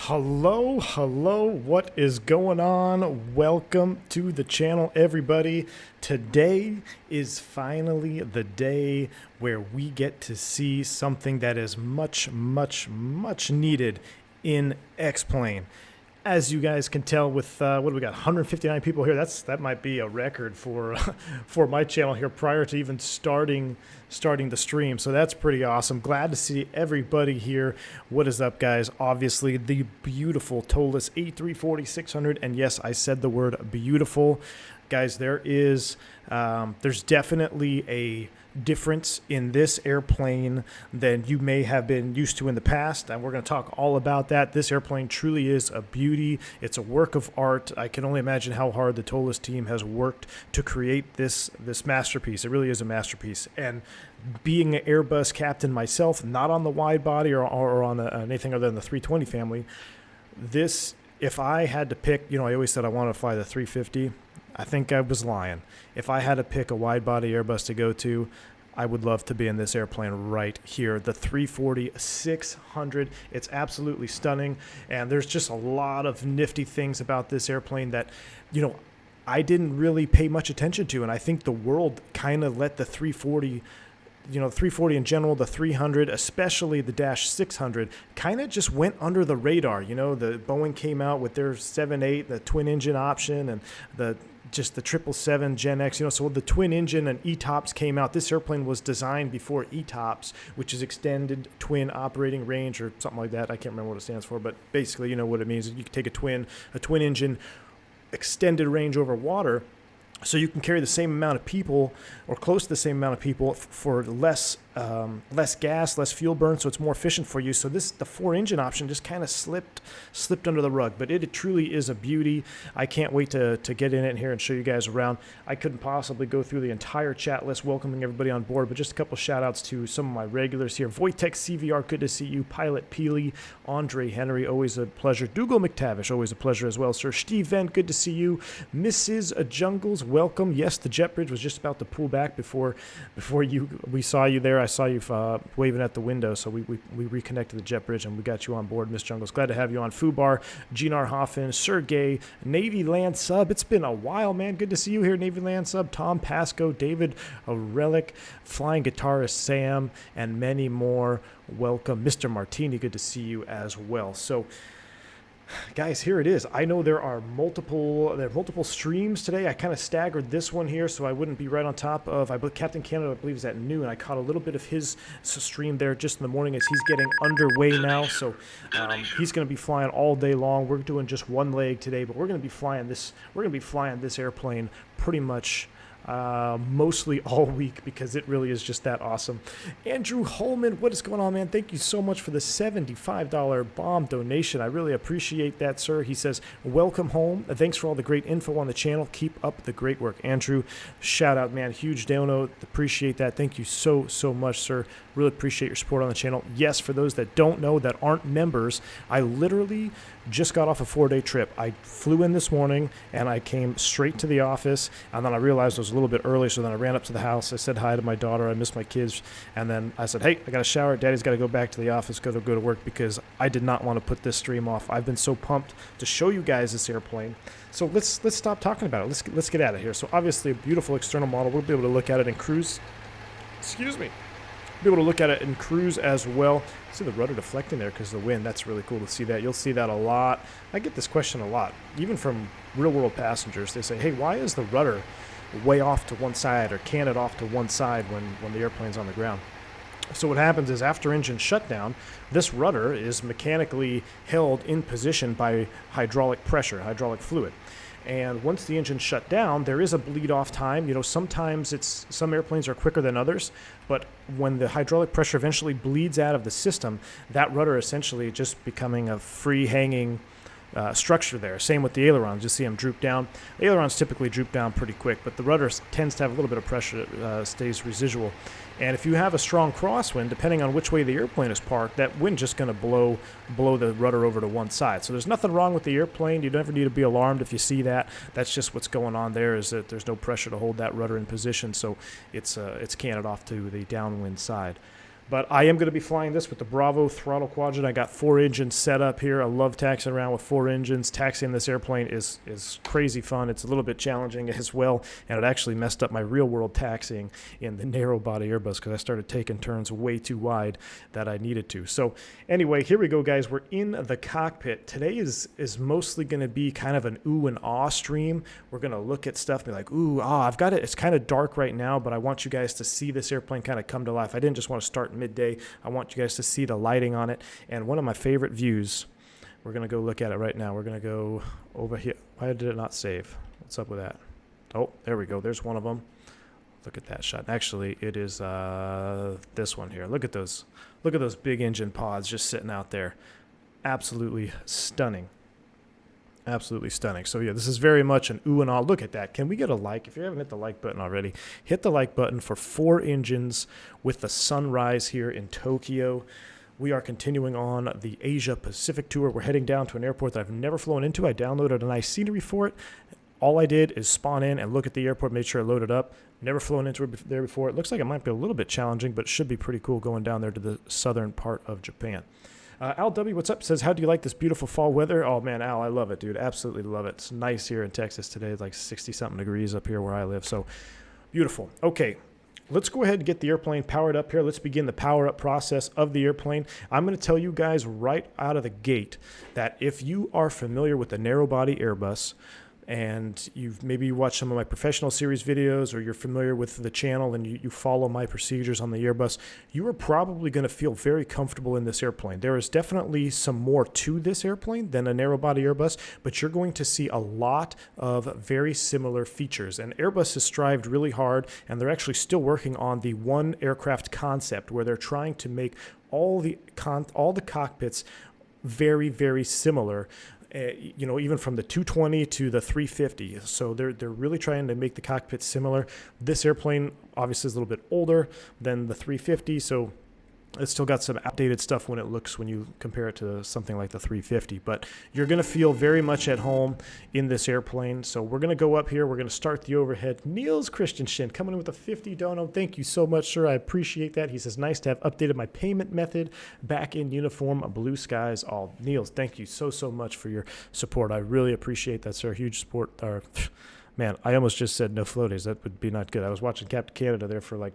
Hello, what is going on? Welcome to the channel, everybody. Today is finally the day where we get to see something that is much needed in X-Plane. As you guys can tell with, what do we got, 159 people here. That might be a record for for my channel here prior to even starting the stream. So that's pretty awesome. Glad to see everybody here. What is up, guys? Obviously, the beautiful Toliss A340 600. And yes, I said the word beautiful. Guys, there's definitely a difference in this airplane than you may have been used to in the past, and we're going to talk all about that. This airplane truly is a beauty. It's a work of art. I can only imagine how hard the Toliss team has worked to create this masterpiece. It really is a masterpiece. And being an Airbus captain myself, not on the wide body or on anything other than the 320 family, this, if I had to pick, I always said I wanted to fly the 350. I think I was lying. If I had to pick a wide-body Airbus to go to, I would love to be in this airplane right here, the 340-600. It's absolutely stunning, and there's just a lot of nifty things about this airplane that, I didn't really pay much attention to, and I think the world kind of let the 340 in general, the 300, especially the Dash 600, kind of just went under the radar. The Boeing came out with their 787, the twin engine option, and the 777 Gen X, so the twin engine and ETOPS came out. This airplane was designed before ETOPS, which is extended twin operating range or something like that. I can't remember what it stands for, but basically, you know what it means. You can take a twin engine, extended range over water, so you can carry the same amount of people or close to the same amount of people for less gas, less fuel burn, so it's more efficient for you. So the 4-engine option just kind of slipped under the rug, but it truly is a beauty. I can't wait to get in it here and show you guys around. I couldn't possibly go through the entire chat list welcoming everybody on board, but just a couple shout outs to some of my regulars here. Wojtek CVR, good to see you. Pilot Peely, Andre Henry, always a pleasure. Dougal McTavish, always a pleasure as well, sir. Steve Venn, good to see you. Mrs. Jungles, welcome. Yes, the jet bridge was just about to pull back before we saw you there. I saw you waving at the window, so we reconnected the jet bridge and we got you on board, Miss Jungles. Glad to have you on. Fubar, Ginar Hoffin, Sergey, Navy Land Sub. It's been a while, man. Good to see you here, Navy Land Sub. Tom Pasco, David Relic, Flying Guitarist Sam, and many more. Welcome, Mr. Martini. Good to see you as well. So, guys, here it is. I know there are multiple streams today. I kind of staggered this one here so I wouldn't be right on top of, Captain Canada, I believe, is at noon. I caught a little bit of his stream there just in the morning as he's getting underway now. So he's going to be flying all day long. We're doing just one leg today, but we're going to be flying this airplane pretty much mostly all week because it really is just that awesome. Andrew Holman, what is going on, man? Thank you so much for the $75 bomb donation. I really appreciate that, sir. He says, welcome home. Thanks for all the great info on the channel. Keep up the great work. Andrew, shout out, man. Huge dono. Appreciate that. Thank you so much, sir. Really appreciate your support on the channel. Yes, for those that don't know, that aren't members, I literally just got off a 4-day trip. I flew in this morning and I came straight to the office, and then I realized it was a little bit early, so then I ran up to the house. I said hi to my daughter. I missed my kids, and then I said, hey, I got a shower. Daddy's got to go back to the office, go to work, because I did not want to put this stream off. I've been so pumped to show you guys this airplane. So let's stop talking about it. Let's get out of here. So obviously a beautiful external model. We'll be able to look at it in cruise. Excuse me. Be able to look at it in cruise as well. See the rudder deflecting there because of the wind. That's really cool to see that. You'll see that a lot. I get this question a lot, even from real-world passengers. They say, hey, why is the rudder way off to one side or canted off to one side when the airplane's on the ground? So what happens is after engine shutdown, this rudder is mechanically held in position by hydraulic pressure, hydraulic fluid. And once the engine shut down, there is a bleed off time. Sometimes some airplanes are quicker than others, but when the hydraulic pressure eventually bleeds out of the system, that rudder essentially just becoming a free hanging structure there. Same with the ailerons. You see them droop down. The ailerons typically droop down pretty quick, but the rudder tends to have a little bit of pressure that stays residual. And if you have a strong crosswind, depending on which way the airplane is parked, that wind just going to blow the rudder over to one side. So there's nothing wrong with the airplane. You never need to be alarmed if you see that. That's just what's going on there, is that there's no pressure to hold that rudder in position, so it's canted off to the downwind side. But I am going to be flying this with the Bravo throttle quadrant. I got 4 engines set up here. I love taxiing around with 4 engines. Taxiing this airplane is crazy fun. It's a little bit challenging as well, and it actually messed up my real-world taxiing in the narrow-body Airbus because I started taking turns way too wide that I needed to. So anyway, here we go, guys. We're in the cockpit. Today is mostly going to be kind of an ooh and ah stream. We're going to look at stuff and be like, ooh, ah, I've got it. It's kind of dark right now, but I want you guys to see this airplane kind of come to life. I didn't just want to start midday. I want you guys to see the lighting on it. And one of my favorite views, we're going to go look at it right now. We're going to go over here. Why did it not save? What's up with that? Oh, there we go. There's one of them. Look at that shot. Actually, it is this one here. Look at those. Look at those big engine pods just sitting out there. Absolutely stunning. Absolutely stunning. So yeah, this is very much an ooh and ah. Look at that. Can we get a like? If you haven't hit the like button already, hit the like button for 4 engines with the sunrise here in Tokyo. We are continuing on the Asia Pacific tour. We're heading down to an airport that I've never flown into. I downloaded a nice scenery for it. All I did is spawn in and look at the airport, made sure I loaded up. Never flown into it there before. It looks like it might be a little bit challenging, but it should be pretty cool going down there to the southern part of Japan. Al W, what's up? Says, how do you like this beautiful fall weather? Oh, man, Al, I love it, dude. Absolutely love it. It's nice here in Texas today. It's like 60-something degrees up here where I live. So beautiful. Okay, let's go ahead and get the airplane powered up here. Let's begin the power-up process of the airplane. I'm going to tell you guys right out of the gate that if you are familiar with the narrow-body Airbus, and you've maybe watched some of my professional series videos, or you're familiar with the channel and you follow my procedures on the Airbus, you are probably going to feel very comfortable in this airplane. There is definitely some more to this airplane than a narrow-body Airbus, but you're going to see a lot of very similar features. And Airbus has strived really hard, and they're actually still working on the one aircraft concept where they're trying to make all the cockpits very, very similar. You know, even from the 220 to the 350. So they're really trying to make the cockpit similar. This airplane obviously is a little bit older than the 350, so it's still got some outdated stuff when you compare it to something like the 350. But you're going to feel very much at home in this airplane. So we're going to go up here. We're going to start the overhead. Niels Christensen coming in with a 50 dono. Thank you so much, sir. I appreciate that. He says, nice to have updated my payment method. Back in uniform, blue skies. All. Niels, thank you so much for your support. I really appreciate that, sir. Huge support. Man, I almost just said no flow days. That would be not good. I was watching Captain Canada there for like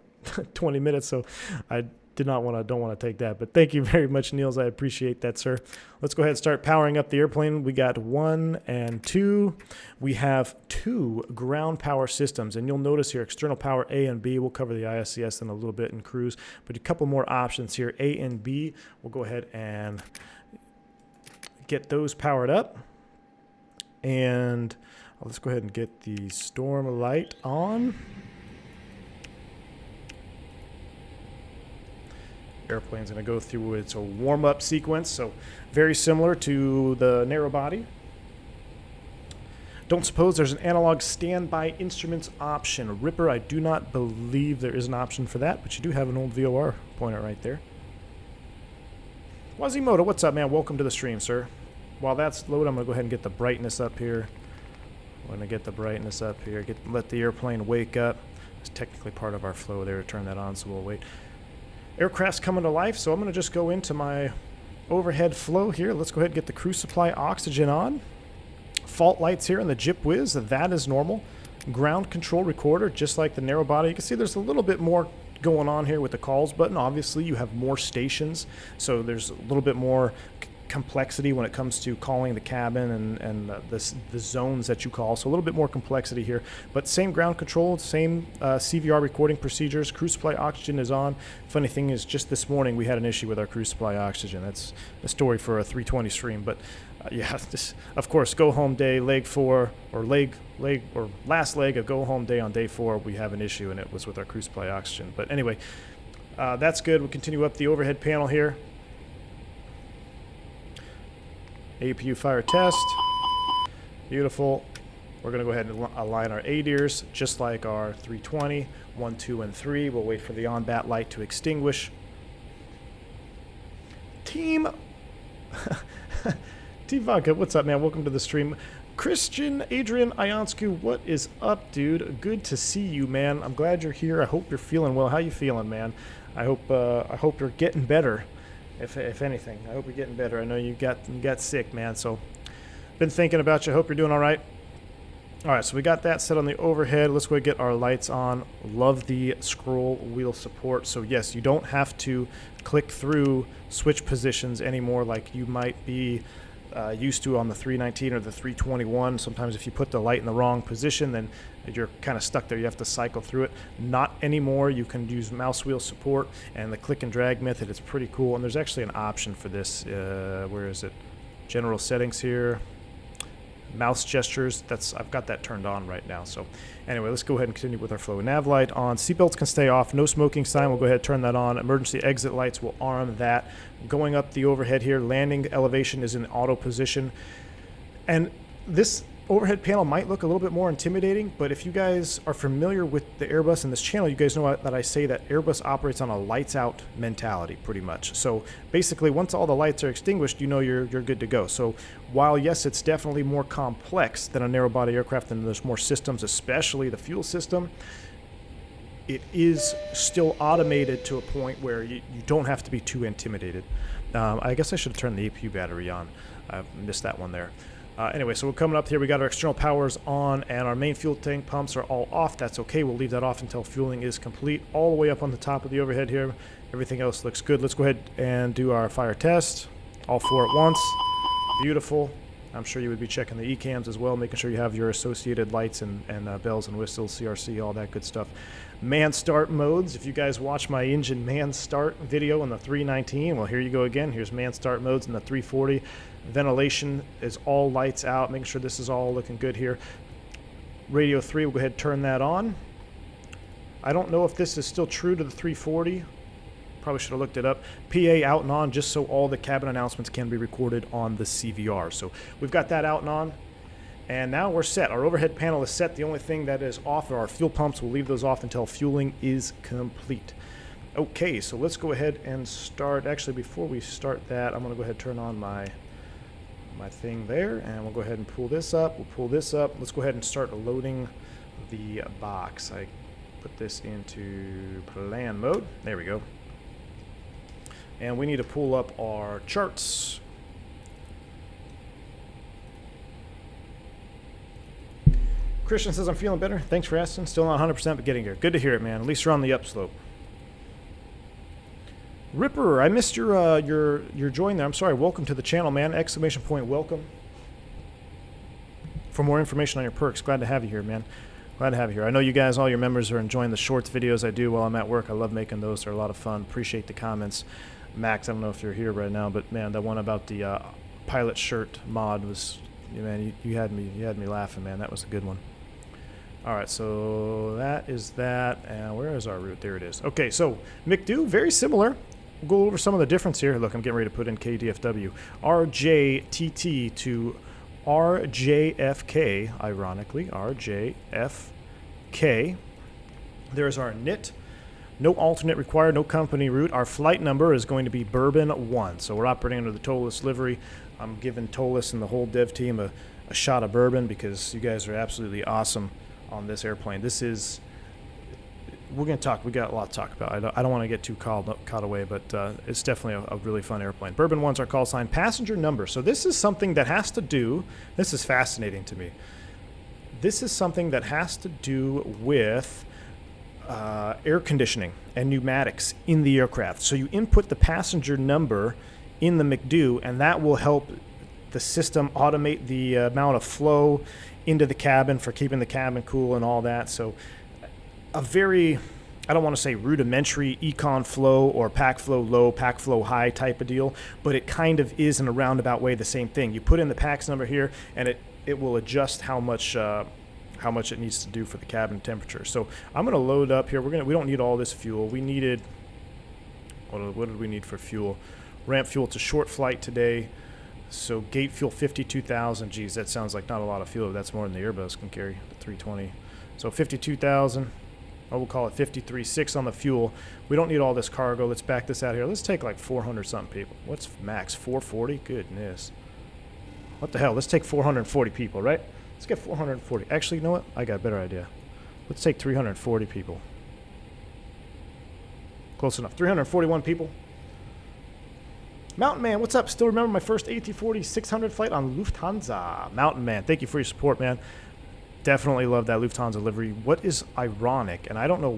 20 minutes, so I don't want to take that. But thank you very much, Niels. I appreciate that, sir. Let's go ahead and start powering up the airplane. We got 1 and 2. We have 2 ground power systems, and you'll notice here external power A and B. We'll cover the ISCS in a little bit in cruise, but a couple more options here. A and B. We'll go ahead and get those powered up, and let's go ahead and get the storm light on. Airplane's going to go through its warm-up sequence, so very similar to the narrow body. Don't suppose there's an analog standby instruments option. Ripper, I do not believe there is an option for that, but you do have an old VOR pointer right there. Wazimoto, what's up, man? Welcome to the stream, sir. While that's loaded, I'm going to go ahead and get the brightness up here. I'm going to get the brightness up here. Let the airplane wake up. It's technically part of our flow there to turn that on, so we'll wait. Aircraft's coming to life, so I'm going to just go into my overhead flow here. Let's go ahead and get the crew supply oxygen on. Fault lights here in the Jip Whiz, that is normal. Ground control recorder, just like the narrow body. You can see there's a little bit more going on here with the calls button. Obviously, you have more stations, so there's a little bit more complexity when it comes to calling the cabin and the zones that you call. So a little bit more complexity here, but same ground control, same CVR recording procedures. Crew supply oxygen is on. Funny thing is, just this morning we had an issue with our crew supply oxygen. That's a story for a 320 stream, but yeah, this, of course, go home day, leg 4, or last leg of go home day on day 4, we have an issue, and it was with our crew supply oxygen. But anyway, that's good. We'll continue up the overhead panel here. APU fire test. Beautiful. We're going to go ahead and align our ADIRs just like our 320. 1, 2, and 3. We'll wait for the on-bat light to extinguish. Team Vodka, what's up, man? Welcome to the stream. Christian Adrian Ionscu, what is up, dude? Good to see you, man. I'm glad you're here. I hope you're feeling well. How you feeling, man? I hope you're getting better. If anything, I hope you're getting better. I know you got sick, man. So, been thinking about you. Hope you're doing all right. All right, so we got that set on the overhead. Let's go get our lights on. Love the scroll wheel support. So yes, you don't have to click through switch positions anymore like you might be used to on the 319 or the 321. Sometimes if you put the light in the wrong position, then you're kind of stuck there. You have to cycle through it. Not anymore. You can use mouse wheel support and the click and drag method. It's pretty cool. And there's actually an option for this. Where is it? General settings here. Mouse gestures, I've got that turned on right now. So anyway, let's go ahead and continue with our flow. Nav light on, seatbelts can stay off, no smoking sign, we'll go ahead and turn that on. Emergency exit lights will arm that. Going up the overhead here, landing elevation is in auto position. And this overhead panel might look a little bit more intimidating, but if you guys are familiar with the Airbus and this channel, you guys know that I say that Airbus operates on a lights out mentality pretty much. So basically once all the lights are extinguished, you know you're good to go. So while yes, it's definitely more complex than a narrow body aircraft and there's more systems, especially the fuel system, it is still automated to a point where you don't have to be too intimidated. I guess I should have turned the APU battery on. I missed that one there. Anyway, so we're coming up here. We got our external powers on and our main fuel tank pumps are all off. That's okay. We'll leave that off until fueling is complete. All the way up on the top of the overhead here. Everything else looks good. Let's go ahead and do our fire test. All four at once. Beautiful. I'm sure you would be checking the ECAMs as well, making sure you have your associated lights and bells and whistles, CRC, all that good stuff. Man start modes. If you guys watch my engine man start video in the 319, well, here you go again. Here's man start modes in the 340. Ventilation is all lights out. Making sure this is all looking good here. Radio 3, we'll go ahead and turn that on. I don't know if this is still true to the 340. Probably should have looked it up. PA out and on, just so all the cabin announcements can be recorded on the CVR. So we've got that out and on. And now we're set. Our overhead panel is set. The only thing that is off are our fuel pumps. We'll leave those off until fueling is complete. Okay, so let's go ahead and start. Actually, before we start that, I'm going to go ahead and turn on my thing there, and we'll go ahead and pull this up. We'll pull this up. Let's go ahead and start loading the box. I put this into plan mode. There we go. And we need to pull up our charts. Christian says, I'm feeling better. Thanks for asking. Still not 100%, but getting there. Good to hear it, man. At least you're on the upslope. Ripper, I missed your join there. I'm sorry. Welcome to the channel, man. Exclamation point, welcome. For more information on your perks, glad to have you here, man. Glad to have you here. I know you guys, all your members, are enjoying the shorts videos I do while I'm at work. I love making those. They're a lot of fun. Appreciate the comments. Max, I don't know if you're here right now, but man, that one about the pilot shirt mod was, man, you had me laughing, man. That was a good one. All right, so that is that, and where is our route? There it is. Okay, so McDo, very similar. We'll go over some of the difference here. Look, I'm getting ready to put in KDFW. RJTT to RJFK, ironically, RJFK. There's our NIT. No alternate required, no company route. Our flight number is going to be Bourbon 1. So we're operating under the Toliss livery. I'm giving Toliss and the whole dev team a shot of bourbon because you guys are absolutely awesome on this airplane. This is, we're going to talk, we got a lot to talk about. I don't want to get too caught away, but it's definitely a really fun airplane. Bourbon 1's our call sign. Passenger number. So this is something that has to do, this is fascinating to me. This is something that has to do with air conditioning and pneumatics in the aircraft. So you input the passenger number in the McDo, and that will help the system automate the amount of flow into the cabin for keeping the cabin cool and all that. So a very, I don't want to say rudimentary econ flow or pack flow low, pack flow high type of deal, but it kind of is in a roundabout way the same thing. You put in the PAX number here, and it will adjust how much it needs to do for the cabin temperature. So I'm going to load up here. We don't need all this fuel. We needed, what did we need for fuel? Ramp fuel to short flight today. So gate fuel 52,000. Geez, that sounds like not a lot of fuel. That's more than the Airbus can carry, the 320. So 52,000. Or we'll call it 53.6 on the fuel. We don't need all this cargo. Let's back this out here. Let's take like 400 something people. What's max? 440? Goodness. What the hell? Let's take 440 people, right? Let's get 440. Actually, you know what? I got a better idea. Let's take 340 people. Close enough. 341 people. Mountain Man, what's up? Still remember my first A340 600 flight on Lufthansa. Mountain Man, thank you for your support, man. Definitely love that Lufthansa livery. What is ironic, and I don't know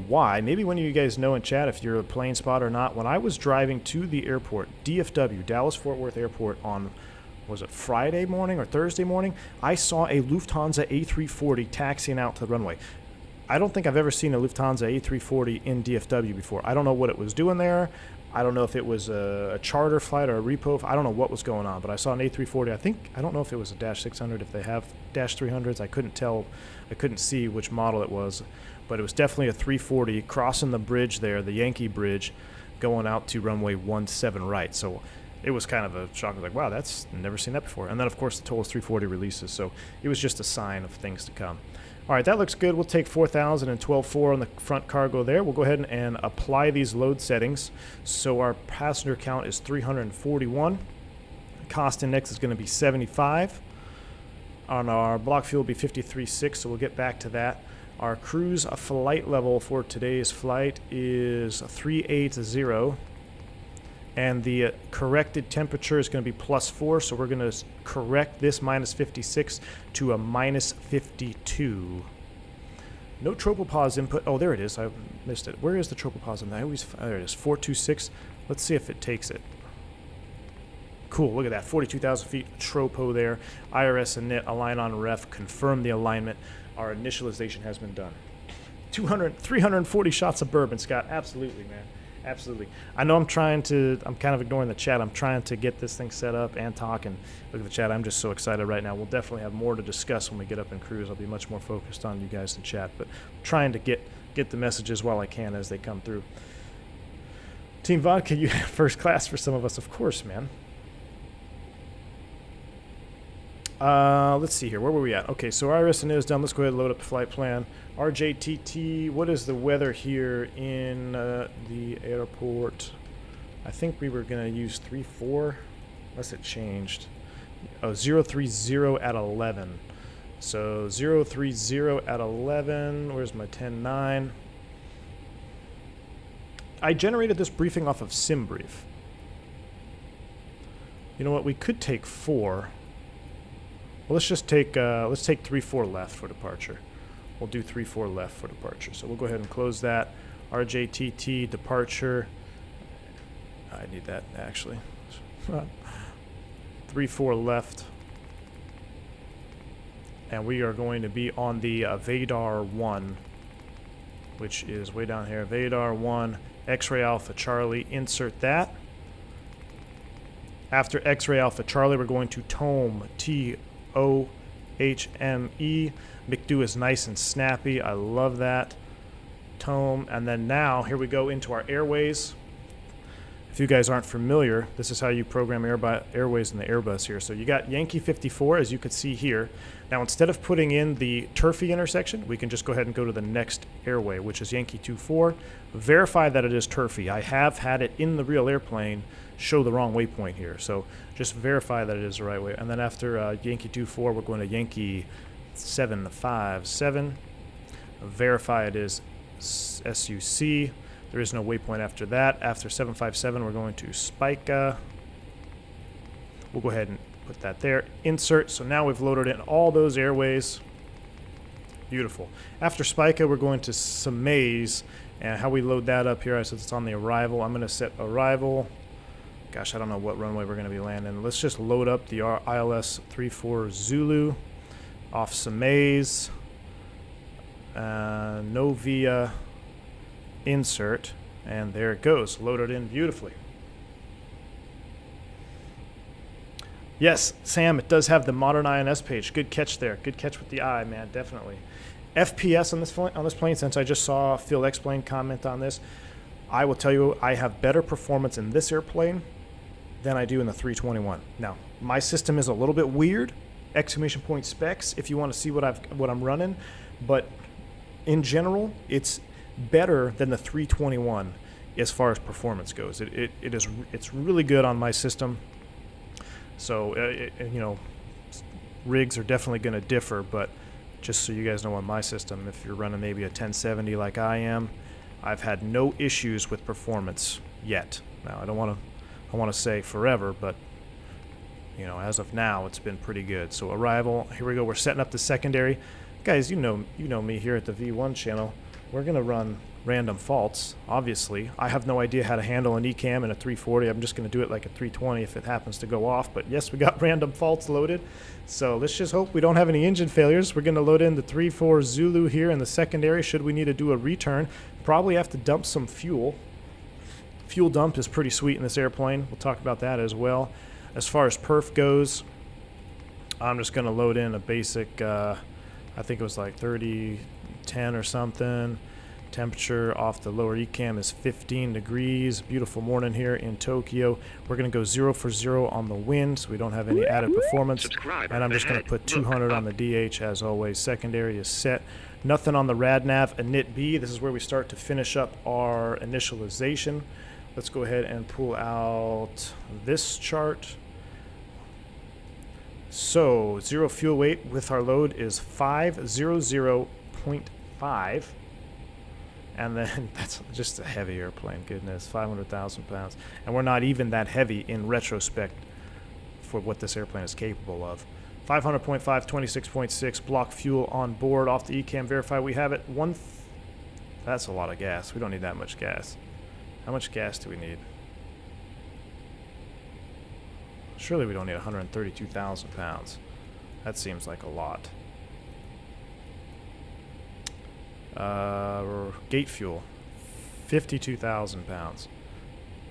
why. Maybe one of you guys know in chat if you're a plane spot or not. When I was driving to the airport, DFW, Dallas-Fort Worth Airport, on, was it Friday morning or Thursday morning, I saw a Lufthansa A340 taxiing out to the runway. I don't think I've ever seen a Lufthansa A340 in DFW before. I don't know what it was doing there. I don't know if it was a charter flight or a repo. I don't know what was going on, but I saw an A340. I don't know if it was a Dash 600, if they have Dash 300s. I couldn't tell. I couldn't see which model it was, but it was definitely a 340 crossing the bridge there, the Yankee Bridge, going out to runway 17 right. So it was kind of a shock. I was like, wow, that's never seen that before. And then, of course, the Toliss 340 releases. So it was just a sign of things to come. All right, that looks good. We'll take 4,000 and 12.4 on the front cargo there. We'll go ahead and apply these load settings. So our passenger count is 341. Cost index is going to be 75. On our block fuel will be 53.6, so we'll get back to that. Our cruise flight level for today's flight is 380. And the corrected temperature is going to be +4, so we're going to correct this -56 to a -52. No tropopause input. Oh, there it is. I missed it. Where is the tropopause in that? There it is. 426. Let's see if it takes it. Cool. Look at that. 42,000 feet tropo there. IRS and NIT align on ref. Confirm the alignment. Our initialization has been done. 340 shots of bourbon, Scott. Absolutely, man. Absolutely. I know I'm kind of ignoring the chat. I'm trying to get this thing set up and talk, and look at the chat. I'm just so excited right now. We'll definitely have more to discuss when we get up in cruise. I'll be much more focused on you guys in chat, but I'm trying to get the messages while I can as they come through. Team Vodka, you have first class for some of us. Of course, man. Let's see here. Where were we at? Okay, so IRS and NIT is done. Let's go ahead and load up the flight plan. RJTT, what is the weather here in the airport? I think we were going to use 3-4, unless it changed. Oh, 030 at 11. So 030 at 11. Where's my 10-9? I generated this briefing off of SimBrief. You know what? We could take 4. Well, let's take 3-4 left for departure. We'll do 3-4 left for departure. So we'll go ahead and close that. RJTT departure. I need that actually. 3-4 left. And we are going to be on the Vadar 1, which is way down here. Vadar 1, X-ray Alpha Charlie. Insert that. After X-ray Alpha Charlie, we're going to Tome, TOHME. McDo is nice and snappy. I love that. Tome. And then now, here we go into our airways. If you guys aren't familiar, this is how you program airways in the Airbus here. So you got Yankee 54, as you can see here. Now, instead of putting in the turfy intersection, we can just go ahead and go to the next airway, which is Yankee 24. Verify that it is turfy. I have had it in the real airplane show the wrong waypoint here. So just verify that it is the right way. And then after Yankee 24, we're going to Yankee 757. Verify it is SUC. There is no waypoint after that. After 757, we're going to Spica. We'll go ahead and put that there. Insert. So now we've loaded in all those airways. Beautiful. After Spica, we're going to Samaze. And how we load that up here, I said it's on the arrival. I'm going to set arrival. Gosh, I don't know what runway we're going to be landing. Let's just load up the ILS 34 Zulu off Samaze. Novia. Insert, and there it goes, loaded in beautifully. Yes, Sam, it does have the modern INS page. Good catch there. Good catch with the eye, man, definitely. FPS on this plane, since I just saw Phil Explain comment on this, I will tell you I have better performance in this airplane than I do in the 321. Now, my system is a little bit weird, exclamation point specs, if you want to see what I'm running, but in general, it's better than the 321 as far as performance goes. It's really good on my system. So you know, rigs are definitely going to differ, but just so you guys know on my system, if you're running maybe a 1070 like I am, I've had no issues with performance yet. Now, I want to say forever, but you know, as of now, it's been pretty good. So arrival, here we go. We're setting up the secondary. Guys, you know me here at the V1 channel. We're going to run random faults, obviously. I have no idea how to handle an ECAM in a 340. I'm just going to do it like a 320 if it happens to go off. But yes, we got random faults loaded. So let's just hope we don't have any engine failures. We're going to load in the 3-4 Zulu here in the secondary should we need to do a return. Probably have to dump some fuel. Fuel dump is pretty sweet in this airplane. We'll talk about that as well. As far as perf goes, I'm just going to load in a basic, I think it was like 3010 or something. Temperature off the lower ECAM is 15 degrees. Beautiful morning here in Tokyo. We're going to go 0 for 0 on the wind, so we don't have any added performance. And I'm just going to put 200 on the DH as always. Secondary is set. Nothing on the RadNav init B. This is where we start to finish up our initialization. Let's go ahead and pull out this chart. So, zero fuel weight with our load is 500.5. And then that's just a heavy airplane, goodness, 500,000 pounds. And we're not even that heavy in retrospect for what this airplane is capable of. 500.5, 26.6, block fuel on board, off the ECAM, verify we have it. That's a lot of gas. We don't need that much gas. How much gas do we need? Surely we don't need 132,000 pounds. That seems like a lot. Gate fuel, 52,000 pounds.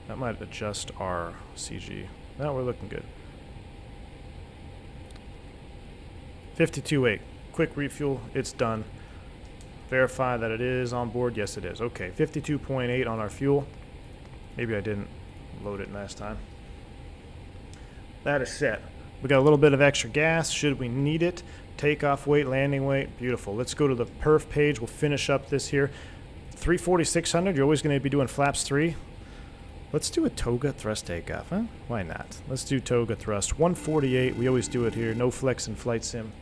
That might adjust our CG. No, we're looking good. 52.8. Quick refuel. It's done. Verify that it is on board. Yes, it is. Okay, 52.8 on our fuel. Maybe I didn't load it last time. That is set. We got a little bit of extra gas should we need it. Takeoff weight, landing weight, beautiful. Let's go to the perf page. We'll finish up this here. 340-600, you're always going to be doing flaps 3. Let's do a Toga thrust takeoff, huh? Why not? Let's do Toga thrust. 148, we always do it here. No flex in flight sim.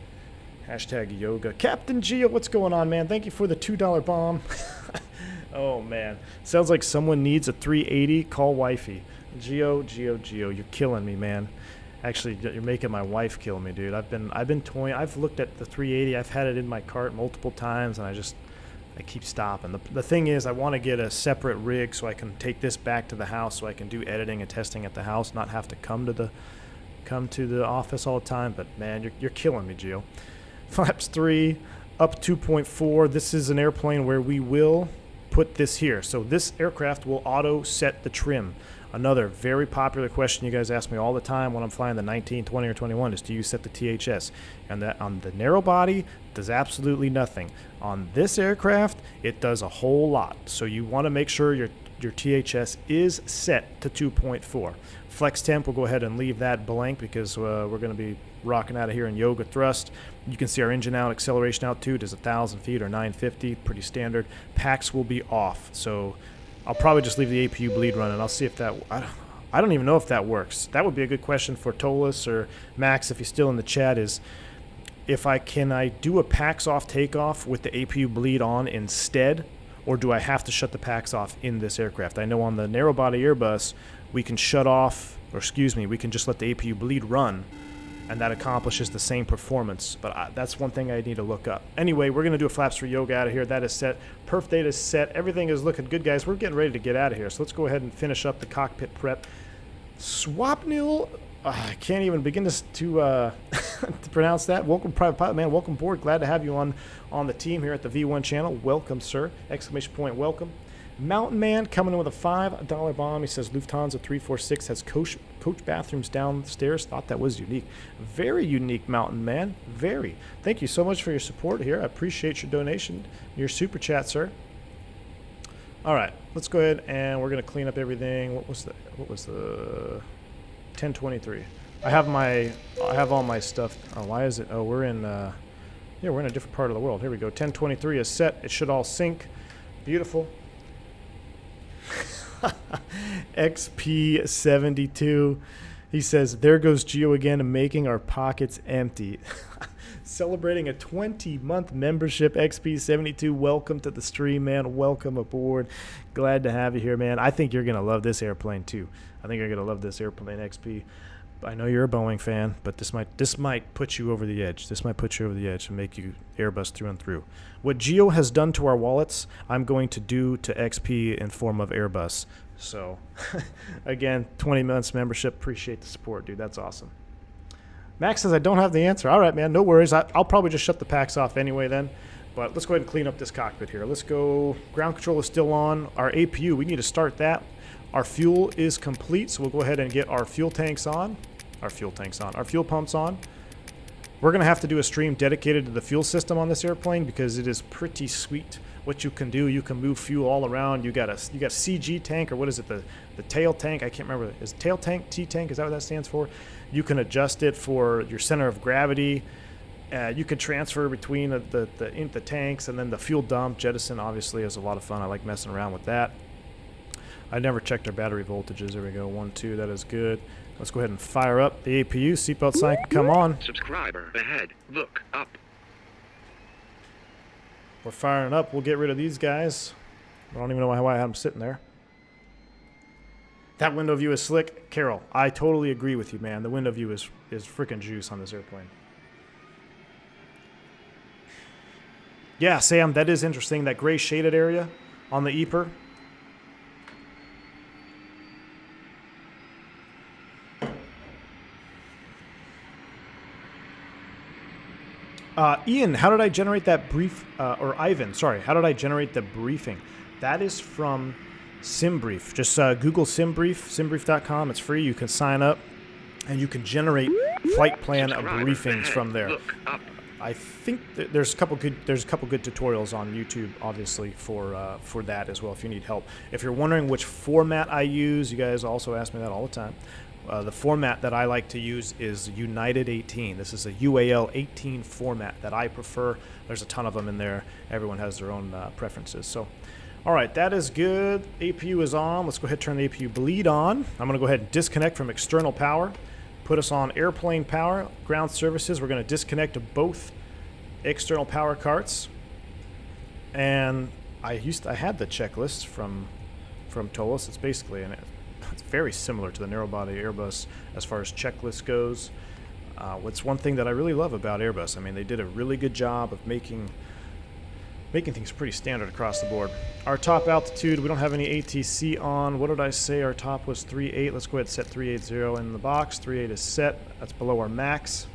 Hashtag yoga. Captain Geo, what's going on, man? Thank you for the $2 bomb. Oh, man. Sounds like someone needs a 380. Call wifey. Geo, you're killing me, man. Actually, you're making my wife kill me, dude. I've been toying. I've looked at the 380. I've had it in my cart multiple times, and I keep stopping. The thing is, I want to get a separate rig so I can take this back to the house so I can do editing and testing at the house, not have to come to the office all the time. But man, you're killing me, Gio. Flaps 3, up 2.4. This is an airplane where we will put this here. So this aircraft will auto set the trim. Another very popular question you guys ask me all the time when I'm flying the 19, 20, or 21 is, do you set the THS? And that on the narrow body does absolutely nothing. On this aircraft, it does a whole lot. So you want to make sure your THS is set to 2.4. Flex temp, we'll go ahead and leave that blank because we're going to be rocking out of here in yoga thrust. You can see our engine out, acceleration out too. Does 1,000 feet or 950, pretty standard. Packs will be off. So I'll probably just leave the APU bleed running. I'll see if that... I don't even know if that works. That would be a good question for Toliss or Max, if he's still in the chat, is if I do a packs off takeoff with the APU bleed on instead, or do I have to shut the packs off in this aircraft? I know on the narrow body Airbus, we can shut off, or excuse me, we can just let the APU bleed run, and that accomplishes the same performance. But that's one thing I need to look up. Anyway, we're going to do a flaps for yoga out of here. That is set. Perf data is set. Everything is looking good, guys. We're getting ready to get out of here. So let's go ahead and finish up the cockpit prep. Swapnil, I can't even begin to to pronounce that. Welcome, Private Pilot Man. Welcome aboard. Glad to have you on the team here at the V1 channel. Welcome, sir. Exclamation point, welcome. Mountain Man coming in with a $5 bomb. He says Lufthansa 346 has coach bathrooms downstairs. Thought that was unique. Very unique, Mountain Man. Very. Thank you so much for your support here. I appreciate your donation, your super chat, sir. All right, let's go ahead and we're gonna clean up everything. What was the 1023? I have all my stuff. Oh, why is it? Oh, we're in a different part of the world. Here we go. 1023 is set. It should all sync. Beautiful. XP72. He says, there goes Geo again, making our pockets empty. Celebrating a 20-month membership, XP72. Welcome to the stream, man. Welcome aboard. Glad to have you here, man. I think you're going to love this airplane, too. I think you're going to love this airplane, XP. I know you're a Boeing fan, but this might put you over the edge. This might put you over the edge and make you Airbus through and through. What Geo has done to our wallets, I'm going to do to XP in form of Airbus. So, again, 20 months membership. Appreciate the support, dude. That's awesome. Max says I don't have the answer. All right, man. No worries. I'll probably just shut the packs off anyway then. But let's go ahead and clean up this cockpit here. Let's go. Ground control is still on. Our APU, we need to start that. Our fuel is complete, so we'll go ahead and get our fuel tanks on. Our fuel pumps on. We're going to have to do a stream dedicated to the fuel system on this airplane because it is pretty sweet what you can do. You can move fuel all around. You got a CG tank, or what is it, the tail tank? I can't remember. Is tail tank, T-tank, is that what that stands for? You can adjust it for your center of gravity. You can transfer between the tanks, and then the fuel dump, jettison, obviously is a lot of fun. I like messing around with that. I never checked our battery voltages. There we go, 1, 2, that is good. Let's go ahead and fire up the APU. Seatbelt sign can come on. Subscriber ahead. Look up. We're firing up. We'll get rid of these guys. I don't even know why I had them sitting there. That window view is slick. Carol, I totally agree with you, man. The window view is freaking juice on this airplane. Yeah, Sam, that is interesting. That gray shaded area on the EPR. Ian, how did I generate that brief, or Ivan, sorry, how did I generate the briefing? That is from SimBrief. Just Google SimBrief, simbrief.com. It's free. You can sign up, and you can generate flight plan briefings from there. I think there's a couple good tutorials on YouTube, obviously, for that as well, if you need help. If you're wondering which format I use, you guys also ask me that all the time. The format that I like to use is United 18. This is a UAL 18 format that I prefer. There's a ton of them in there. Everyone has their own preferences. So, all right, that is good. APU is on. Let's go ahead and turn the APU bleed on. I'm going to go ahead and disconnect from external power. Put us on airplane power. Ground services, we're going to disconnect both external power carts. And I had the checklist from Toliss. It's basically it's very similar to the narrow-body Airbus as far as checklist goes. What's one thing that I really love about Airbus? I mean, they did a really good job of making things pretty standard across the board. Our top altitude, we don't have any ATC on. What did I say? Our top was 3.8. Let's go ahead and set 380 in the box. 3.8 is set. That's below our max.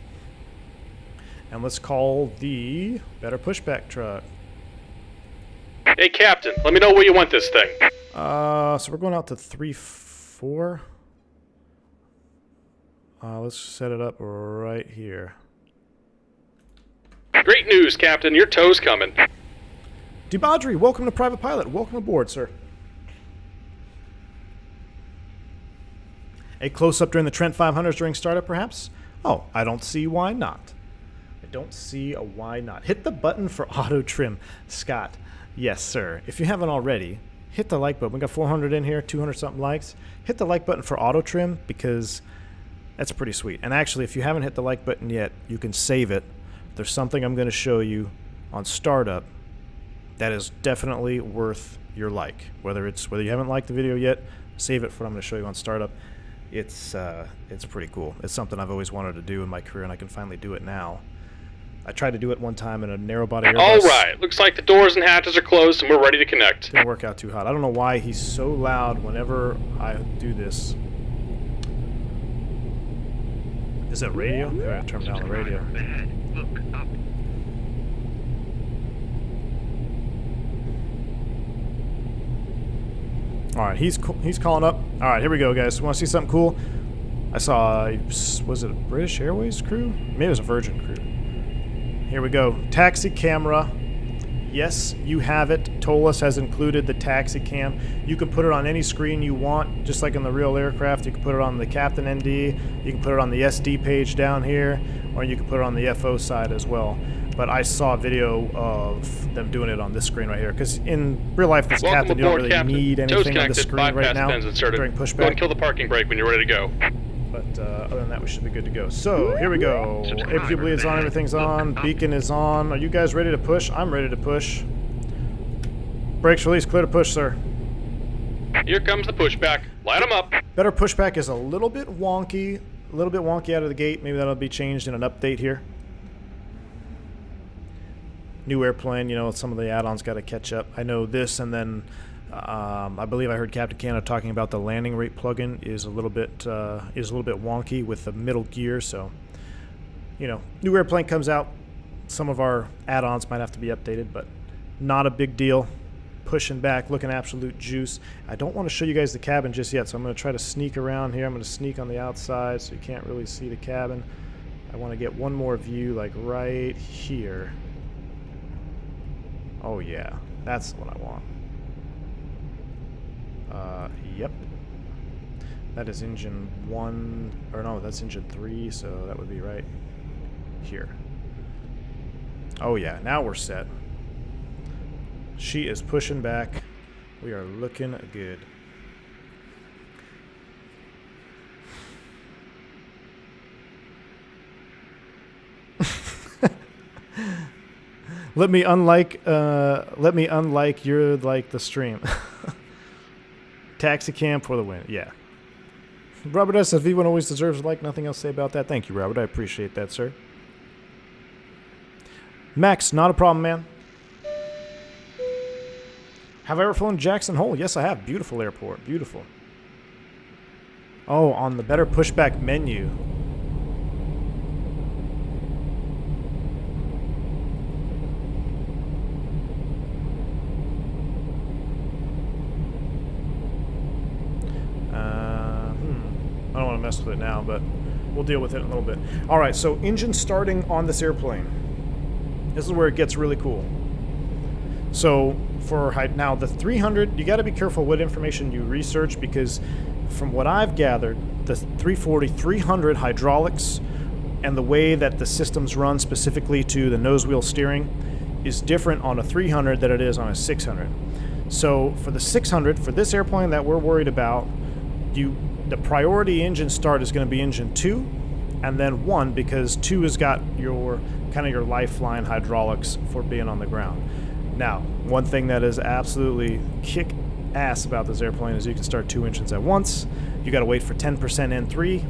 And let's call the better pushback truck. Hey, Captain, let me know where you want this thing. So we're going out to 3.4. Let's set it up right here. Great news, Captain. Your tow's coming. Debadri, welcome to Private Pilot. Welcome aboard, sir. A close-up during the Trent 500s during startup, perhaps? Oh, I don't see why not. I don't see a why not. Hit the button for auto trim. Scott, yes, sir. If you haven't already, hit the like button. We got 400 in here, 200-something likes. Hit the like button for auto trim because that's pretty sweet. And actually, if you haven't hit the like button yet, you can save it. There's something I'm going to show you on startup that is definitely worth your like. Whether you haven't liked the video yet, save it for what I'm going to show you on startup. It's pretty cool. It's something I've always wanted to do in my career, and I can finally do it now. I tried to do it one time in a narrow-body Airbus. All right. Looks like the doors and hatches are closed, and we're ready to connect. Didn't work out too hot. I don't know why he's so loud whenever I do this. Is that radio? Maybe I turn down the radio. Look up. All right, he's calling up. All right, here we go, guys. Want to see something cool? I saw, was it a British Airways crew? Maybe it was a Virgin crew. Here we go. Taxi camera. Yes, you have it. Toliss has included the taxi cam. You can put it on any screen you want, just like in the real aircraft. You can put it on the Captain ND. You can put it on the SD page down here, or you can put it on the FO side as well. But I saw a video of them doing it on this screen right here, because in real life, this Captain, you don't really need anything on the screen right now during pushback. Go and kill the parking brake when you're ready to go. But other than that, we should be good to go. So, here we go. APQ bleed is on, everything's on. Beacon is on. Are you guys ready to push? I'm ready to push. Brakes release, clear to push, sir. Here comes the pushback. Light them up. Better pushback is a little bit wonky. A little bit wonky out of the gate. Maybe that'll be changed in an update here. New airplane, you know, some of the add-ons got to catch up. I know this, and then I believe I heard Captain Canada talking about the landing rate plugin is a little bit wonky with the middle gear. So, you know, new airplane comes out. Some of our add-ons might have to be updated, but not a big deal. Pushing back, looking absolute juice. I don't want to show you guys the cabin just yet, so I'm going to try to sneak around here. I'm going to sneak on the outside so you can't really see the cabin. I want to get one more view, like right here. Oh yeah, that's what I want. Yep. That is engine 1, or no, that's engine 3, so that would be right here. Oh yeah, now we're set. She is pushing back. We are looking good. Let me unlike you're like the stream. Taxi cam for the win. Yeah. Robert S. If V1 always deserves a like, nothing else to say about that. Thank you, Robert. I appreciate that, sir. Max, not a problem, man. Have I ever flown Jackson Hole? Yes, I have. Beautiful airport. Beautiful. Oh, on the better pushback menu. I don't want to mess with it now, but we'll deal with it in a little bit. All right, so engine starting on this airplane. This is where it gets really cool. So for now, the 300, you got to be careful what information you research, because from what I've gathered, the 340, 300 hydraulics and the way that the systems run specifically to the nose wheel steering is different on a 300 than it is on a 600. So for the 600, for this airplane that we're worried about, the priority engine start is going to be engine 2 and then 1, because 2 has got your kind of your lifeline hydraulics for being on the ground. Now, one thing that is absolutely kick ass about this airplane is you can start 2 engines at once. You got to wait for 10% N3,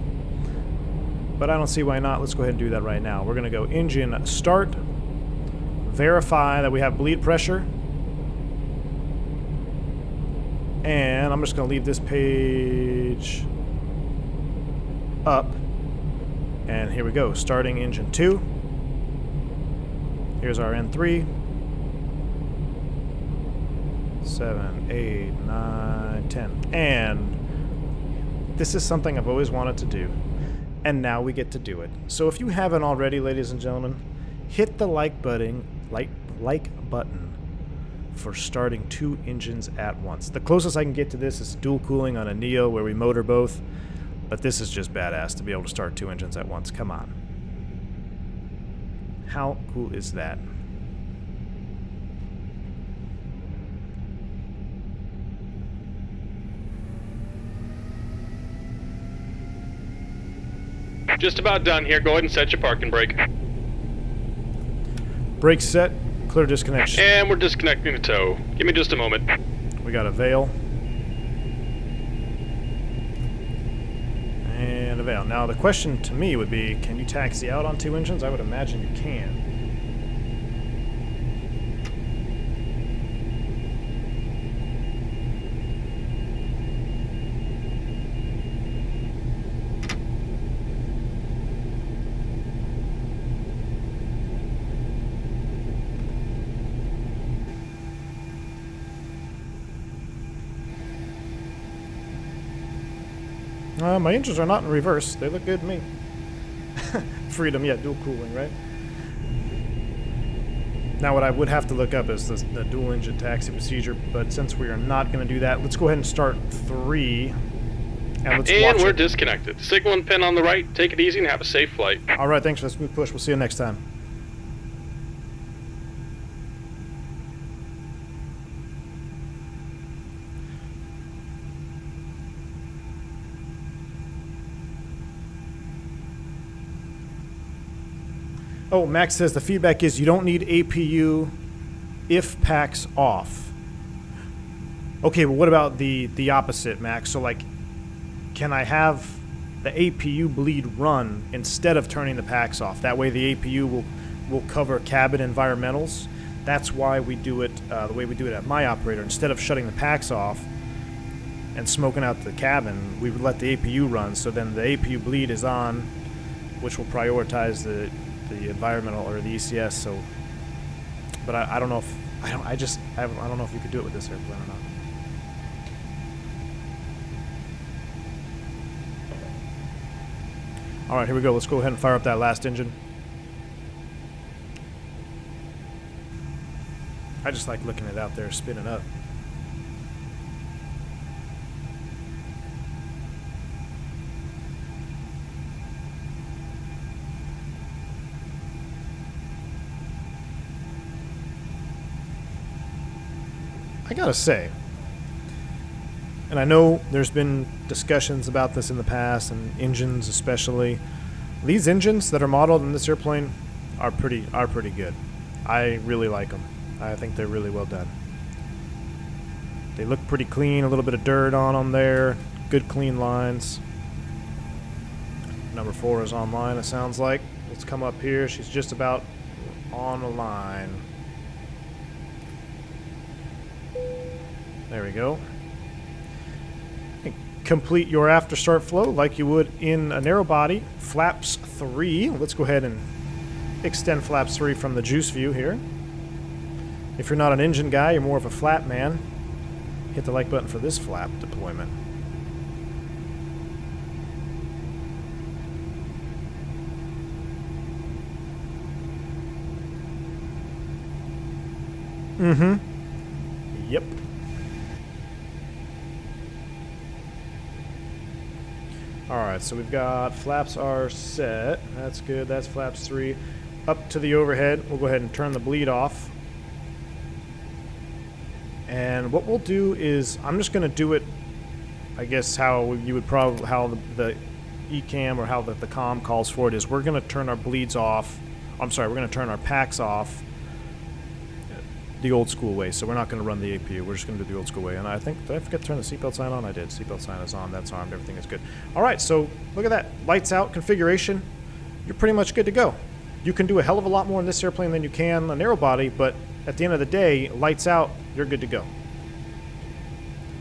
but I don't see why not. Let's go ahead and do that right now. We're going to go engine start, verify that we have bleed pressure, and I'm just going to leave this page up. And here we go, starting engine 2. Here's our N3. 7, 8, 9, 10. And this is something I've always wanted to do. And now we get to do it. So if you haven't already, ladies and gentlemen, hit the like button for starting 2 engines at once. The closest I can get to this is dual cooling on a Neo where we motor both. But this is just badass to be able to start 2 engines at once. Come on. How cool is that? Just about done here. Go ahead and set your parking brake. Brake set. Clear disconnection. And we're disconnecting the tow. Give me just a moment. We got a veil. And a veil. Now the question to me would be, can you taxi out on 2 engines? I would imagine you can. My engines are not in reverse. They look good to me. Freedom, yeah, dual cooling, right? Now what I would have to look up is the dual engine taxi procedure, but since we are not going to do that, let's go ahead and start 3. And let's watch we're it. disconnected. Signal and pin on the right. Take it easy and have a safe flight. All right, thanks for the smooth push. We'll see you next time. Oh, Max says the feedback is you don't need APU if pack's off. Okay, but what about the opposite, Max? So, like, can I have the APU bleed run instead of turning the packs off? That way the APU will cover cabin environmentals. That's why we do it the way we do it at my operator. Instead of shutting the packs off and smoking out the cabin, we would let the APU run. So then the APU bleed is on, which will prioritize the environmental or the ECS. So, but I don't know if I don't know if you could do it with this airplane or not. All right, here we go. Let's go ahead and fire up that last engine. I just like looking at it out there spinning up. I gotta say, and I know there's been discussions about this in the past, and engines especially. These engines that are modeled in this airplane are pretty good. I really like them. I think they're really well done. They look pretty clean, a little bit of dirt on them there, good clean lines. Number 4 is online, it sounds like. Let's come up here. She's just about on the line. There we go. Complete your after start flow like you would in a narrow body. Flaps 3. Let's go ahead and extend flaps 3 from the juice view here. If you're not an engine guy, you're more of a flap man, hit the like button for this flap deployment. Yep. Alright, so we've got flaps are set. That's good. That's flaps 3. Up to the overhead. We'll go ahead and turn the bleed off. And what we'll do is, I'm just going to do it, I guess, how you would probably, how the ECAM or how the COM calls for it is, we're going to turn our bleeds off. I'm sorry, we're going to turn our packs off the old school way. So we're not going to run the APU. We're just going to do the old school way. And I think, did I forget to turn the seatbelt sign on? I did. Seatbelt sign is on. That's armed. Everything is good. All right, so look at that. Lights out configuration. You're pretty much good to go. You can do a hell of a lot more in this airplane than you can a narrow body, but at the end of the day, lights out, you're good to go.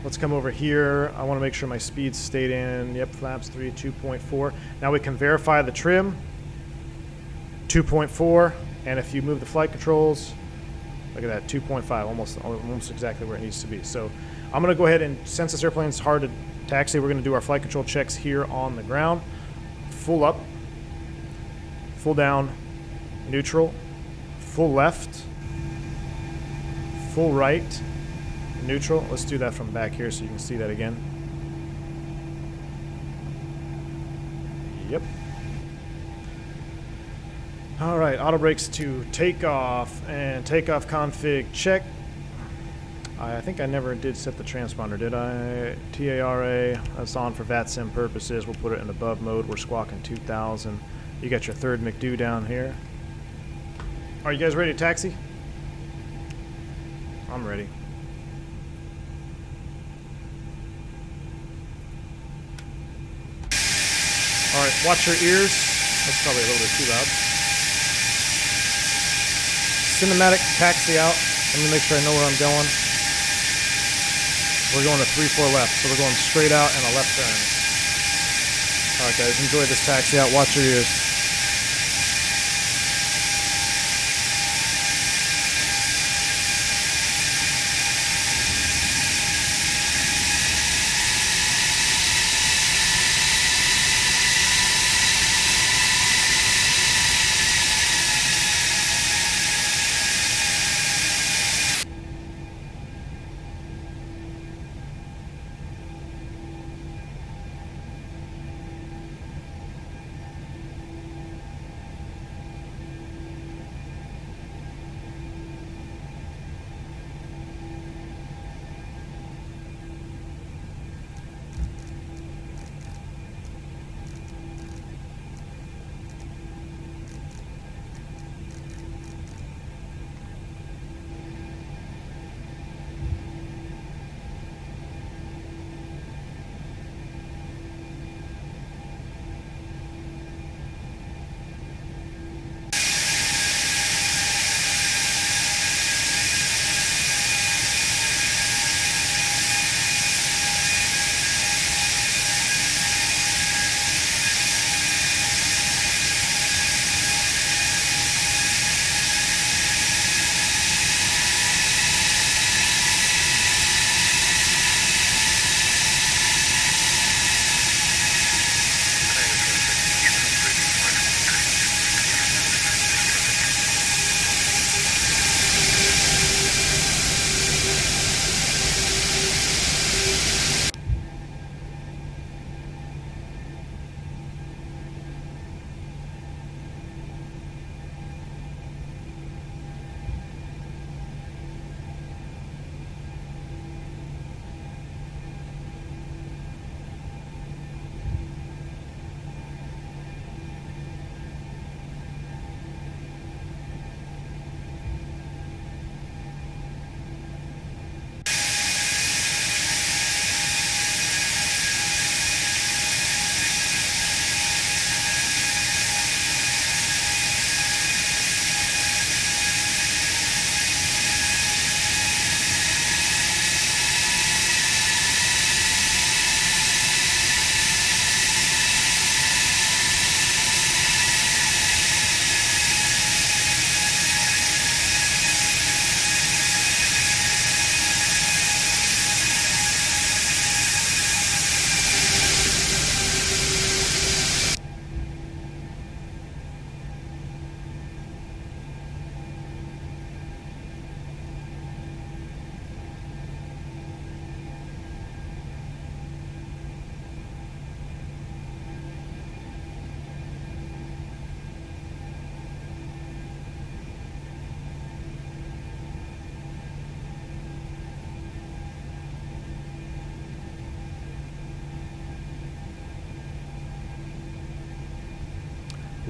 Let's come over here. I want to make sure my speeds stayed in. Yep, flaps 3, 2.4. Now we can verify the trim. 2.4. And if you move the flight controls, look at that, 2.5, almost exactly where it needs to be. So I'm going to go ahead and, since this airplane is hard to taxi, we're going to do our flight control checks here on the ground. Full up, full down, neutral, full left, full right, neutral. Let's do that from back here so you can see that again. Yep. All right, auto brakes to takeoff and takeoff config check. I think I never did set the transponder, did I? TARA, that's on for VATSIM purposes. We'll put it in above mode. We're squawking 2000. You got your third McDo down here. Are you guys ready to taxi? I'm ready. All right, watch your ears. That's probably a little bit too loud. Cinematic taxi out. Let me make sure I know where I'm going. We're going to 3-4 left, so we're going straight out and a left turn. All right, guys, enjoy this taxi out. Watch your ears.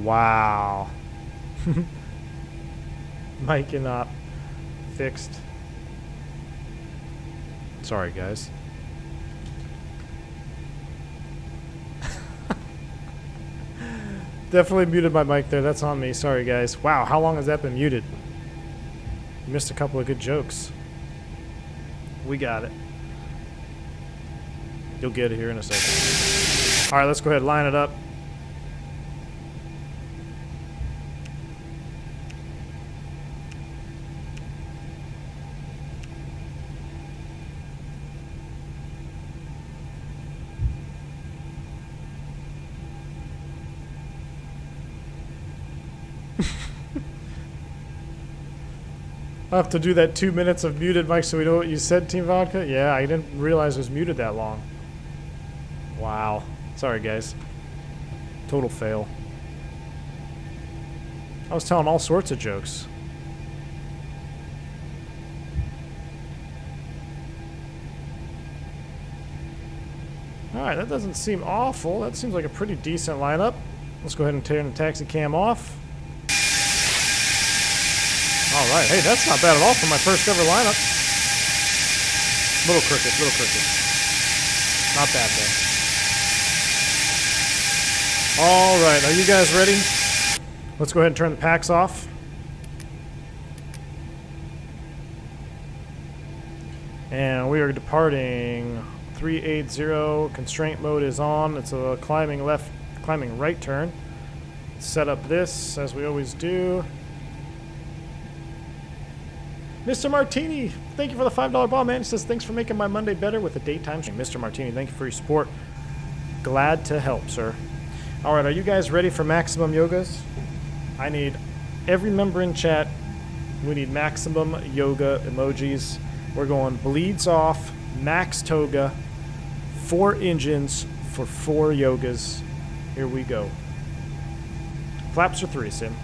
Wow. Mic and op fixed. Sorry, guys. Definitely muted my mic there. That's on me. Sorry, guys. Wow, how long has that been muted? You missed a couple of good jokes. We got it. You'll get it here in a second. All right, let's go ahead and line it up. I'll have to do that 2 minutes of muted mic so we know what you said, Team Vodka. Yeah, I didn't realize it was muted that long. Wow. Sorry, guys. Total fail. I was telling all sorts of jokes. Alright, that doesn't seem awful. That seems like a pretty decent lineup. Let's go ahead and turn the taxi cam off. Alright, hey, that's not bad at all for my first ever lineup. Little crooked, little crooked. Not bad though. Alright, are you guys ready? Let's go ahead and turn the packs off. And we are departing 380. Constraint mode is on. It's a climbing right turn. Set up this as we always do. Mr. Martini, thank you for the $5 ball, man. He says, thanks for making my Monday better with the daytime stream. Mr. Martini, thank you for your support. Glad to help, sir. All right, are you guys ready for maximum yogas? I need every member in chat. We need maximum yoga emojis. We're going bleeds off, max toga, 4 engines for 4 yogas. Here we go. Flaps are 3, Sim.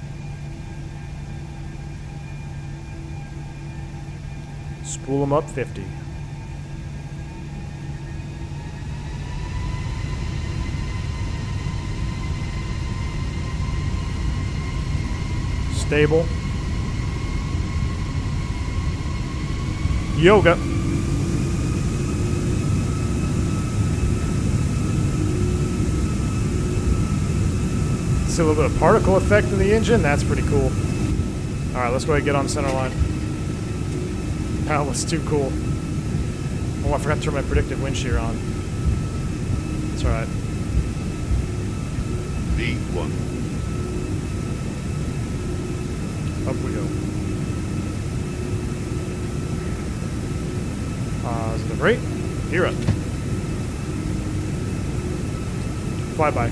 Spool them up 50. Stable. Yoga. See a little bit of particle effect in the engine. That's pretty cool. All right, let's go ahead and get on center line. That was too cool. Oh, I forgot to turn my predictive wind shear on. That's all right. V1. Up we go. Positive rate. Here up. Flyby.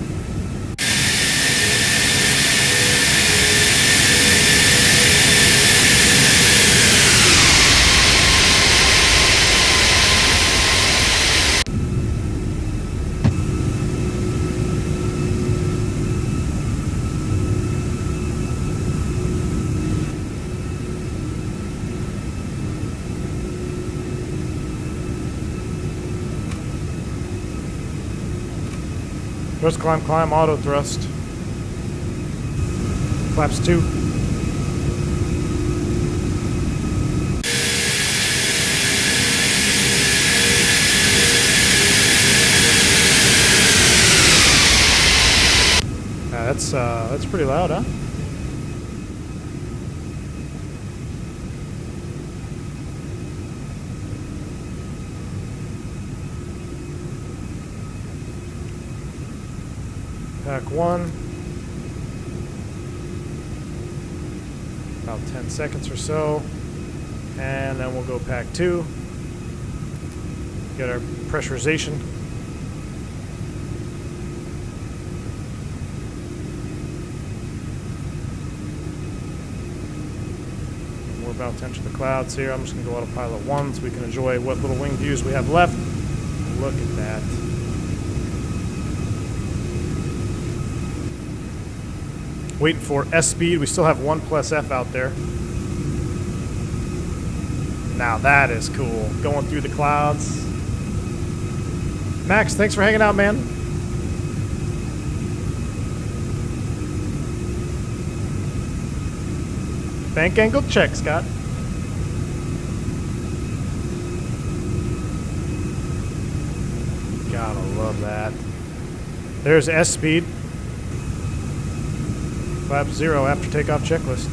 Thrust, climb, climb, auto thrust. Flaps 2. That's pretty loud, huh? Pack 1. About 10 seconds or so. And then we'll go pack 2. Get our pressurization. We're about to enter the clouds here. I'm just going to go autopilot 1 so we can enjoy what little wing views we have left. Look at that. Waiting for S speed. We still have 1 plus F out there. Now that is cool. Going through the clouds. Max, thanks for hanging out, man. Bank angle check, Scott. Gotta love that. There's S speed. Flap 0 after takeoff checklist.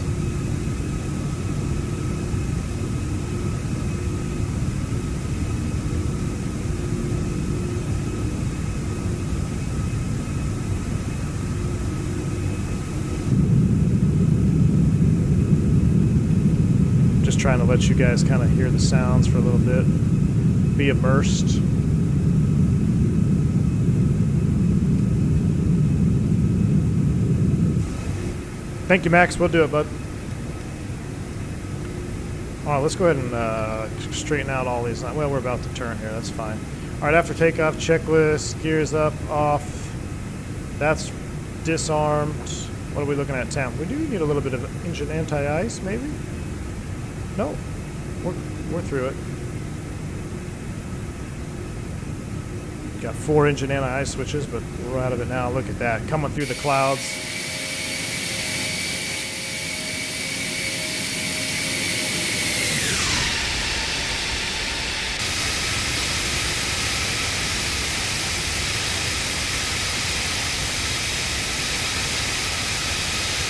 Just trying to let you guys kind of hear the sounds for a little bit. Be immersed. Thank you, Max. We'll do it, bud. All right, let's go ahead and straighten out all these. Well, we're about to turn here. That's fine. All right, after takeoff, checklist, gears up, off. That's disarmed. What are we looking at, Tam? We do need a little bit of engine anti-ice, maybe? No, we're through it. Got 4 engine anti-ice switches, but we're out of it now. Look at that, coming through the clouds.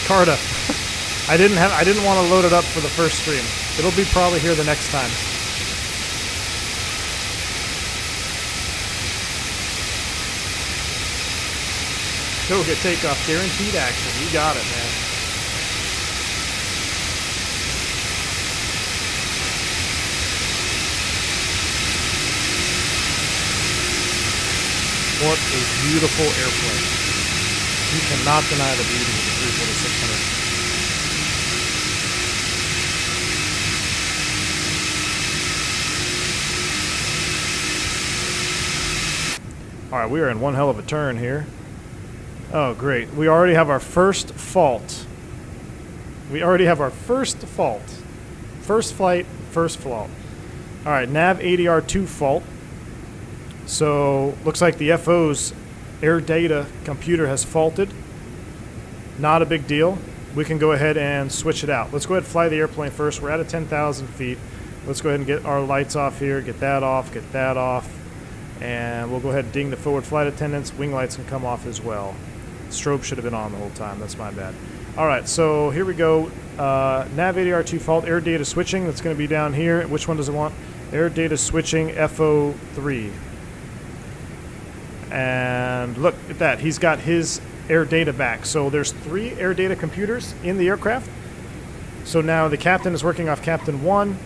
Carta. I didn't want to load it up for the first stream. It'll be probably here the next time. Toga takeoff, guaranteed action. You got it, man. What a beautiful airplane. You cannot deny the beauty of the 340-600. Alright, we are in one hell of a turn here. Oh, great. We already have our first fault. We already have our first fault. First flight, first fault. Alright, nav ADR2 fault. So, looks like the FO's air data computer has faulted. Not a big deal. We can go ahead and switch it out. Let's go ahead and fly the airplane first. We're at 10,000 feet. Let's go ahead and get our lights off here. Get that off. Get that off. And we'll go ahead and ding the forward flight attendants. Wing lights can come off as well. Strobe should have been on the whole time. That's my bad. All right, so here we go. Nav ADR2 fault. Air data switching. That's going to be down here. Which one does it want? Air data switching FO3. And look at that. He's got his air data back. So there's 3 air data computers in the aircraft. So now the captain is working off Captain 1.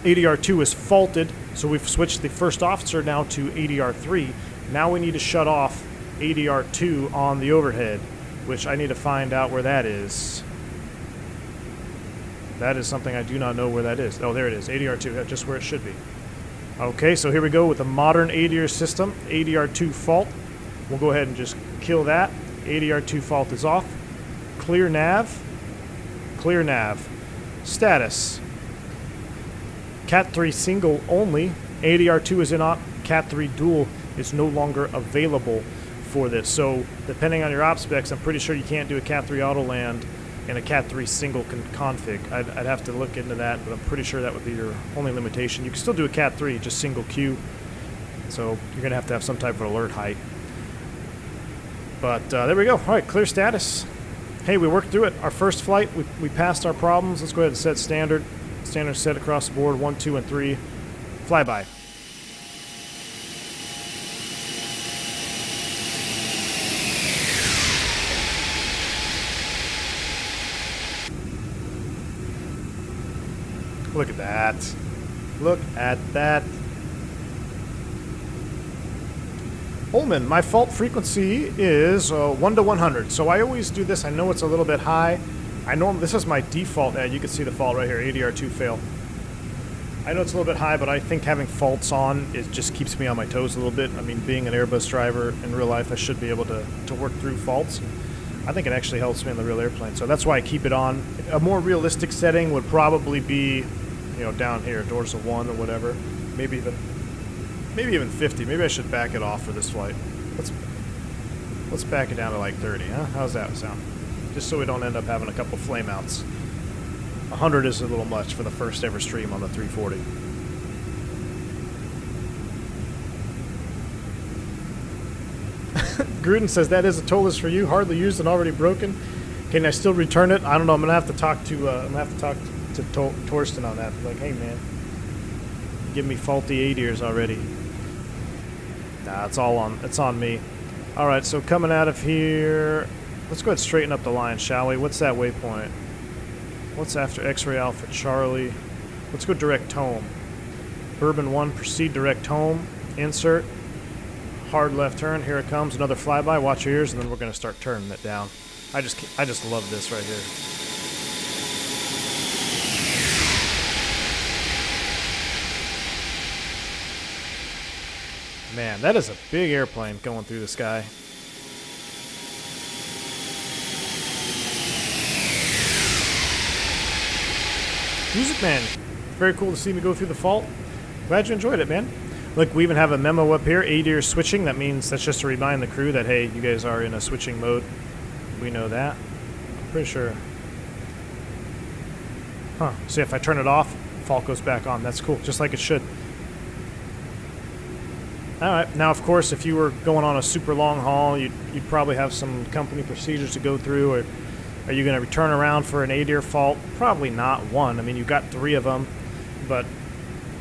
ADR2 is faulted. So we've switched the first officer now to ADR3. Now we need to shut off ADR2 on the overhead, which I need to find out where that is. That is something I do not know where that is. Oh, there it is. ADR2, just where it should be. Okay, so here we go with the modern ADR system. ADR2 fault. We'll go ahead and just kill that. ADR2 fault is off. Clear nav. Clear nav. Status. Cat 3 single only. ADR2 is in op. Cat 3 dual is no longer available for this. So depending on your op specs, I'm pretty sure you can't do a Cat 3 auto land in a Cat 3 single config. I'd have to look into that, but I'm pretty sure that would be your only limitation. You can still do a Cat 3, just single queue. So you're going to have some type of alert height. But there we go. All right, clear status. Hey, we worked through it. Our first flight, we passed our problems. Let's go ahead and set standard. Standard set across the board, 1, 2, and 3. Flyby. Look at that. Look at that. Ullman, my fault frequency is 1 to 100. So I always do this. I know it's a little bit high. I know this is my default. You can see the fault right here, ADR2 fail. I know it's a little bit high, but I think having faults on, it just keeps me on my toes a little bit. I mean, being an Airbus driver in real life, I should be able to work through faults. I think it actually helps me in the real airplane. So that's why I keep it on. A more realistic setting would probably be, you know, down here, dorsal 1 or whatever. Maybe even 50. Maybe I should back it off for this flight. Let's back it down to like 30, huh? How's that sound? Just so we don't end up having a couple flameouts. 100 is a little much for the first ever stream on the 340. Gruden says that is a Toliss for you, hardly used and already broken. Can I still return it? I don't know. I'm gonna have to talk to Torsten on that. Like, hey man, give me faulty 8 ears already. Nah, it's on me. All right, so coming out of here, let's go ahead and straighten up the line, shall we? What's that waypoint? What's after X-Ray Alpha Charlie? Let's go direct home. Bourbon 1, proceed direct home. Insert. Hard left turn. Here it comes. Another flyby. Watch your ears, and then we're going to start turning it down. I just love this right here. Man, that is a big airplane going through the sky. Music Man, very cool to see me go through the fault. Glad you enjoyed it, man. Look, we even have a memo up here, 8 ears switching. That means that's just to remind the crew that, hey, you guys are in a switching mode. We know that. I'm pretty sure. Huh, see if I turn it off, fault goes back on. That's cool, just like it should. Alright, now of course if you were going on a super long haul, you'd probably have some company procedures to go through. Or are you going to return around for an 8-ear fault? Probably not one. I mean, you got 3 of them, but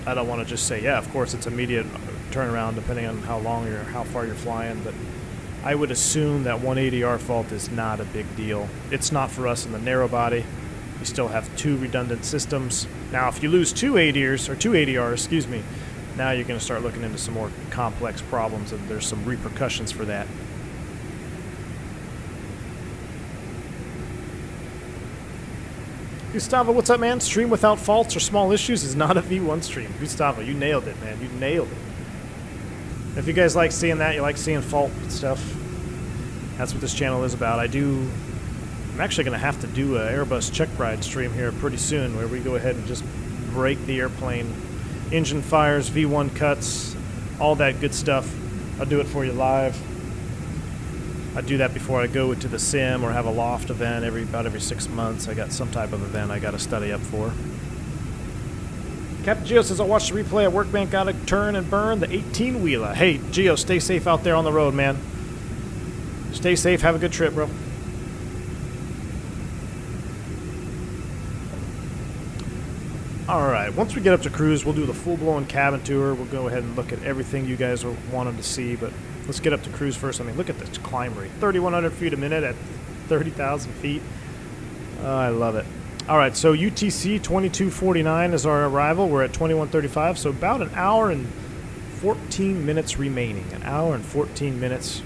I don't want to just say, yeah, of course it's immediate turnaround depending on how long or how far you're flying, but I would assume that 180R fault is not a big deal. It's not for us in the narrow body. You still have 2 redundant systems. Now if you lose 2 8-ears, or 2 80Rs, excuse me, now you're going to start looking into some more complex problems, and there's some repercussions for that. Gustavo, what's up, man? Stream without faults or small issues is not a V1 stream. Gustavo, you nailed it, man. You nailed it. If you guys like seeing that, you like seeing fault stuff, that's what this channel is about. I'm actually going to have to do an Airbus check ride stream here pretty soon where we go ahead and just break the airplane. Engine fires, V1 cuts, all that good stuff. I'll do it for you live. I do that before I go to the sim or have a loft event about every 6 months. I got some type of event I got to study up for. Captain Geo says, I watched the replay at Workbank, got to turn and burn the 18-wheeler. Hey, Geo, stay safe out there on the road, man. Stay safe. Have a good trip, bro. Alright, once we get up to cruise, we'll do the full-blown cabin tour. We'll go ahead and look at everything you guys are wanting to see, but let's get up to cruise first. I mean, look at this climb rate. 3,100 feet a minute at 30,000 feet. Oh, I love it. Alright, so UTC 2249 is our arrival. We're at 2135, so about an hour and 14 minutes remaining. An hour and 14 minutes.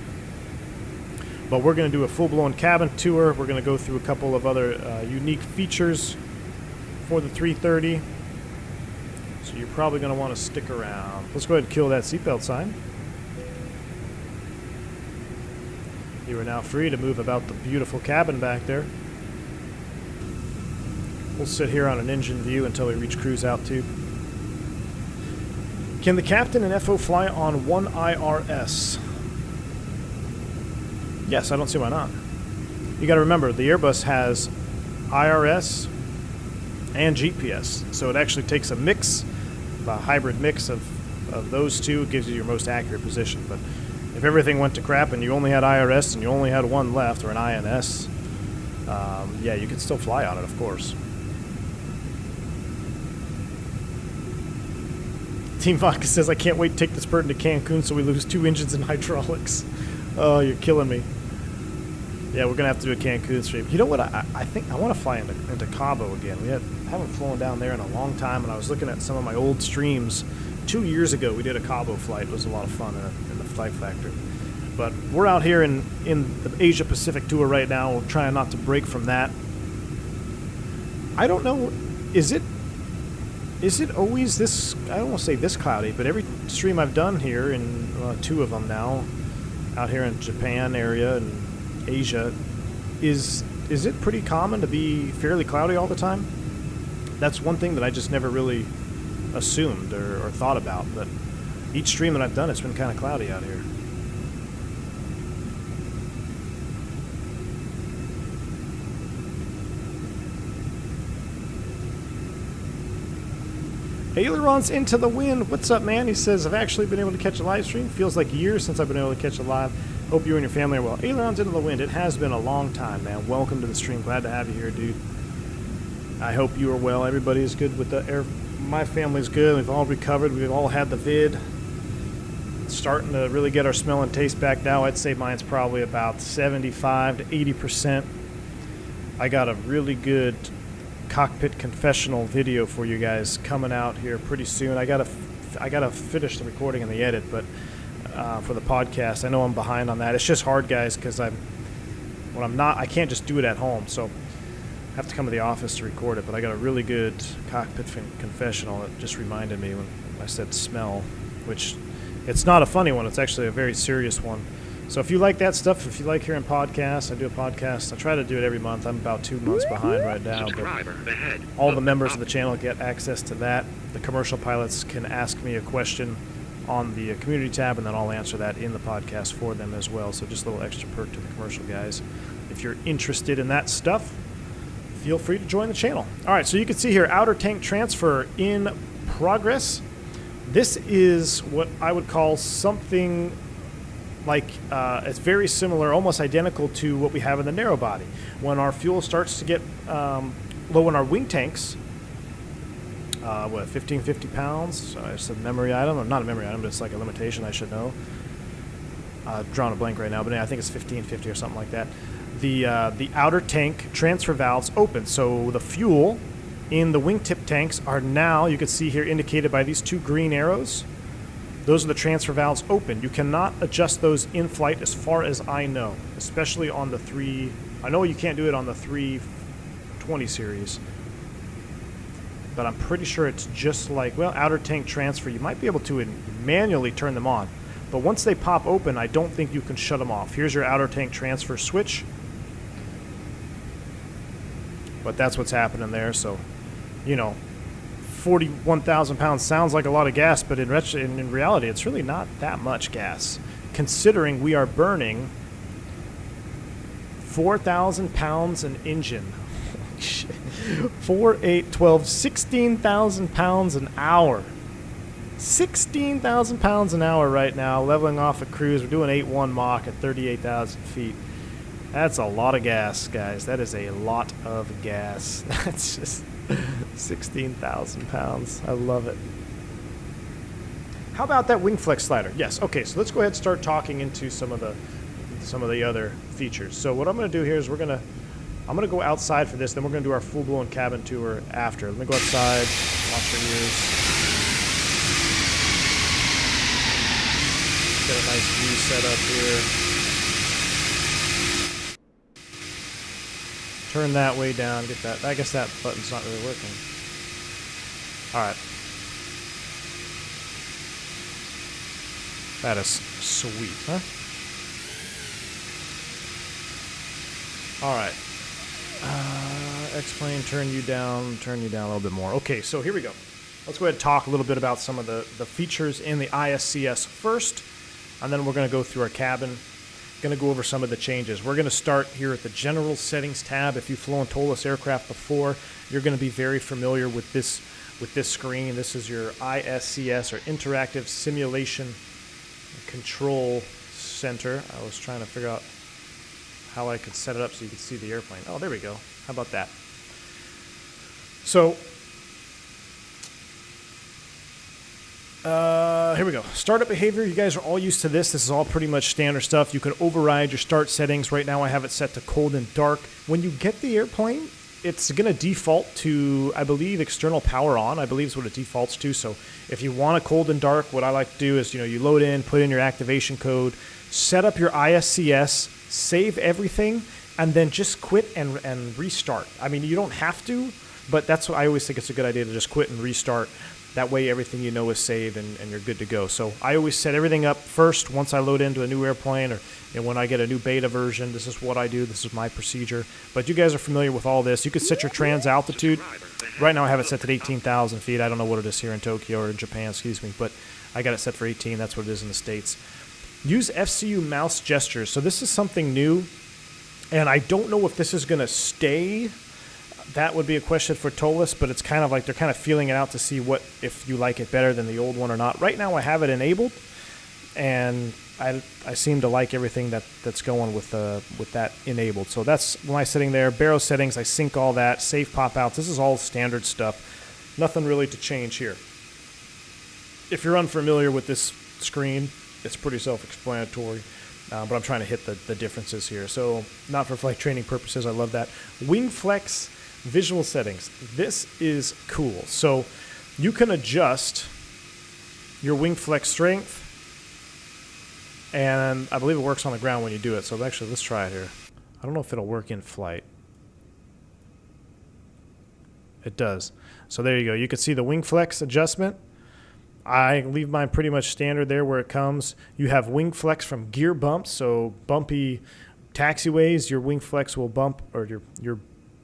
But we're going to do a full-blown cabin tour. We're going to go through a couple of other unique features for the 330. So you're probably going to want to stick around. Let's go ahead and kill that seatbelt sign. You are now free to move about the beautiful cabin back there. We'll sit here on an engine view until we reach cruise altitude. Can the captain and FO fly on one IRS? Yes, I don't see why not. You got to remember, the Airbus has IRS and GPS, so it actually takes a mix, a hybrid mix of those two. It gives you your most accurate position. But if everything went to crap and you only had IRS and you only had one left, or an INS, yeah, you could still fly on it, of course. Team Vodka says, I can't wait to take this bird into Cancun so we lose 2 engines and hydraulics. Oh, you're killing me. Yeah, we're going to have to do a Cancun stream. You know what? I think I want to fly into Cabo again. We haven't flown down there in a long time, and I was looking at some of my old streams. 2 years ago, we did a Cabo flight. It was a lot of fun in the Flight Factor. But we're out here in the Asia Pacific tour right now. We're trying not to break from that. I don't know. Is it always this, I don't want to say this cloudy, but every stream I've done here, in 2 of them now, out here in Japan area and Asia, is it pretty common to be fairly cloudy all the time? That's one thing that I just never really assumed or thought about, but each stream that I've done, it's been kind of cloudy out here. Ailerons into the wind. What's up, man? He says, I've actually been able to catch a live stream. Feels like years since I've been able to catch a live. Hope you and your family are well. Ailerons into the wind. It has been a long time, man. Welcome to the stream. Glad to have you here, dude. I hope you are well. Everybody is good with the air. My family's good. We've all recovered. We've all had the vid. Starting to really get our smell and taste back now. I'd say mine's probably about 75 to 80%. I got a really good cockpit confessional video for you guys coming out here pretty soon. I gotta finish the recording and the edit, but for the podcast, I know I'm behind on that. It's just hard, guys, because I can't just do it at home, so I have to come to the office to record it. But I got a really good cockpit confessional that just reminded me when I said smell, which it's not a funny one. It's actually a very serious one. So if you like that stuff, if you like hearing podcasts, I do a podcast. I try to do it every month. I'm about 2 months behind right now. But all the members of the channel get access to that. The commercial pilots can ask me a question on the community tab, and then I'll answer that in the podcast for them as well. So just a little extra perk to the commercial guys. If you're interested in that stuff, feel free to join the channel. All right, so you can see here, outer tank transfer in progress. This is what I would call something like it's very similar, almost identical to what we have in the narrow body. When our fuel starts to get low in our wing tanks, 1550 pounds? It's a memory item, or not a memory item, but it's like a limitation I should know. I've drawn a blank right now, but I think it's 1550 or something like that. The outer tank transfer valves open, so the fuel in the wingtip tanks are now, you can see here, indicated by these 2 green arrows. Those are the transfer valves open. You cannot adjust those in flight as far as I know, especially on the 3. I know you can't do it on the 320 series, but I'm pretty sure it's just like, well, outer tank transfer. You might be able to manually turn them on, but once they pop open, I don't think you can shut them off. Here's your outer tank transfer switch, but that's what's happening there. So, you know, 41,000 pounds sounds like a lot of gas, but in reality, it's really not that much gas, considering we are burning 4,000 pounds an engine. 4, 8, 12, 16,000 pounds an hour. 16,000 pounds an hour right now, leveling off a cruise. We're doing 8.1 Mach at 38,000 feet. That's a lot of gas, guys. That is a lot of gas. That's just 16,000 pounds. I love it. How about that wing flex slider? Yes. Okay, so let's go ahead and start talking into some of the other features. So what I'm going to do here is I'm going to go outside for this, then we're going to do our full-blown cabin tour after. Let me go outside, wash your ears. Get a nice view set up here. Turn that way down, get that. I guess that button's not really working. Alright. That is sweet, huh? Alright. X-plane, turn you down a little bit more. Okay, so here we go. Let's go ahead and talk a little bit about some of the features in the ISCS first, and then we're going to go through our cabin. Going to go over some of the changes. We're going to start here at the General Settings tab. If you've flown Toliss aircraft before, you're going to be very familiar with this screen. This is your ISCS, or Interactive Simulation Control Center. I was trying to figure out how I could set it up so you could see the airplane. Oh, there we go. How about that? So here we go. Startup behavior. You guys are all used to this. This is all pretty much standard stuff. You can override your start settings. Right now I have it set to cold and dark. When you get the airplane, it's going to default to, I believe, external power on. I believe is what it defaults to. So if you want a cold and dark, what I like to do is, you load in, put in your activation code, set up your ISCS, save everything, and then just quit and restart. I mean, you don't have to, but that's what I always think it's a good idea, to just quit and restart. That way everything is saved and you're good to go. So I always set everything up first once I load into a new airplane, or when I get a new beta version. This is what I do. This is my procedure. But you guys are familiar with all this. You could set your trans altitude. Right now I have it set to 18,000 feet. I don't know what it is here in Tokyo or in Japan, excuse me, but I got it set for 18. That's what it is in the States. Use FCU mouse gestures. So this is something new, and I don't know if this is going to stay that would be a question for Toliss, but it's kind of like they're kind of feeling it out to see what if you like it better than the old one or not. Right now I have it enabled, and I seem to like everything that's going with that enabled. So that's my setting there. Baro settings, I sync all that. Safe pop outs. This is all standard stuff. Nothing really to change here. If you're unfamiliar with this screen, it's pretty self-explanatory. But I'm trying to hit the differences here. So not for flight training purposes. I love that. Wing flex visual settings. This is cool. So you can adjust your wing flex strength, and I believe it works on the ground when you do it. So actually, let's try it here. I don't know if it'll work in flight. It does. So there you go. You can see the wing flex adjustment. I leave mine pretty much standard there where it comes. You have wing flex from gear bumps, so bumpy taxiways, your wing flex will bump, or your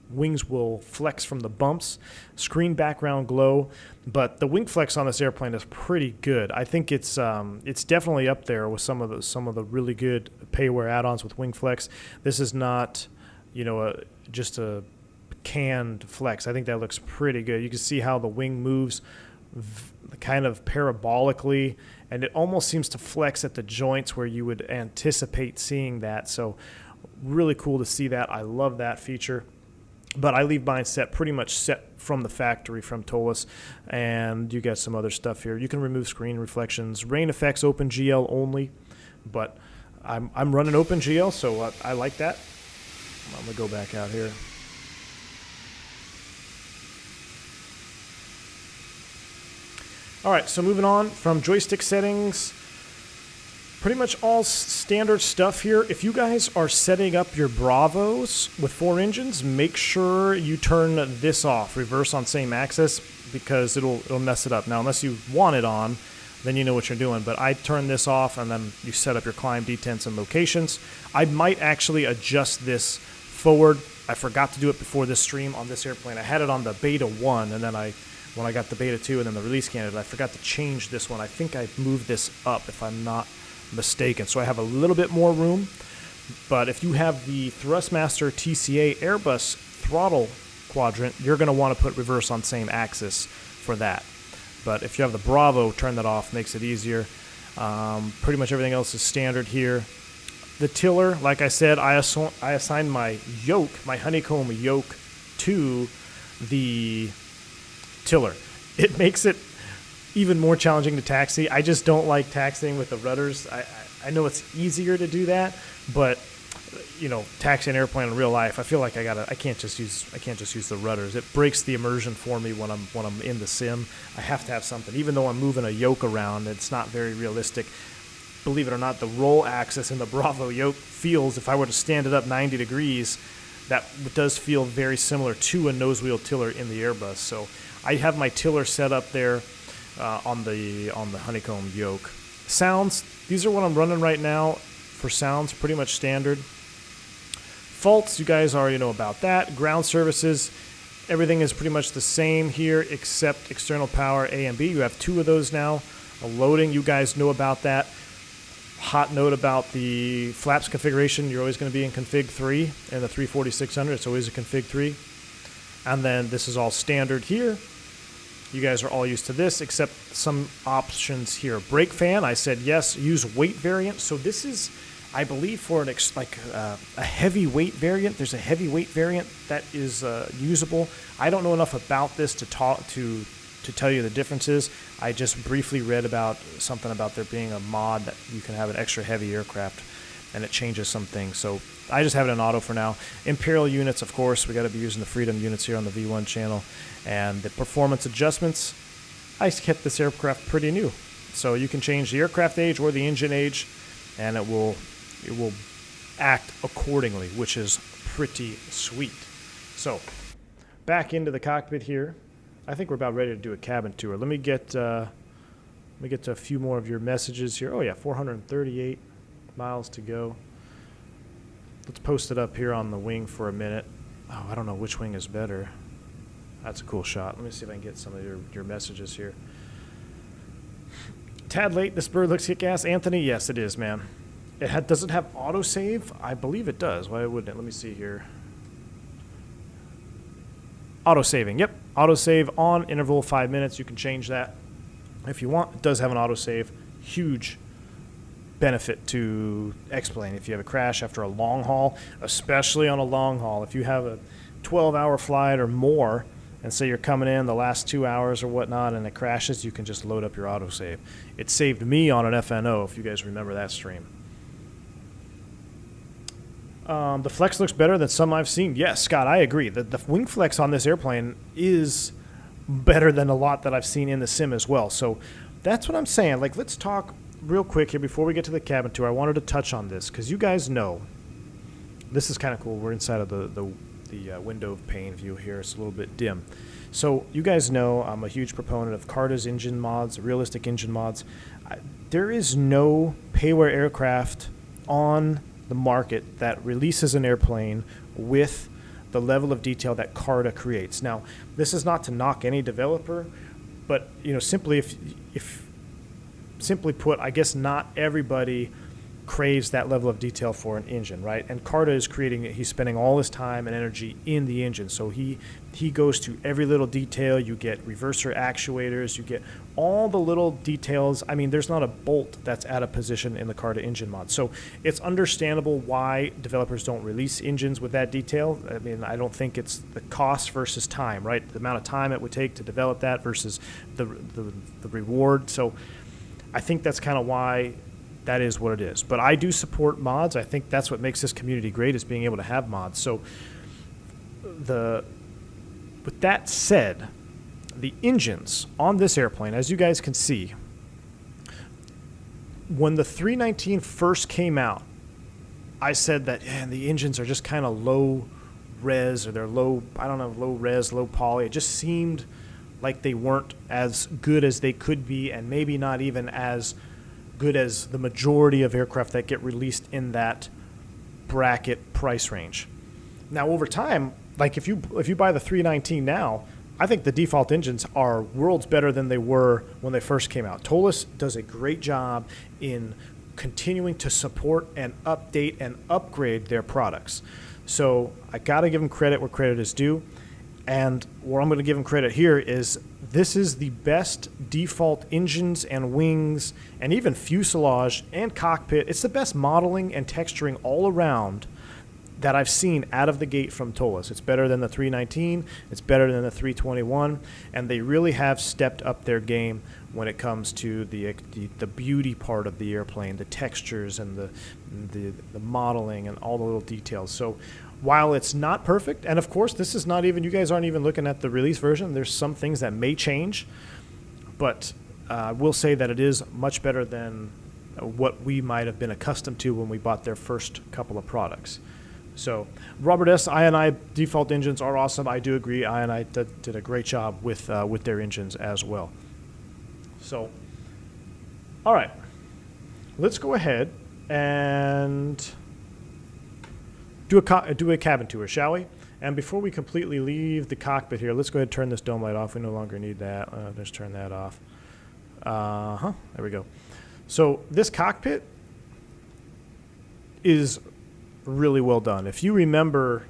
wings will flex from the bumps. Screen background glow, but the wing flex on this airplane is pretty good. I think it's definitely up there with some of the really good payware add-ons with wing flex. This is not, just a canned flex. I think that looks pretty good. You can see how the wing moves kind of parabolically, and it almost seems to flex at the joints where you would anticipate seeing that. So really cool to see that. I love that feature. But I leave mine pretty much set from the factory from Toliss, and you got some other stuff here. You can remove screen reflections, rain effects, OpenGL only, but I'm running OpenGL, so I like that. I'm gonna go back out here. All right, so moving on from joystick settings, pretty much all standard stuff here. If you guys are setting up your Bravos with 4 engines, make sure you turn this off, reverse on same axis, because it'll mess it up. Now, unless you want it on, then you know what you're doing. But I turn this off, and then you set up your climb detents and locations. I might actually adjust this forward. I forgot to do it before this stream on this airplane. I had it on the Beta 1, and then when I got the Beta 2 and then the release candidate, I forgot to change this one. I think I moved this up, if I'm not mistaken. So I have a little bit more room. But if you have the Thrustmaster TCA Airbus throttle quadrant, you're going to want to put reverse on same axis for that. But if you have the Bravo, turn that off, makes it easier. Pretty much everything else is standard here. The tiller, like I said, I assigned my yoke, my honeycomb yoke, to the tiller. It makes it even more challenging to taxi. I just don't like taxiing with the rudders. I know it's easier to do that, but taxi an airplane in real life, I feel like I can't just use the rudders. It breaks the immersion for me when I'm in the sim. I have to have something. Even though I'm moving a yoke around, it's not very realistic. Believe it or not, the roll axis in the Bravo yoke feels, if I were to stand it up 90 degrees, that does feel very similar to a nose wheel tiller in the Airbus. So I have my tiller set up there on the honeycomb yoke. Sounds, these are what I'm running right now for sounds, pretty much standard. Faults, you guys already know about that. Ground services, everything is pretty much the same here except external power A and B. You have 2 of those now. Loading, you guys know about that. Hot note about the flaps configuration, you're always going to be in config 3, and the 340-600, it's always a config 3. And then this is all standard here. You guys are all used to this, except some options here. Brake fan, I said yes, use weight variant. So this is, I believe, for a heavy weight variant. There's a heavy weight variant that is usable. I don't know enough about this to tell you the differences. I just briefly read about something about there being a mod that you can have an extra heavy aircraft, and it changes some things. So I just have it in auto for now. Imperial units, of course, we got to be using the Freedom units here on the V1 channel. And the performance adjustments, I kept this aircraft pretty new. So you can change the aircraft age or the engine age, and it will act accordingly, which is pretty sweet. So back into the cockpit here. I think we're about ready to do a cabin tour. Let me get to a few more of your messages here. Oh yeah, 438 miles to go. Let's post it up here on the wing for a minute. Oh, I don't know which wing is better. That's a cool shot. Let me see if I can get some of your messages here. Tad late, this bird looks kick-ass. Anthony, yes, it is, man. Does it have autosave? I believe it does. Why wouldn't it? Let me see here. Auto-saving, yep. Auto-save on interval 5 minutes. You can change that if you want. It does have an auto-save. Huge benefit to X-Plane if you have a crash after a long haul, especially on a long haul. If you have a 12-hour flight or more, and say you're coming in the last 2 hours or whatnot and it crashes, you can just load up your autosave. It saved me on an FNO, if you guys remember that stream. The flex looks better than some I've seen. Yes, Scott, I agree. The wing flex on this airplane is better than a lot that I've seen in the sim as well. So that's what I'm saying. Like, let's talk real quick here before we get to the cabin tour. I wanted to touch on this because you guys know this is kind of cool. We're inside of the window pane view here. It's a little bit dim. So you guys know I'm a huge proponent of Carta's engine mods, realistic engine mods. There is no payware aircraft on the market that releases an airplane with the level of detail that Carta creates. Now, this is not to knock any developer, but simply if simply put, I guess not everybody craves that level of detail for an engine, right? And Carta is creating it. He's spending all his time and energy in the engine. So he goes to every little detail. You get reverser actuators. You get all the little details. I mean, there's not a bolt that's out of position in the Carta engine mod. So it's understandable why developers don't release engines with that detail. I mean, I don't think it's the cost versus time, right? The amount of time it would take to develop that versus the reward. So I think that's kind of why that is what it is. But I do support mods. I think that's what makes this community great, is being able to have mods. So with that said, the engines on this airplane, as you guys can see, when the 319 first came out, I said that the engines are just kind of low res, or they're low, I don't know, low res, low poly. It just seemed like they weren't as good as they could be, and maybe not even as good as the majority of aircraft that get released in that bracket price range. Now, over time, like if you buy the 319 now, I think the default engines are worlds better than they were when they first came out. Toliss does a great job in continuing to support and update and upgrade their products. So I got to give them credit where credit is due. And what I'm going to give them credit here is this is the best default engines and wings and even fuselage and cockpit. It's the best modeling and texturing all around that I've seen out of the gate from Toliss. It's better than the 319. It's better than the 321. And they really have stepped up their game when it comes to the beauty part of the airplane, the textures and the modeling and all the little details. So while it's not perfect, and of course this is not even, you guys aren't even looking at the release version, there's some things that may change, but I will say that it is much better than what we might have been accustomed to when we bought their first couple of products. So Robert S., I&I default engines are awesome. I do agree. I&I did a great job with their engines as well. So, all right, let's go ahead and do a cabin tour, shall we? And before we completely leave the cockpit here, let's go ahead and turn this dome light off. We no longer need that. Let's turn that off. There we go. So this cockpit is really well done. If you remember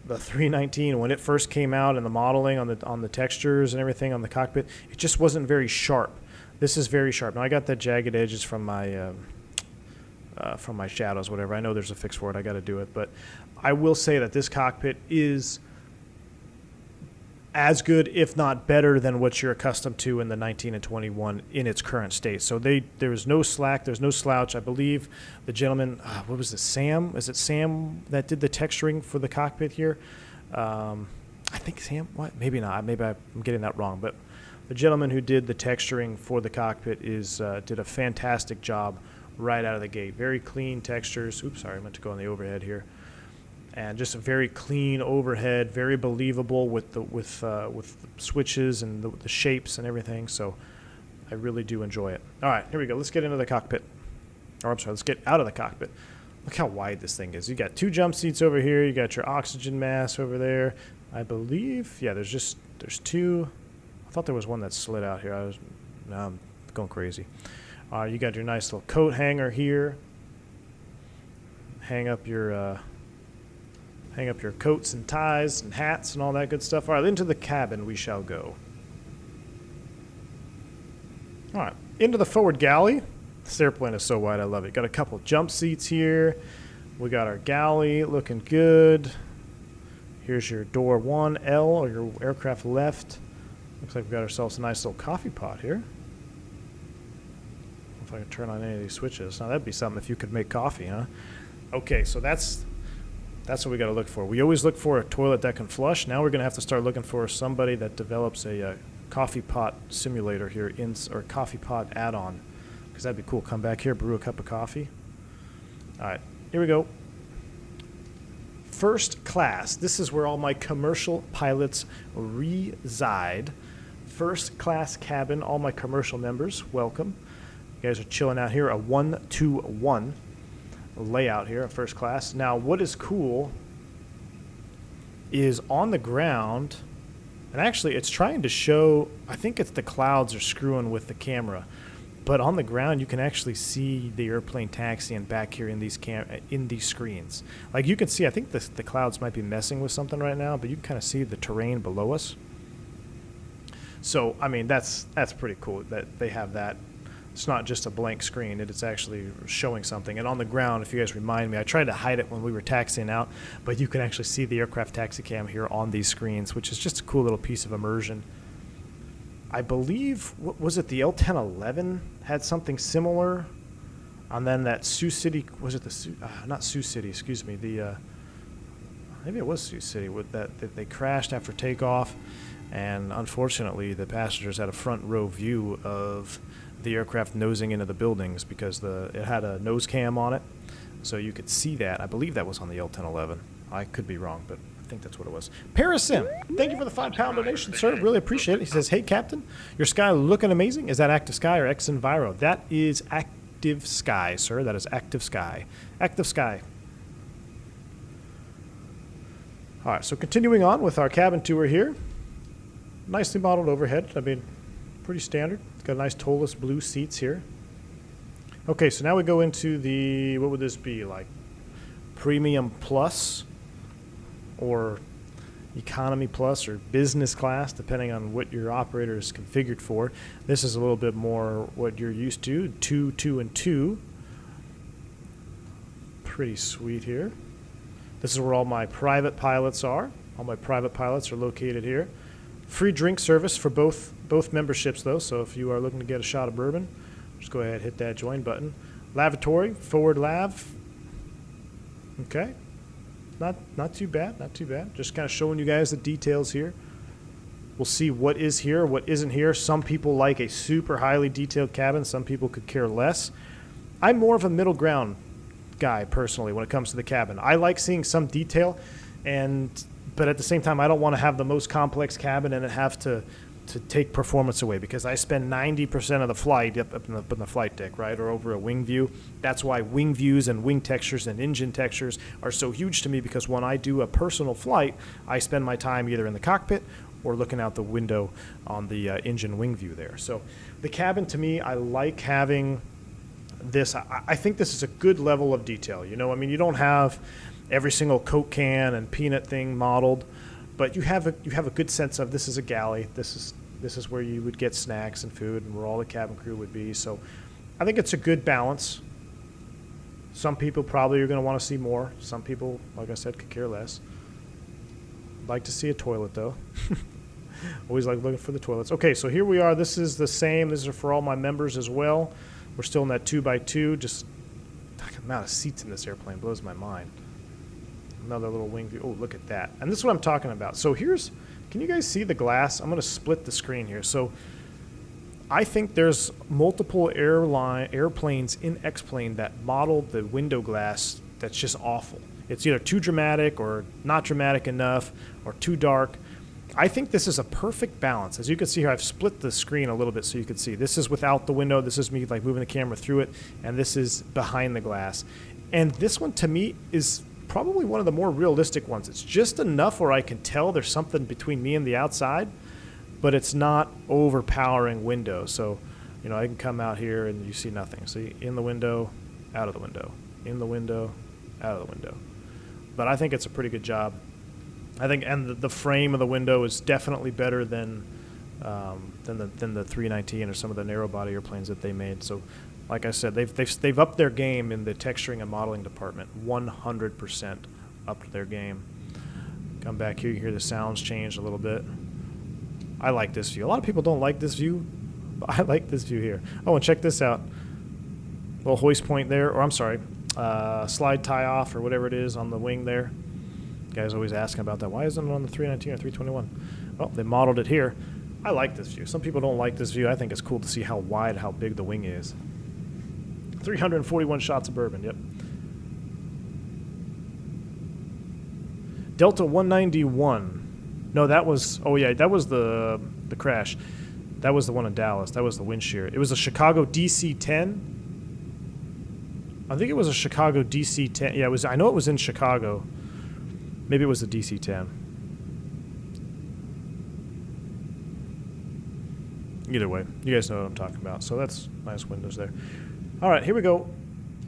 the 319 when it first came out and the modeling on the textures and everything on the cockpit, it just wasn't very sharp. This is very sharp. Now I got the jagged edges from my shadows, whatever. I know there's a fix for it. I got to do it, but I will say that this cockpit is as good, if not better, than what you're accustomed to in the 19 and 21 in its current state. So there is no slack, there's no slouch. I believe the gentleman, what was it, Sam? Is it Sam that did the texturing for the cockpit here? I think Sam, what? Maybe not. Maybe I'm getting that wrong. But the gentleman who did the texturing for the cockpit did a fantastic job right out of the gate. Very clean textures. Oops, sorry, I meant to go on the overhead here. And just a very clean overhead, very believable with the switches and the shapes and everything. So I really do enjoy it. All right, here we go. Let's get into the cockpit. Or I'm sorry, let's get out of the cockpit. Look how wide this thing is. You got 2 jump seats over here. You got your oxygen mask over there. I believe, yeah, there's 2. I thought there was one that slid out here. Now I'm going crazy. You got your nice little coat hanger here. Hang up your Hang up your coats and ties and hats and all that good stuff. All right, into the cabin we shall go. All right, into the forward galley. This airplane is so wide, I love it. Got a couple jump seats here. We got our galley looking good. Here's your door 1L, or your aircraft left. Looks like we got ourselves a nice little coffee pot here. If I can turn on any of these switches. Now that'd be something if you could make coffee, huh? Okay, so that's what we got to look for. We always look for a toilet that can flush. Now we're going to have to start looking for somebody that develops a coffee pot simulator here, or coffee pot add-on, because that'd be cool. Come back here, brew a cup of coffee. All right, here we go. First class. This is where all my commercial pilots reside. First class cabin. All my commercial members, welcome. You guys are chilling out here. A 1-2-1 layout here, a first class. Now, what is cool is on the ground, and actually it's trying to show, I think it's the clouds are screwing with the camera, but on the ground you can actually see the airplane taxiing back here in these screens. Like you can see, I think the clouds might be messing with something right now, but you can kind of see the terrain below us. So, I mean, that's pretty cool that they have that. It's not just a blank screen, it's actually showing something. And on the ground, if you guys remind me, I tried to hide it when we were taxiing out, but you can actually see the aircraft taxi cam here on these screens, which is just a cool little piece of immersion. I believe, what was it, the L1011 had something similar, and then that Sioux City, was it the not Sioux City, excuse me, the maybe it was Sioux City, with that they crashed after takeoff, and unfortunately the passengers had a front row view of the aircraft nosing into the buildings because it had a nose cam on it, so you could see that. I believe that was on the L1011. I could be wrong, but I think that's what it was. Parasim, thank you for the £5 donation, sir. Really appreciate it. He says, hey, Captain, your sky looking amazing. Is that Active Sky or X-Enviro? That is Active Sky, sir. That is Active Sky. Active Sky. All right, so continuing on with our cabin tour here. Nicely modeled overhead. I mean, pretty standard. It's got nice Toliss blue seats here. Okay, so now we go into the, what would this be, like Premium Plus or Economy Plus or Business Class, depending on what your operator is configured for. This is a little bit more what you're used to, 2, 2, and 2. Pretty sweet here. This is where all my private pilots are. All my private pilots are located here. Free drink service for both memberships, though, so if you are looking to get a shot of bourbon, just go ahead and hit that join button. Lavatory, forward lav. Okay. Not too bad, not too bad. Just kind of showing you guys the details here. We'll see what is here, what isn't here. Some people like a super highly detailed cabin. Some people could care less. I'm more of a middle ground guy, personally, when it comes to the cabin. I like seeing some detail, but at the same time, I don't want to have the most complex cabin and it have to take performance away, because I spend 90% of the flight up in the flight deck, right, or over a wing view. That's why wing views and wing textures and engine textures are so huge to me, because when I do a personal flight, I spend my time either in the cockpit or looking out the window on the engine wing view there. So the cabin, to me, I like having this. I think this is a good level of detail. You know, I mean, you don't have every single Coke can and peanut thing modeled, but you have a good sense of this is a galley. This is where you would get snacks and food, and where all the cabin crew would be. So I think it's a good balance. Some people probably are going to want to see more. Some people, like I said, could care less. I'd like to see a toilet, though. Always like looking for the toilets. Okay, so here we are. This is the same. This is for all my members as well. We're still in that 2x2. Just the amount of seats in this airplane blows my mind. Another little wing view. Oh, look at that. And this is what I'm talking about. So here's, can you guys see the glass? I'm going to split the screen here. So I think there's multiple airplanes in X-Plane that model the window glass that's just awful. It's either too dramatic or not dramatic enough or too dark. I think this is a perfect balance. As you can see here, I've split the screen a little bit so you can see. This is without the window. This is me like moving the camera through it. And this is behind the glass. And this one, to me, is probably one of the more realistic ones. It's just enough where I can tell there's something between me and the outside, but it's not overpowering window. So, you know, I can come out here and you see nothing. See, in the window, out of the window, in the window, out of the window. but I think it's a pretty good job. I think, and the frame of the window is definitely better than the 319 or some of the narrow body airplanes that they made. So, like I said, they've upped their game in the texturing and modeling department. 100% upped their game. Come back here, you hear the sounds change a little bit. I like this view. A lot of people don't like this view, but I like this view here. Oh, and check this out. Little hoist point there, or I'm sorry, slide tie off or whatever it is on the wing there. Guys always asking about that. Why isn't it on the 319 or 321? Well, they modeled it here. I like this view. Some people don't like this view. I think it's cool to see how wide, how big the wing is. 341 shots of bourbon, yep. Delta 191. No, that was, oh yeah, that was the crash. That was the one in Dallas. That was the wind shear. It was a Chicago DC-10. I think it was a Chicago DC-10. Yeah, it was. I know it was in Chicago. Maybe it was the DC-10. Either way, you guys know what I'm talking about. So that's nice windows there. All right, here we go.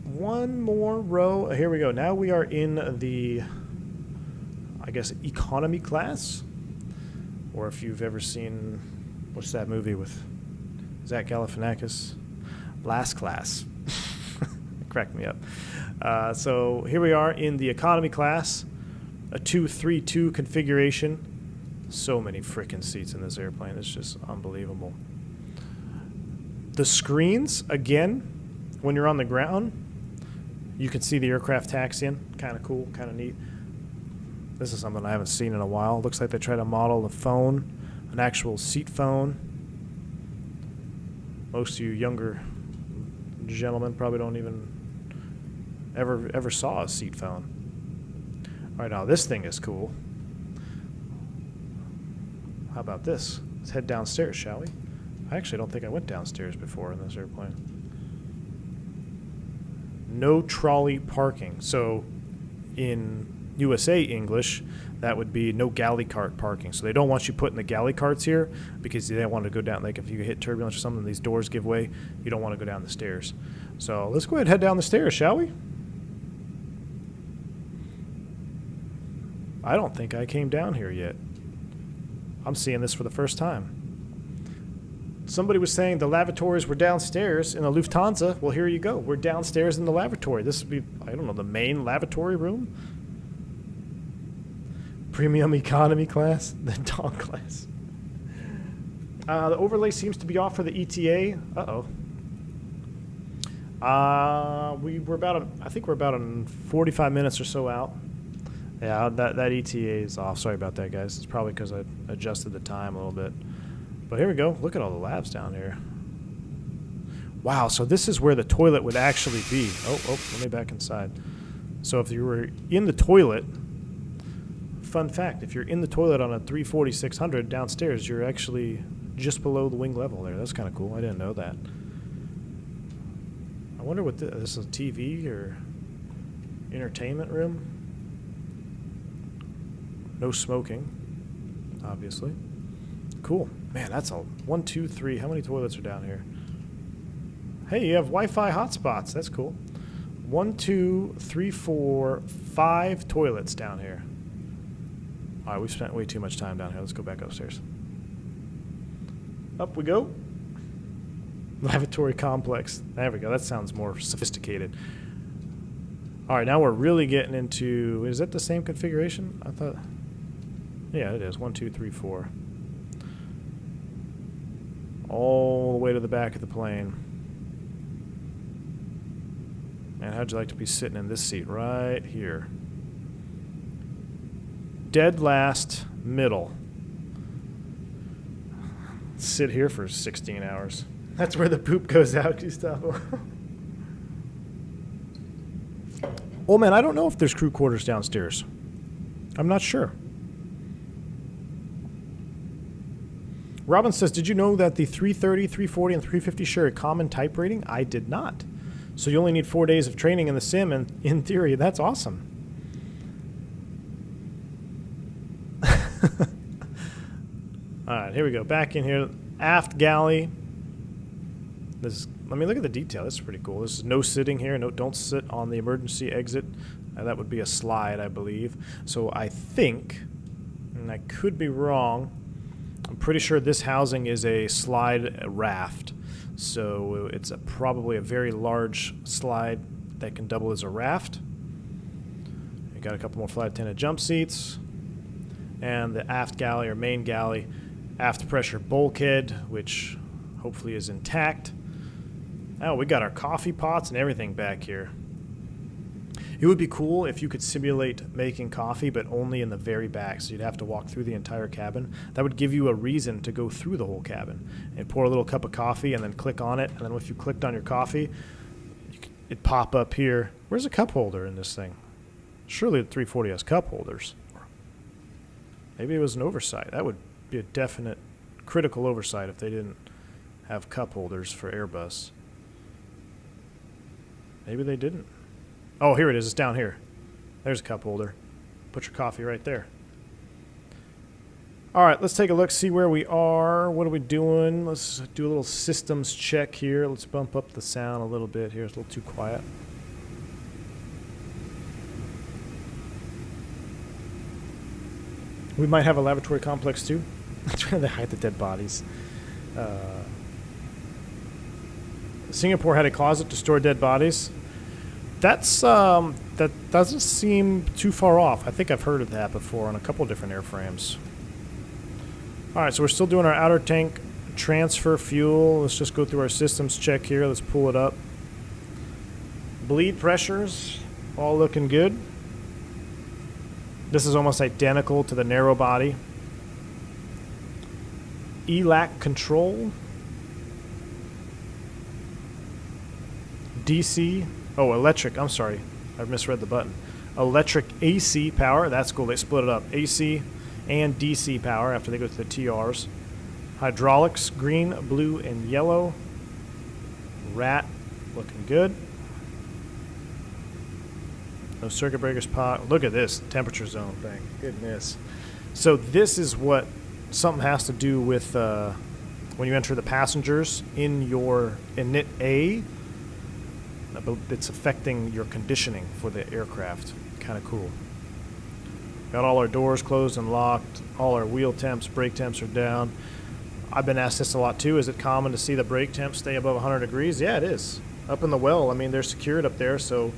One more row. Here we go. Now we are in the, I guess, economy class. Or if you've ever seen, what's that movie with Zach Galifianakis? Last Class. Cracked me up. So here we are in the economy class. A 232 configuration. So many freaking seats in this airplane. It's just unbelievable. The screens, again, when you're on the ground, you can see the aircraft taxiing. Kind of cool, kind of neat. This is something I haven't seen in a while. Looks like they try to model a phone, an actual seat phone. Most of you younger gentlemen probably don't even ever saw a seat phone. All right, now this thing is cool. How about this? Let's head downstairs, shall we? I actually don't think I went downstairs before in this airplane. No trolley parking. So in USA English, that would be no galley cart parking. So they don't want you putting the galley carts here because they don't want to go down. Like if you hit turbulence or something, these doors give way. You don't want to go down the stairs. So let's go ahead and head down the stairs, shall we? I don't think I came down here yet. I'm seeing this for the first time. Somebody was saying the lavatories were downstairs in the Lufthansa. Well, here you go. We're downstairs in the lavatory. This would be, I don't know, the main lavatory room? Premium economy class? The dog class. The overlay seems to be off for the ETA. Uh-oh. We're about, I think we're about 45 minutes or so out. Yeah, that ETA is off. Sorry about that, guys. It's probably because I adjusted the time a little bit. But here we go. Look at all the labs down here. Wow, so this is where the toilet would actually be. Oh, let me back inside. So if you were in the toilet, fun fact, if you're in the toilet on a 340-600 downstairs, you're actually just below the wing level there. That's kind of cool. I didn't know that. I wonder what this is, a TV or entertainment room? No smoking, obviously. Cool. Man, that's a 1, 2, 3. How many toilets are down here? Hey, you have Wi-Fi hotspots. That's cool. 1, 2, 3, 4, 5 toilets down here. All right, we've spent way too much time down here. Let's go back upstairs. Up we go. Lavatory complex. There we go. That sounds more sophisticated. All right, now we're really getting into... Is that the same configuration? I thought... Yeah, it is. 1, 2, 3, 4. All the way to the back of the plane. Man, how'd you like to be sitting in this seat right here? Dead last, middle. Sit here for 16 hours. That's where the poop goes out, Gustavo. Oh man, I don't know if there's crew quarters downstairs. I'm not sure. Robin says, did you know that the 330, 340, and 350 share a common type rating? I did not. So you only need 4 days of training in the sim, and in theory, that's awesome. All right, here we go. Back in here. Aft galley. Let me look at the detail. This is pretty cool. This is no sitting here. No, don't sit on the emergency exit. That would be a slide, I believe. So I think, and I could be wrong, I'm pretty sure this housing is a slide raft. So it's probably a very large slide that can double as a raft. You got a couple more flight attendant jump seats. And the aft galley or main galley, aft pressure bulkhead, which hopefully is intact. Oh, we got our coffee pots and everything back here. It would be cool if you could simulate making coffee, but only in the very back, so you'd have to walk through the entire cabin. That would give you a reason to go through the whole cabin and pour a little cup of coffee and then click on it, and then if you clicked on your coffee, it'd pop up here. Where's a cup holder in this thing? Surely the 340 has cup holders. Maybe it was an oversight. That would be a definite critical oversight if they didn't have cup holders for Airbus. Maybe they didn't. Oh, here it is. It's down here. There's a cup holder. Put your coffee right there. All right, let's take a look, see where we are. What are we doing? Let's do a little systems check here. Let's bump up the sound a little bit here. It's a little too quiet. We might have a laboratory complex too. That's where they hide the dead bodies. Singapore had a closet to store dead bodies. That's that doesn't seem too far off. I think I've heard of that before on a couple different airframes. All right, so we're still doing our outer tank transfer fuel. Let's just go through our systems check here. Let's pull it up. Bleed pressures, all looking good. This is almost identical to the narrow body. ELAC control. DC. Oh, electric. I'm sorry. I misread the button. Electric AC power. That's cool. They split it up. AC and DC power after they go to the TRs. Hydraulics. Green, blue, and yellow. Rat. Looking good. No circuit breakers pop. Look at this temperature zone thing. Goodness. So this is what something has to do with when you enter the passengers in your init A. It's affecting your conditioning for the aircraft. Kind of cool. Got all our doors closed and locked. All our wheel temps, brake temps are down. I've been asked this a lot too. Is it common to see the brake temps stay above 100 degrees? Yeah, it is. Up in the well, I mean, they're secured up there, so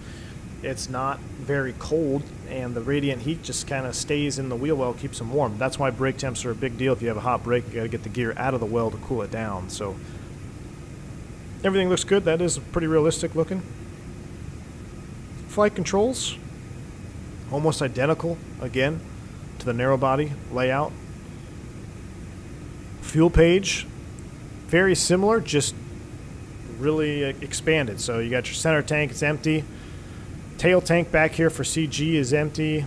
it's not very cold, and the radiant heat just kind of stays in the wheel well, keeps them warm. That's why brake temps are a big deal. If you have a hot brake, you got to get the gear out of the well to cool it down. So everything looks good. That is pretty realistic looking. Flight controls, almost identical again to the narrow body layout. Fuel page, very similar, just really expanded. So you got your center tank, it's empty. Tail tank back here for CG is empty,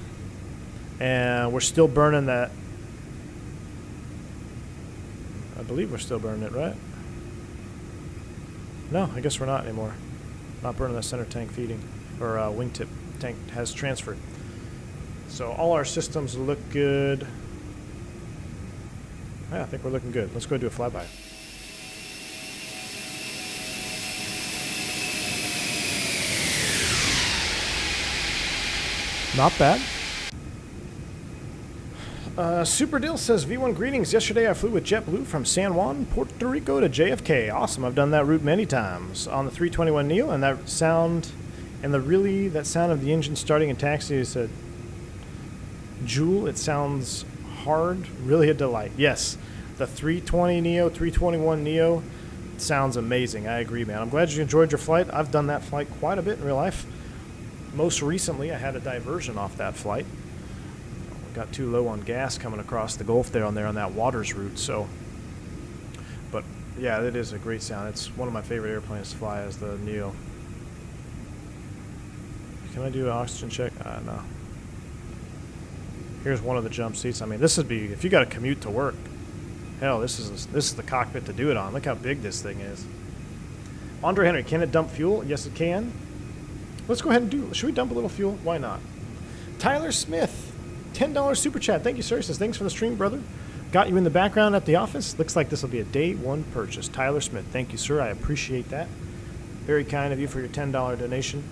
and we're still burning that. I believe we're still burning it, right? No, I guess we're not anymore. Not burning that center tank feeding, or wingtip tank has transferred. So all our systems look good. Yeah, I think we're looking good. Let's go do a flyby. Not bad. Super Dill says, V1 greetings. Yesterday I flew with JetBlue from San Juan, Puerto Rico to JFK. Awesome. I've done that route many times on the 321neo, and that sound, and that sound of the engine starting in taxi is a Joule. It sounds hard. Really a delight. Yes, the 320neo, 321neo sounds amazing. I agree, man. I'm glad you enjoyed your flight. I've done that flight quite a bit in real life. Most recently, I had a diversion off that flight. Got too low on gas coming across the Gulf there on that Waters route. So, but yeah, it is a great sound. It's one of my favorite airplanes to fly as the Neo. Can I do an oxygen check? No. Here's one of the jump seats. I mean, this would be, if you got to commute to work, hell, this is the cockpit to do it on. Look how big this thing is. Andre Henry, can it dump fuel? Yes, it can. Let's go ahead and should we dump a little fuel? Why not? Tyler Smith, $10 super chat. Thank you, sir. He says, thanks for the stream, brother. Got you in the background at the office. Looks like this will be a day one purchase. Tyler Smith, thank you, sir. I appreciate that. Very kind of you for your $10 donation.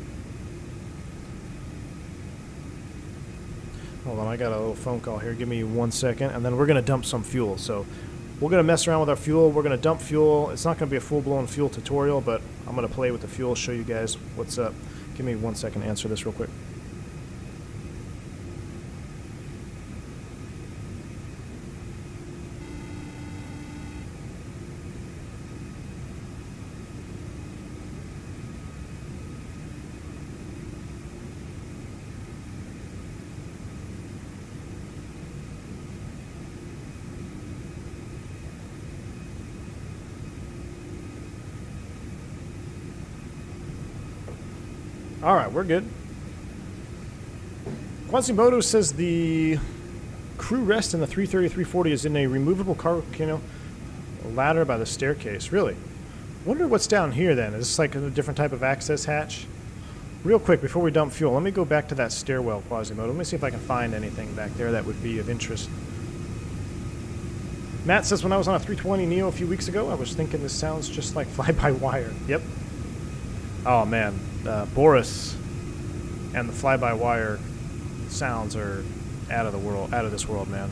Hold on, I got a little phone call here. Give me 1 second, and then we're going to dump some fuel. So we're going to mess around with our fuel. We're going to dump fuel. It's not going to be a full-blown fuel tutorial, but I'm going to play with the fuel, show you guys what's up. Give me 1 second to answer this real quick. All right, we're good. Quasimodo says the crew rest in the 330-340 is in a removable cargo ladder by the staircase. Really? Wonder what's down here then. Is this like a different type of access hatch? Real quick, before we dump fuel, let me go back to that stairwell, Quasimodo. Let me see if I can find anything back there that would be of interest. Matt says, when I was on a 320 Neo a few weeks ago, I was thinking this sounds just like fly-by-wire. Yep. Oh, man. Boris and the fly-by-wire sounds are out of this world, man.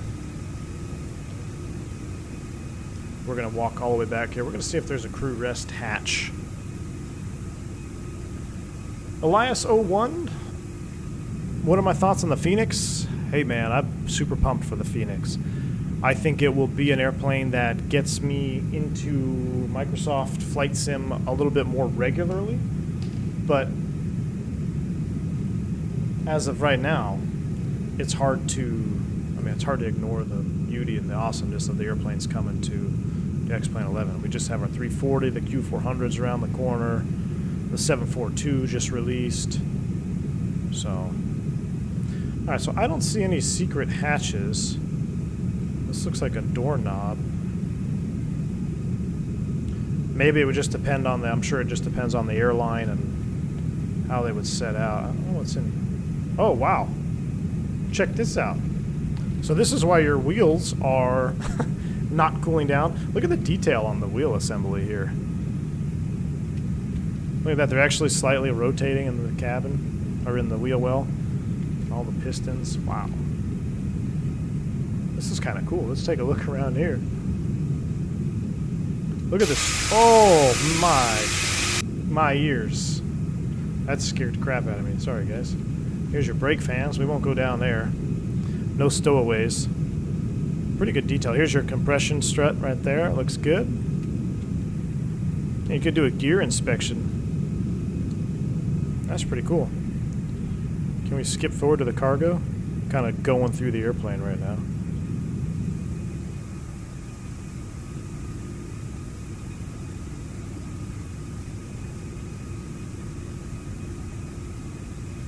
We're going to walk all the way back here. We're going to see if there's a crew rest hatch. Elias 01, what are my thoughts on the Phoenix? Hey, man, I'm super pumped for the Phoenix. I think it will be an airplane that gets me into Microsoft Flight Sim a little bit more regularly. But as of right now, it's hard to ignore the beauty and the awesomeness of the airplanes coming to the X-Plane 11. We just have our 340, the Q400s around the corner, the 742 just released. So, all right, so I don't see any secret hatches. This looks like a doorknob. Maybe it would just depend on I'm sure it just depends on the airline and how they would set out. I don't know what's in. Oh, wow. Check this out. So this is why your wheels are not cooling down. Look at the detail on the wheel assembly here. Look at that. They're actually slightly rotating in the cabin, or in the wheel well. All the pistons. Wow. This is kind of cool. Let's take a look around here. Look at this. Oh, my ears. That scared the crap out of me. Sorry, guys. Here's your brake fans. We won't go down there. No stowaways. Pretty good detail. Here's your compression strut right there. It looks good. And you could do a gear inspection. That's pretty cool. Can we skip forward to the cargo? Kind of going through the airplane right now.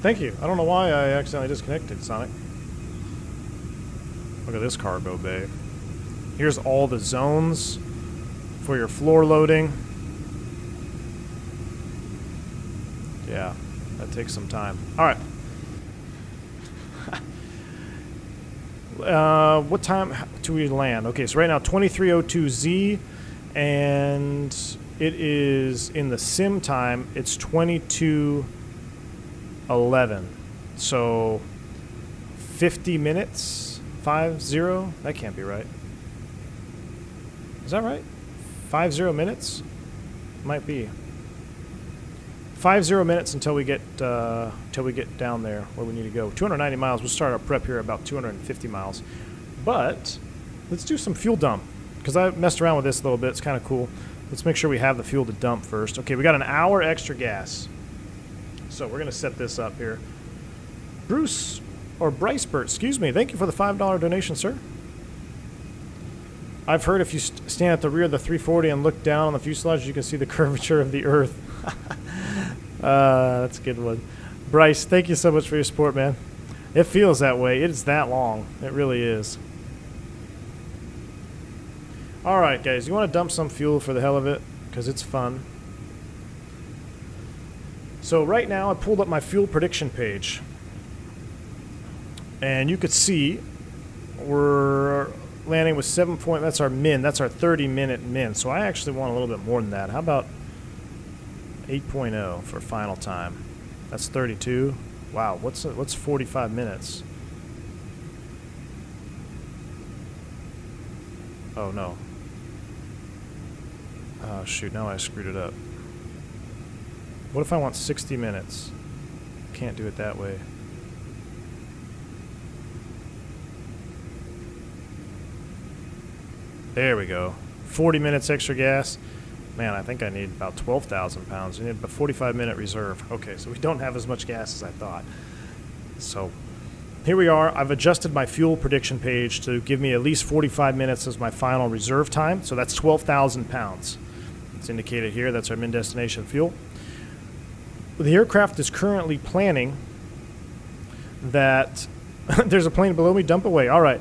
Thank you. I don't know why I accidentally disconnected, Sonic. Look at this cargo bay. Here's all the zones for your floor loading. Yeah, that takes some time. All right. What time do we land? Okay, so right now 23:02Z, and it is in the sim time. It's 22:11. So 50 minutes. 50? That can't be right. Is that right? 50 minutes? Might be. 50 minutes until we get down there where we need to go. 290 miles. We'll start our prep here about 250 miles. But let's do some fuel dump, because I messed around with this a little bit. It's kind of cool. Let's make sure we have the fuel to dump first. Okay, we got an hour extra gas. So we're going to set this up here. Bruce, or Bricebert, excuse me. Thank you for the $5 donation, sir. I've heard if you stand at the rear of the 340 and look down on the fuselage, you can see the curvature of the Earth. That's a good one. Bryce, thank you so much for your support, man. It feels that way. It is that long. It really is. All right, guys. You want to dump some fuel for the hell of it? Because it's fun. So right now, I pulled up my fuel prediction page. And you could see we're landing with 7 point. That's our min. That's our 30-minute min. So I actually want a little bit more than that. How about 8.0 for final time? That's 32. Wow, what's 45 minutes? Oh, no. Oh, shoot, now I screwed it up. What if I want 60 minutes? Can't do it that way. There we go. 40 minutes extra gas. Man, I think I need about 12,000 pounds. I need a 45-minute reserve. Okay, so we don't have as much gas as I thought. So here we are. I've adjusted my fuel prediction page to give me at least 45 minutes as my final reserve time. So that's 12,000 pounds. It's indicated here. That's our min-destination fuel. The aircraft is currently planning that there's a plane below me. Dump away. All right.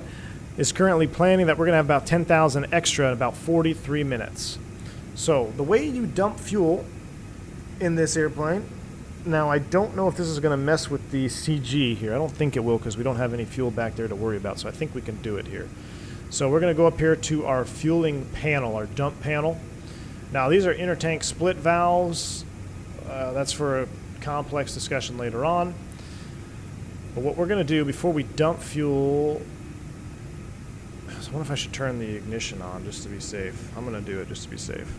Is currently planning that we're going to have about 10,000 extra in about 43 minutes. So the way you dump fuel in this airplane, now I don't know if this is going to mess with the CG here. I don't think it will because we don't have any fuel back there to worry about. So I think we can do it here. So we're going to go up here to our fueling panel, our dump panel. Now these are intertank split valves. That's for a complex discussion later on. But what we're going to do before we dump fuel, I wonder if I should turn the ignition on just to be safe. I'm going to do it just to be safe.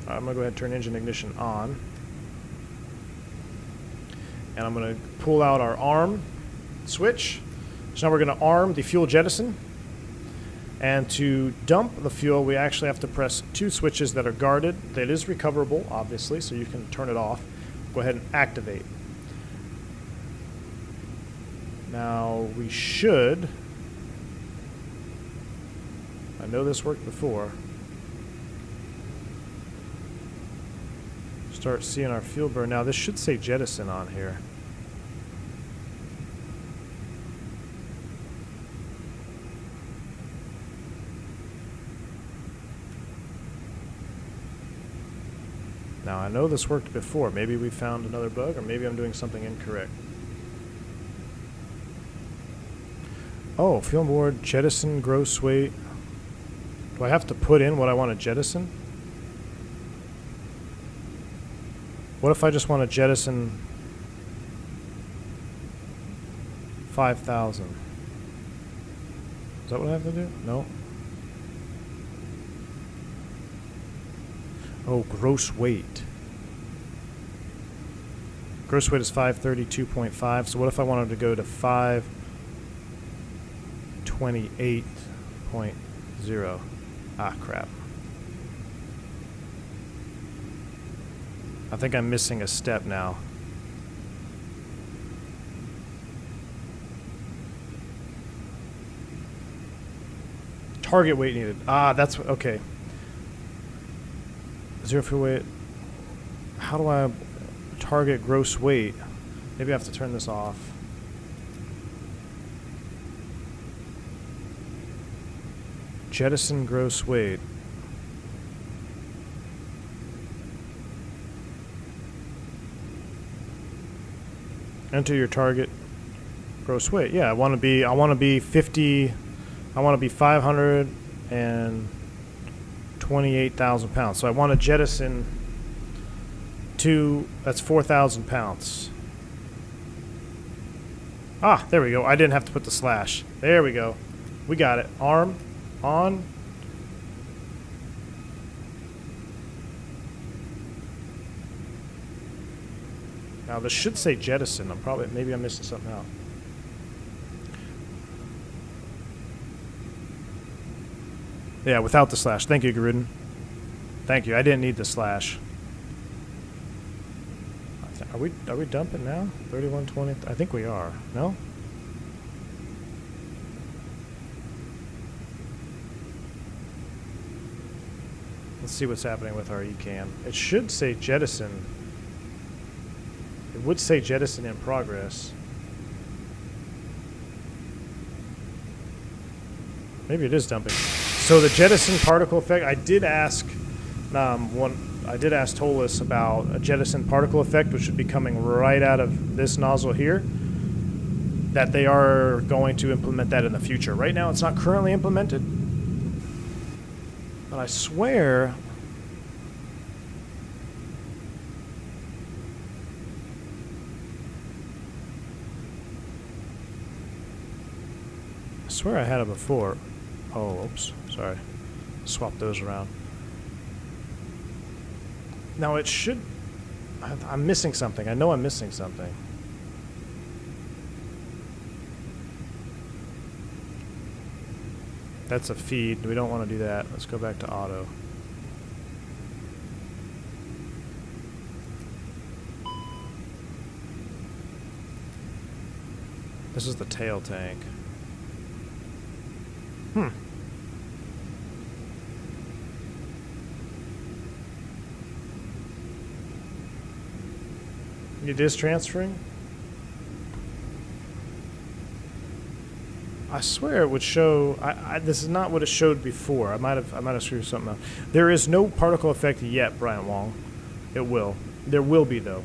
All right, I'm going to go ahead and turn engine ignition on. And I'm going to pull out our arm switch. So now we're going to arm the fuel jettison. And to dump the fuel, we actually have to press two switches that are guarded. That is recoverable, obviously, so you can turn it off. Go ahead and activate. Now we should... I know this worked before. Start seeing our fuel burn. Now this should say jettison on here. Now I know this worked before. Maybe we found another bug, or maybe I'm doing something incorrect. Oh, fuel on board, jettison, gross weight. Do I have to put in what I want to jettison? What if I just want to jettison 5,000? Is that what I have to do? No. Oh, gross weight. Gross weight is 532.5. So what if I wanted to go to 528.0? Ah, crap. I think I'm missing a step now. Target weight needed. Ah, that's okay. Zero fuel weight. How do I target gross weight? Maybe I have to turn this off. Jettison gross weight. Enter your target gross weight. Yeah, I want to be 50. I want to be 528,000 pounds. So I want to jettison that's 4,000 pounds. Ah, there we go. I didn't have to put the slash. There we go. We got it. Arm on. Now this should say jettison. Maybe I'm missing something out. Yeah, without the slash. Thank you, Garudin. Thank you. I didn't need the slash. Are we dumping now? 3120. I think we are. No? Let's see what's happening with our ECAM. It should say jettison. It would say jettison in progress. Maybe it is dumping. So the jettison particle effect, I did ask Toliss about a jettison particle effect, which should be coming right out of this nozzle here, that they are going to implement that in the future. Right now it's not currently implemented, but I swear I had it before. Oh, oops. Sorry. Swap those around. Now it should... I'm missing something. I know I'm missing something. That's a feed. We don't want to do that. Let's go back to auto. This is the tail tank. It is transferring? I swear it would show. This is not what it showed before. I might have screwed something up. There is no particle effect yet, Brian Wong. It will. There will be though.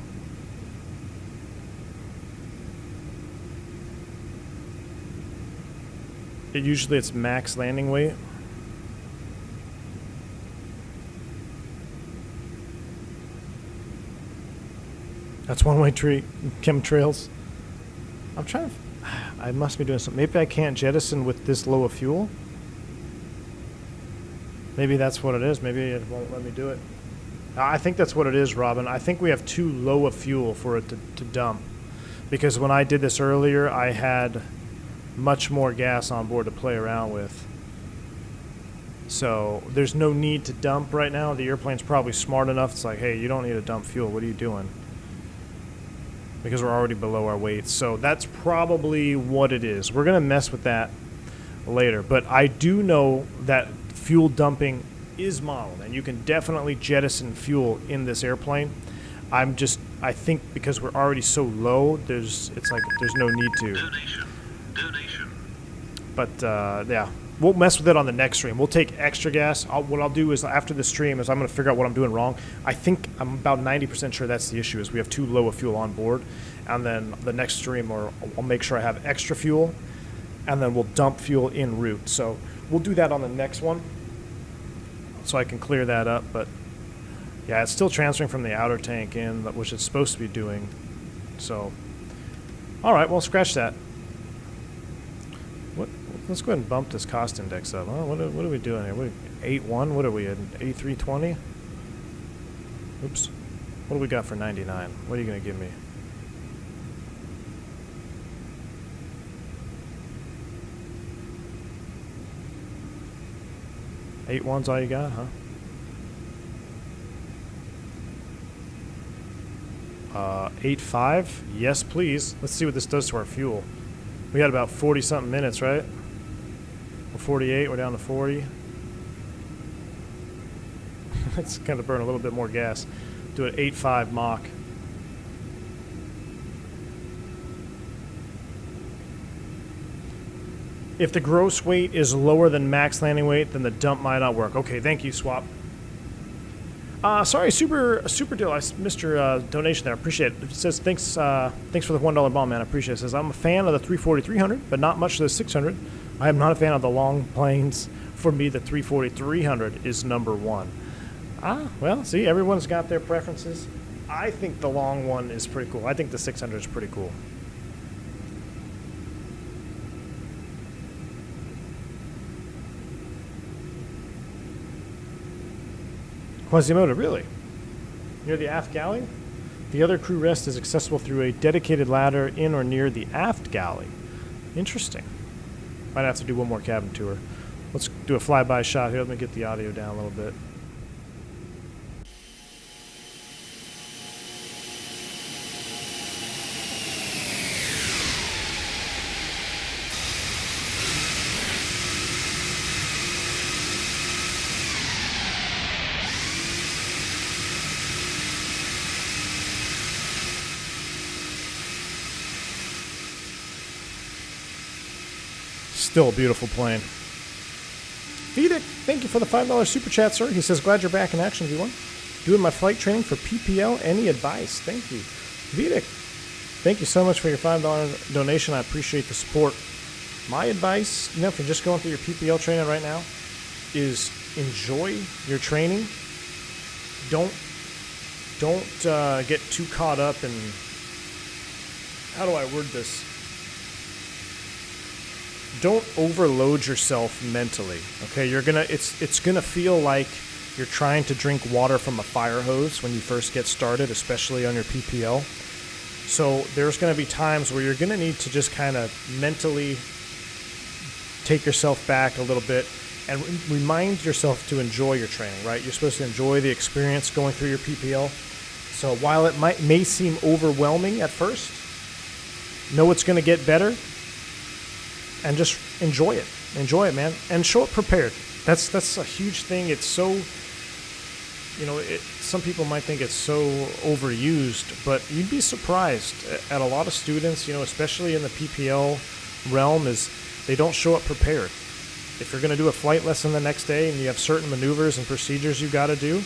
Usually it's max landing weight. That's one-way chemtrails. I'm trying to... I must be doing something. Maybe I can't jettison with this low of fuel. Maybe that's what it is. Maybe it won't let me do it. I think that's what it is, Robin. I think we have too low of fuel for it to dump. Because when I did this earlier, I had much more gas on board to play around with. So there's no need to dump right now. The airplane's probably smart enough. It's like, hey, you don't need to dump fuel. What are you doing? Because we're already below our weights. So that's probably what it is. We're going to mess with that later. But I do know that fuel dumping is modeled, and you can definitely jettison fuel in this airplane. I think because we're already so low, it's like there's no need to. Donation. But yeah, we'll mess with it on the next stream. We'll take extra gas. What I'll do is after the stream is I'm going to figure out what I'm doing wrong. I think I'm about 90% sure that's the issue, is we have too low of fuel on board. And then the next stream, I'll make sure I have extra fuel, and then we'll dump fuel en route. So we'll do that on the next one, so I can clear that up. But yeah, it's still transferring from the outer tank in, which it's supposed to be doing. So, all right, well, scratch that. Let's go ahead and bump this cost index up. What are we doing here? 8.1? What are we at? 8320? Oops. What do we got for 99? What are you going to give me? Eight one's all you got, huh? 8.5? Yes, please. Let's see what this does to our fuel. We got about 40-something minutes, right? We're 48. We're down to 40. It's going to burn a little bit more gas. Do an 8.5 Mach. If the gross weight is lower than max landing weight, then the dump might not work. Okay, thank you, Swap. Sorry, super deal. I missed your donation there. Appreciate it. It says thanks for the $1 bomb, man. I appreciate it. It says I'm a fan of the 340-300, but not much of the 600. I am not a fan of the long planes. For me, the 340-300 is number one. Well, see, everyone's got their preferences. I think the long one is pretty cool. I think the 600 is pretty cool. Quasimodo, really? Near the aft galley? The other crew rest is accessible through a dedicated ladder in or near the aft galley. Interesting. Might have to do one more cabin tour. Let's do a flyby shot here. Let me get the audio down a little bit. Still a beautiful plane. Vedic, thank you for the $5 super chat, sir. He says, glad you're back in action, everyone. Doing my flight training for PPL. Any advice? Thank you. Vedic, thank you so much for your $5 donation. I appreciate the support. My advice, if you're just going through your PPL training right now, is enjoy your training. Don't get too caught up in, how do I word this? don't overload yourself mentally. Okay, it's gonna feel like you're trying to drink water from a fire hose when you first get started, especially on your PPL. So there's gonna be times where you're gonna need to just kind of mentally take yourself back a little bit and remind yourself to enjoy your training, right? You're supposed to enjoy the experience going through your PPL. So while it may seem overwhelming at first, know it's going to get better and just enjoy it. Enjoy it, man. And show up prepared. That's a huge thing. It's so, you know, some people might think it's so overused, but you'd be surprised at a lot of students, you know, especially in the PPL realm, is they don't show up prepared. If you're going to do a flight lesson the next day and you have certain maneuvers and procedures you got to do,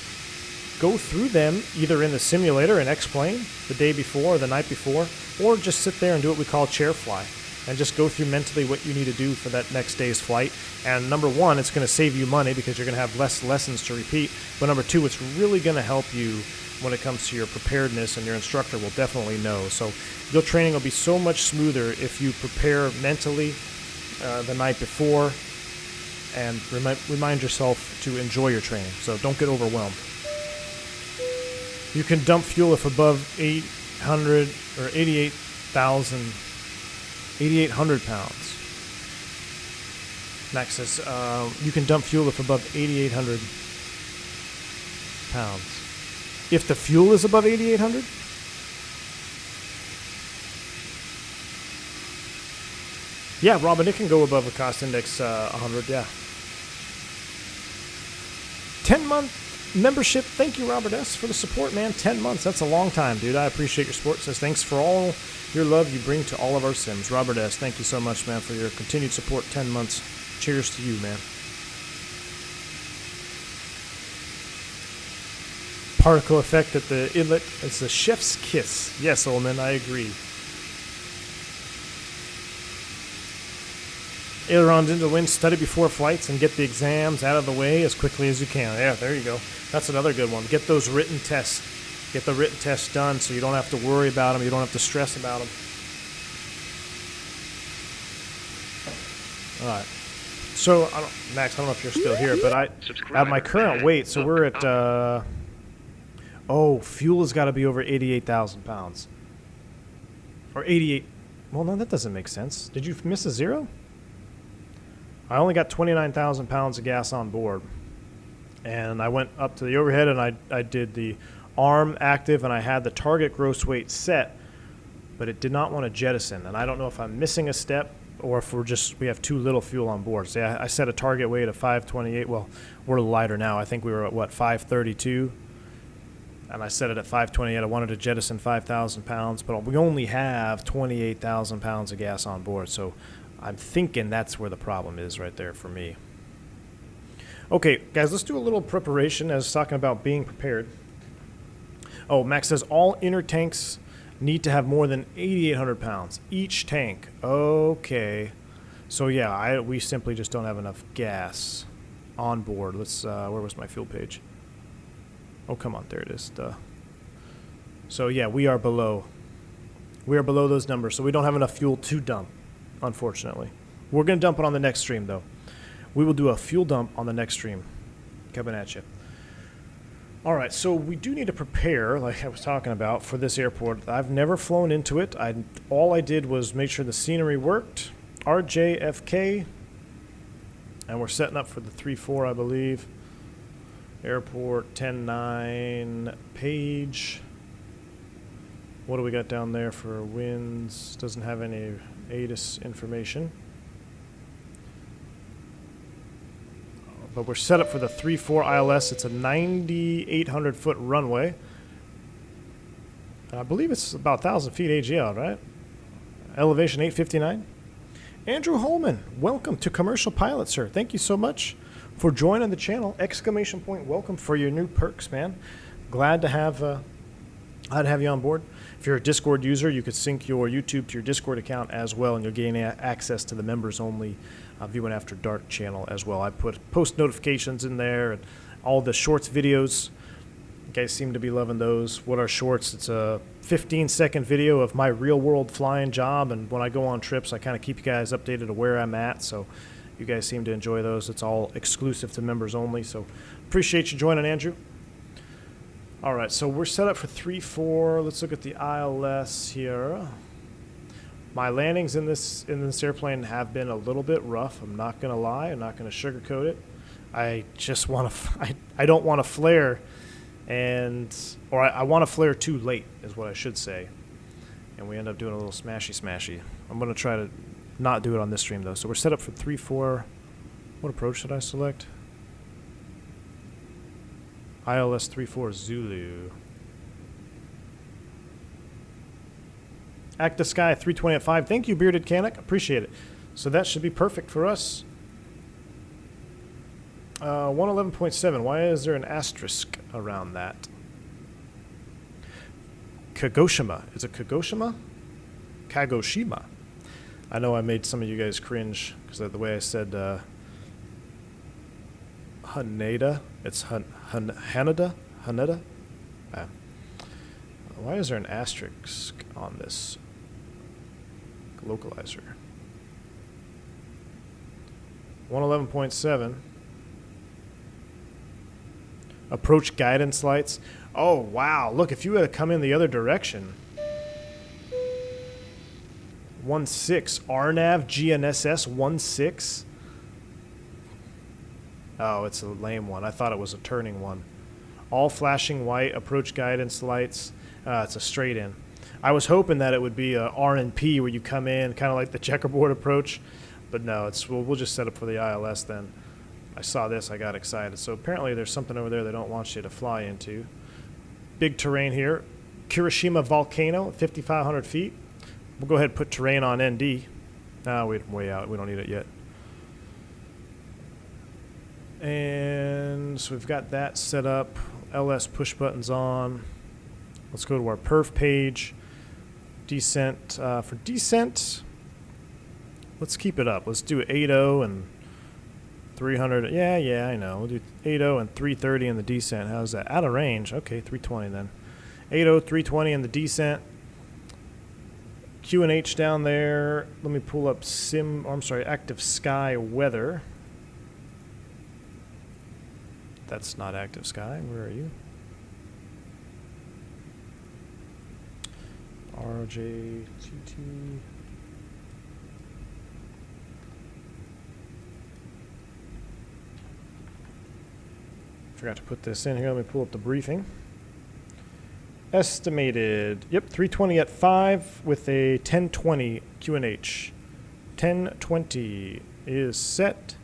go through them either in the simulator in X-Plane the day before or the night before, or just sit there and do what we call chair fly and just go through mentally what you need to do for that next day's flight. And number one, it's going to save you money because you're going to have less lessons to repeat. But number two, it's really going to help you when it comes to your preparedness, and your instructor will definitely know. So your training will be so much smoother if you prepare mentally the night before and remind yourself to enjoy your training. So don't get overwhelmed. You can dump fuel if above 800 or 8,800 pounds. Max says you can dump fuel if above 8,800 pounds. If the fuel is above 8,800? Yeah, Robin, it can go above a cost index 100, yeah. 10-month membership. Thank you, Robert S., for the support, man. 10 months. That's a long time, dude. I appreciate your support. Says thanks for all your love you bring to all of our sims. Robert S., thank you so much, man, for your continued support. 10 months. Cheers to you, man. Particle effect at the inlet. It's the chef's kiss. Yes, Ullman, I agree. Ailerons into the wind, study before flights, and get the exams out of the way as quickly as you can. Yeah, there you go. That's another good one. Get those written tests. Get the written tests done so you don't have to worry about them. You don't have to stress about them. All right. So, Max, I don't know if you're still here, but at my current weight, so we're at, fuel has got to be over 88,000 pounds. Or 88. Well, no, that doesn't make sense. Did you miss a zero? I only got 29,000 pounds of gas on board. And I went up to the overhead and I did the arm active and I had the target gross weight set, but it did not want to jettison. And I don't know if I'm missing a step or if we have too little fuel on board. So I set a target weight of 528. Well, we're lighter now. I think we were at, 532? And I set it at 528. I wanted to jettison 5,000 pounds, but we only have 28,000 pounds of gas on board. So I'm thinking that's where the problem is right there for me. Okay, guys, let's do a little preparation as talking about being prepared. Oh, Max says all inner tanks need to have more than 8,800 pounds each tank. Okay. So, yeah, we simply just don't have enough gas on board. Let's, where was my fuel page? Oh, come on, there it is. Duh. So, yeah, we are below. We are below those numbers, so we don't have enough fuel to dump, unfortunately. We're going to dump it on the next stream, though. We will do a fuel dump on the next stream. Coming at you. All right, so we do need to prepare, like I was talking about, for this airport. I've never flown into it. All I did was make sure the scenery worked. RJFK. And we're setting up for the 3-4, I believe. Airport 10-9 page. What do we got down there for winds? Doesn't have any ATIS information. But we're set up for the 3-4 ILS. It's a 9,800-foot runway. I believe it's about 1,000 feet AGL, right? Elevation 859. Andrew Holman, welcome to Commercial Pilot, sir. Thank you so much for joining the channel. Exclamation point, welcome for your new perks, man. Glad to have you on board. If you're a Discord user, you could sync your YouTube to your Discord account as well, and you'll gain access to the members-only Viewing After Dark channel as well. I put post notifications in there and all the shorts videos guys seem to be loving those. What are shorts? It's a 15-second video of my real-world flying job, and when I go on trips, I kind of keep you guys updated of where I'm at, so you guys seem to enjoy those. It's all exclusive to members only, so appreciate you joining, Andrew. All right, so we're set up for 3-4. Let's look at the ILS here. My landings in this airplane have been a little bit rough. I'm not going to lie. I'm not going to sugarcoat it. I just want to. I don't want to flare, I want to flare too late, is what I should say. And we end up doing a little smashy. I'm going to try to not do it on this stream though. So we're set up for 3-4. What approach should I select? ILS 3-4 Zulu. Active Sky 320 at 5. Thank you, Bearded Canuck. Appreciate it. So that should be perfect for us. 111.7. Why is there an asterisk around that? Kagoshima. Is it Kagoshima? Kagoshima. I know I made some of you guys cringe because of the way I said Haneda. It's Haneda? Haneda? Why is there an asterisk on this localizer? 111.7. Approach guidance lights. Oh, wow. Look, if you had to come in the other direction. 1.6. RNAV GNSS 1.6. Oh, it's a lame one. I thought it was a turning one. All flashing white. Approach guidance lights. It's a straight in. I was hoping that it would be a RNP where you come in, kind of like the checkerboard approach. But no, we'll just set up for the ILS then. I saw this, I got excited. So apparently there's something over there they don't want you to fly into. Big terrain here. Kirishima Volcano, 5,500 feet. We'll go ahead and put terrain on ND. No, we're way out. We don't need it yet. And so we've got that set up. LS push buttons on. Let's go to our perf page. Descent. For descent, let's keep it up. Let's do 80 and 300. Yeah, I know. We'll do 80 and 330 in the descent. How's that? Out of range. Okay, 320 then. 80, 320 in the descent. QNH down there. Let me pull up Active Sky weather. That's not Active Sky. Where are you? RJTT. Forgot to put this in here. Let me pull up the briefing. Estimated, 320 at 5 with a 1020 QNH. 1020 is set.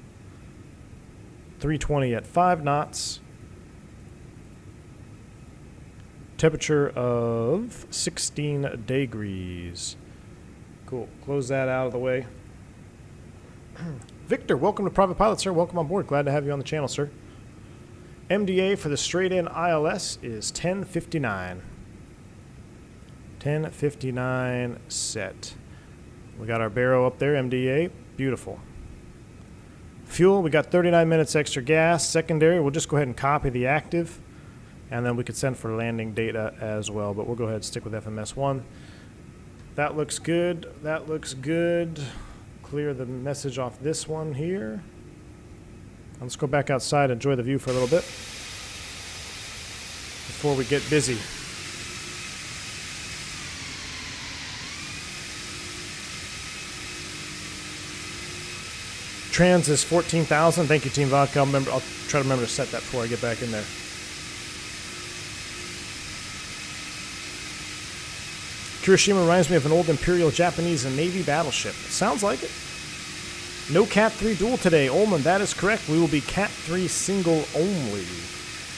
320 at 5 knots. Temperature of 16 degrees. Cool. Close that out of the way. Victor, welcome to Private Pilot, sir. Welcome on board. Glad to have you on the channel, sir. MDA for the straight-in ILS is 1059. 1059 set. We got our barrow up there, MDA. Beautiful. Fuel, we got 39 minutes extra gas. Secondary, we'll just go ahead and copy the active, and then we could send for landing data as well, but we'll go ahead and stick with FMS1. That looks good. That looks good. Clear the message off this one here. Let's go back outside and enjoy the view for a little bit before we get busy. Trans is 14,000. Thank you, Team Vodka. I'll try to remember to set that before I get back in there. Kirishima reminds me of an old Imperial Japanese and Navy battleship. Sounds like it. No Cat 3 dual today. Ullman, that is correct. We will be Cat 3 single only.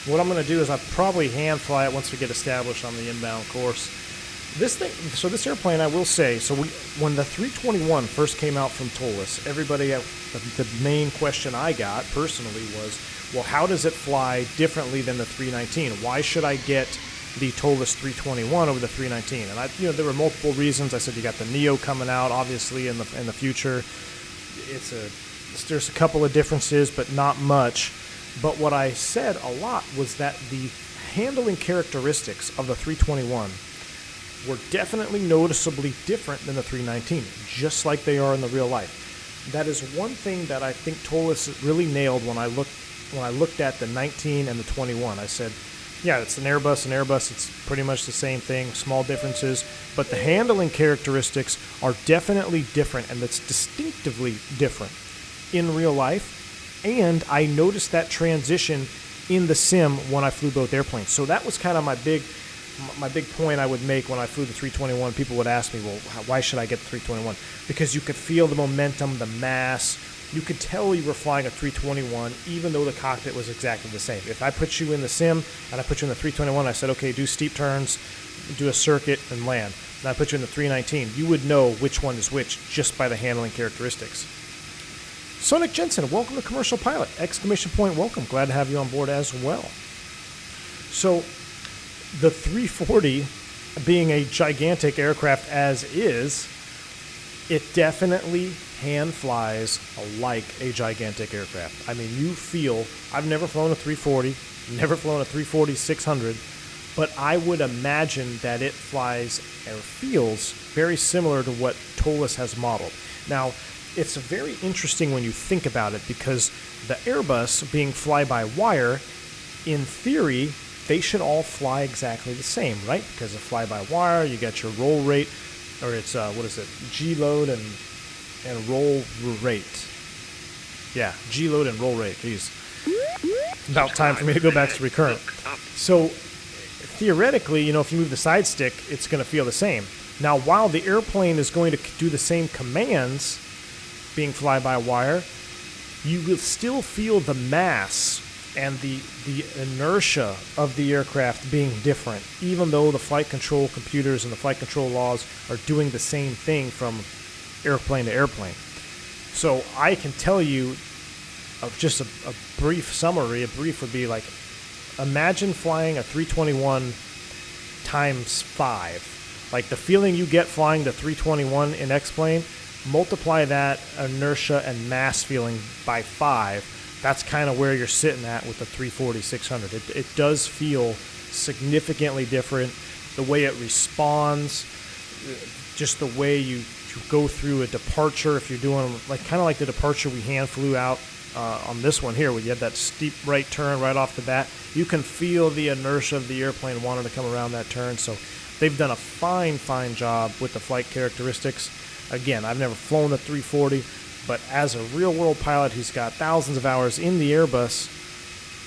What I'm going to do is I'll probably hand fly it once we get established on the inbound course. This airplane, I will say, when the 321 first came out from Toliss, everybody, the main question I got personally was, well, how does it fly differently than the 319? Why should I get the Toliss 321 over the 319? And there were multiple reasons. I said you got the Neo coming out, obviously in the future. There's a couple of differences, but not much. But what I said a lot was that the handling characteristics of the 321 were definitely noticeably different than the 319, just like they are in the real life. That is one thing that I think Toliss really nailed when I looked at the 19 and the 21. I said, yeah, it's an Airbus, it's pretty much the same thing, small differences, but the handling characteristics are definitely different, and that's distinctively different in real life. And I noticed that transition in the sim when I flew both airplanes. So that was kind of my big point I would make when I flew the 321. People would ask me, well, why should I get the 321? Because you could feel the momentum, the mass. You could tell you were flying a 321, even though the cockpit was exactly the same. If I put you in the sim and I put you in the 321, I said, okay, do steep turns, do a circuit, and land. And I put you in the 319, you would know which one is which just by the handling characteristics. Sonic Jensen, welcome to Commercial Pilot! ! Welcome. Glad to have you on board as well. So, the 340 being a gigantic aircraft as is, it definitely hand flies like a gigantic aircraft. I mean, you feel, I've never flown a 340, never flown a 340-600, but I would imagine that it flies or feels very similar to what Toliss has modeled. Now, it's very interesting when you think about it, because the Airbus being fly-by-wire, in theory, they should all fly exactly the same, right? Because of fly-by-wire, you got your roll rate, or it's, G-load and roll rate. Yeah, G-load and roll rate, geez. About time for me to go back to recurrent. So, theoretically, if you move the side stick, it's going to feel the same. Now, while the airplane is going to do the same commands, being fly-by-wire, you will still feel the mass and the inertia of the aircraft being different, even though the flight control computers and the flight control laws are doing the same thing from airplane to airplane. So I can tell you of just a brief summary. A brief would be like, imagine flying a 321 times 5. Like the feeling you get flying the 321 in X-plane, multiply that inertia and mass feeling by 5. That's kind of where you're sitting at with the 340-600. It does feel significantly different. The way it responds, just the way you go through a departure. If you're doing kind of like the departure we hand flew out on this one here, where you had that steep right turn right off the bat, you can feel the inertia of the airplane wanting to come around that turn. So they've done a fine job with the flight characteristics. Again, I've never flown the 340, but as a real-world pilot who's got thousands of hours in the Airbus,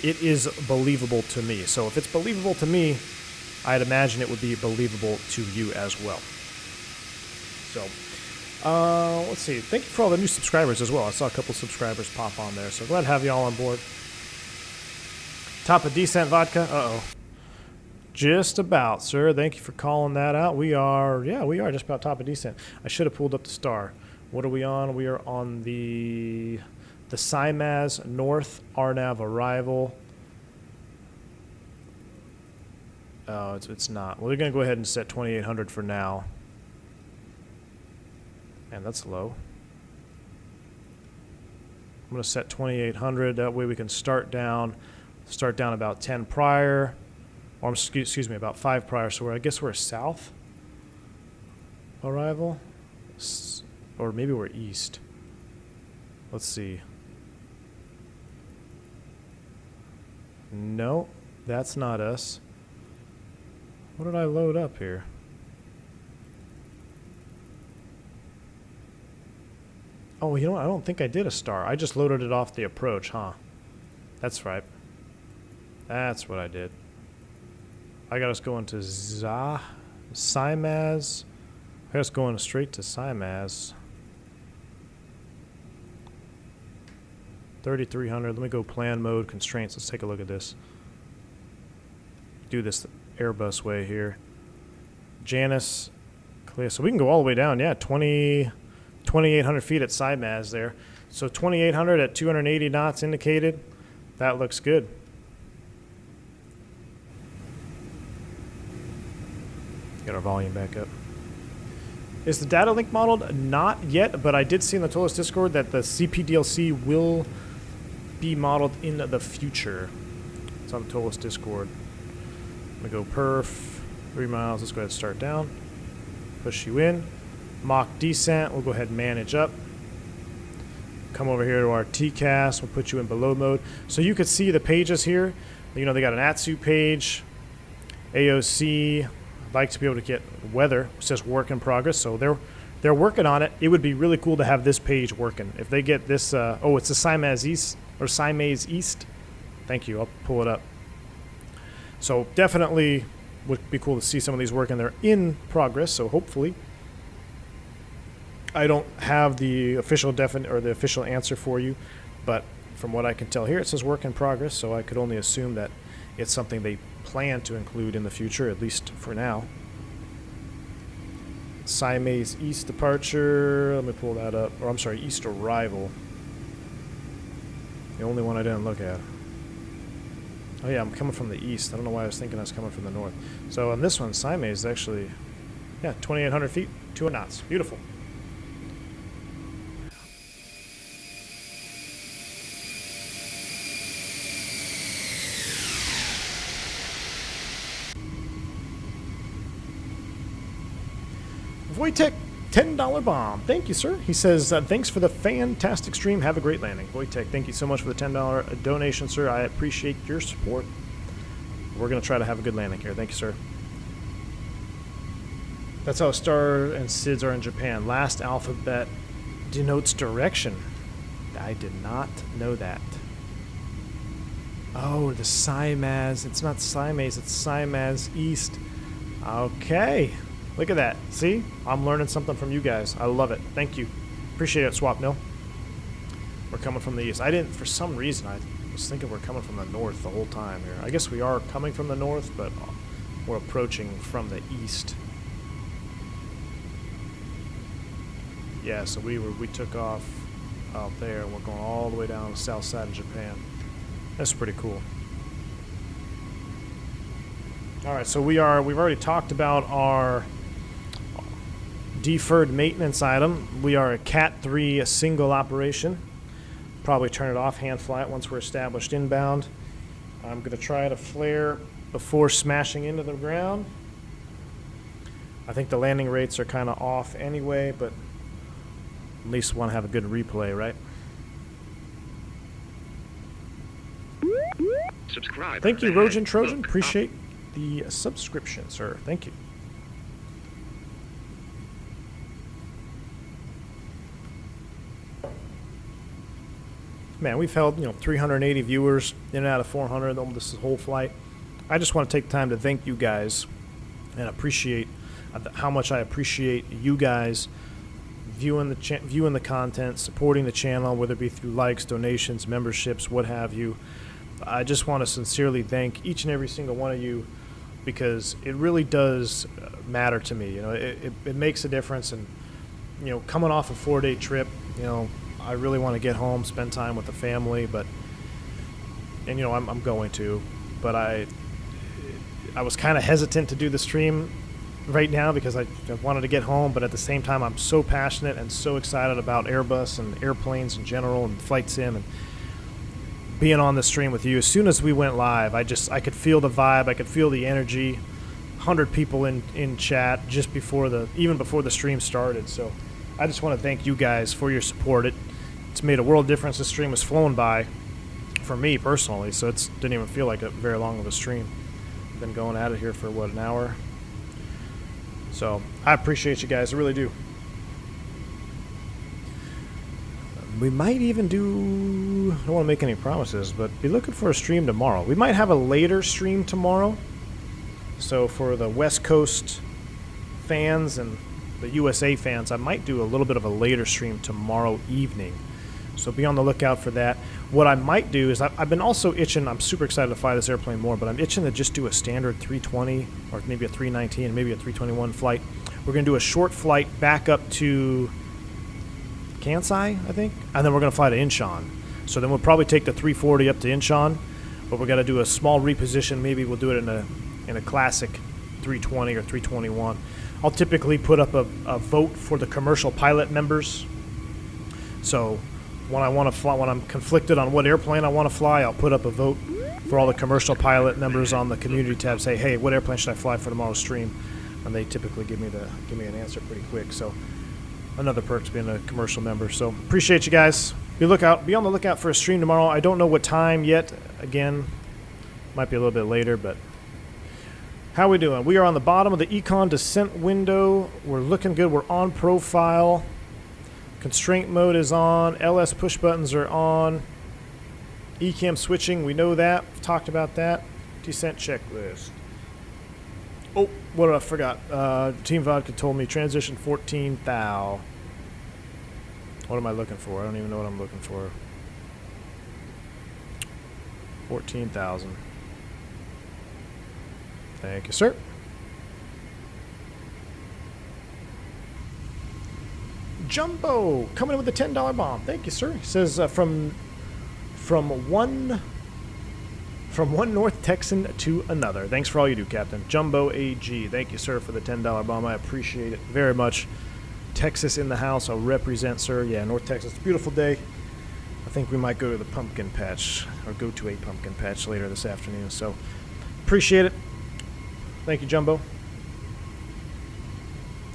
it is believable to me. So if it's believable to me, I'd imagine it would be believable to you as well. So, let's see. Thank you for all the new subscribers as well. I saw a couple subscribers pop on there, so glad to have you all on board. Top of descent vodka? Uh-oh. Just about, sir. Thank you for calling that out. We are just about top of descent. I should have pulled up the star. What are we on? We are on the SIMAS North RNAV arrival. Oh, it's not. Well, we're going to go ahead and set 2800 for now. Man, that's low. I'm going to set 2800. That way we can start down about 10 prior. Or excuse me, about 5 prior. So I guess we're south arrival. Or maybe we're east. Let's see. No, that's not us. What did I load up here? Oh, you know what? I don't think I did a star. I just loaded it off the approach, huh? That's right. That's what I did. I got us going to SIMAS. I got us going straight to SIMAS. 3300. Let me go plan mode, constraints. Let's take a look at this. Do this Airbus way here. Janus, clear. So we can go all the way down. Yeah, 2,800 feet at SIMAS there. So 2,800 at 280 knots indicated. That looks good. Get our volume back up. Is the data link modeled? Not yet, but I did see in the Toliss Discord that the CPDLC will be modeled in the future. It's on the Toliss Discord. I'm going to go perf, 3 miles. Let's go ahead and start down. Push you in. Mock descent. We'll go ahead and manage up. Come over here to our TCAS. We'll put you in below mode. So you could see the pages here. You know, they got an ATSU page, AOC. I'd like to be able to get weather. It says work in progress. So they're working on it. It would be really cool to have this page working. If they get this, oh, it's the Siamese East or Siamese East. Thank you. I'll pull it up. So definitely would be cool to see some of these working. They're in progress. So hopefully, I don't have the official the official answer for you, but from what I can tell here, it says work in progress. So I could only assume that it's something they plan to include in the future, at least for now. Siamese East departure. Let me pull that up. Or I'm sorry, East arrival. The only one I didn't look at. Oh yeah, I'm coming from the east. I don't know why I was thinking I was coming from the north. So on this one, Siamese is actually, yeah, 2,800 feet, 2 knots. Beautiful. Wojtek, $10 bomb. Thank you, sir. He says, thanks for the fantastic stream. Have a great landing. Wojtek, thank you so much for the $10 donation, sir. I appreciate your support. We're going to try to have a good landing here. Thank you, sir. That's how star and SIDS are in Japan. Last alphabet denotes direction. I did not know that. Oh, the Siamese. It's not Siamese. It's Siamese East. Okay. Look at that. See? I'm learning something from you guys. I love it. Thank you. Appreciate it, Swap Mill. We're coming from the east. I didn't, for some reason, I was thinking we're coming from the north the whole time here. I guess we are coming from the north, but we're approaching from the east. Yeah, so we took off out there, and we're going all the way down the south side of Japan. That's pretty cool. All right, so we've already talked about our deferred maintenance item. We are a Cat 3 single operation. Probably turn it off, hand fly it once we're established inbound. I'm going to try to flare before smashing into the ground. I think the landing rates are kind of off anyway, but at least want to have a good replay, right? Subscribe. Thank you, Rojan Trojan. Appreciate the subscription, sir. Thank you. Man, we've held 380 viewers in and out of 400 on this whole flight. I just want to take time to thank you guys and appreciate how much I appreciate you guys viewing the content, supporting the channel, whether it be through likes, donations, memberships, what have you. I just want to sincerely thank each and every single one of you, because it really does matter to me. It makes a difference. And coming off a 4-day trip, I really want to get home, spend time with the family, I'm going to, but I was kind of hesitant to do the stream right now because I wanted to get home, but at the same time I'm so passionate and so excited about Airbus and airplanes in general and flight sim and being on the stream with you. As soon as we went live, I could feel the vibe, I could feel the energy. 100 people in chat just even before the stream started. So I just want to thank you guys for your support. It's made a world difference. This stream has flown by for me personally, so it didn't even feel like a very long of a stream. I've been going at it here for an hour. So I appreciate you guys, I really do. We might even do, I don't want to make any promises, but be looking for a stream tomorrow. We might have a later stream tomorrow. So for the West Coast fans and the USA fans, I might do a little bit of a later stream tomorrow evening. So be on the lookout for that. What I might do is I've been also itching, I'm super excited to fly this airplane more, but I'm itching to just do a standard 320 or maybe a 319 and maybe a 321 flight. We're going to do a short flight back up to Kansai, I think, and then we're going to fly to Incheon. So then we'll probably take the 340 up to Incheon, but we're going to do a small reposition. Maybe we'll do it in a classic 320 or 321. I'll typically put up a vote for the commercial pilot members. So when I want to fly, when I'm conflicted on what airplane I want to fly, I'll put up a vote for all the commercial pilot members on the community tab, say, hey, what airplane should I fly for tomorrow's stream? And they typically give me an answer pretty quick. So another perk to being a commercial member. So appreciate you guys. Be on the lookout for a stream tomorrow. I don't know what time yet. Again, might be a little bit later, but how we doing? We are on the bottom of the econ descent window. We're looking good. We're on profile. Constraint mode is on. LS push buttons are on. ECAM switching, we know that. We've talked about that. Descent checklist. Oh, what I forgot. Team Vodka told me transition 14 thou. What am I looking for? I don't even know what I'm looking for. 14,000. Thank you, sir. Jumbo coming in with a $10 bomb. Thank you, sir. He says from one North Texan to another. Thanks for all you do, Captain. Jumbo AG. Thank you, sir, for the $10 bomb. I appreciate it very much. Texas in the house. I'll represent, sir. Yeah, North Texas. It's a beautiful day. I think we might go to the pumpkin patch, or go to a pumpkin patch later this afternoon. So appreciate it. Thank you, Jumbo.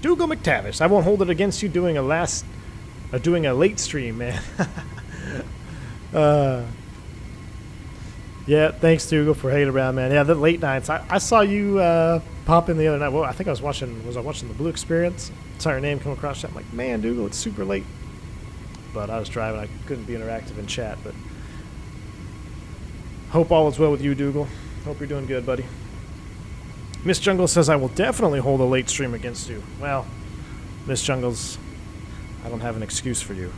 Dougal McTavish. I won't hold it against you doing a late stream, man. Yeah, thanks, Dougal, for hanging around, man. Yeah, the late nights. I saw you pop in the other night. Well, I think was I watching the Blue Experience? Saw your name come across that. I'm like, man, Dougal, it's super late. But I was driving. I couldn't be interactive in chat. But hope all is well with you, Dougal. Hope you're doing good, buddy. Miss Jungle says, I will definitely hold a late stream against you. Well, Miss Jungles, I don't have an excuse for you.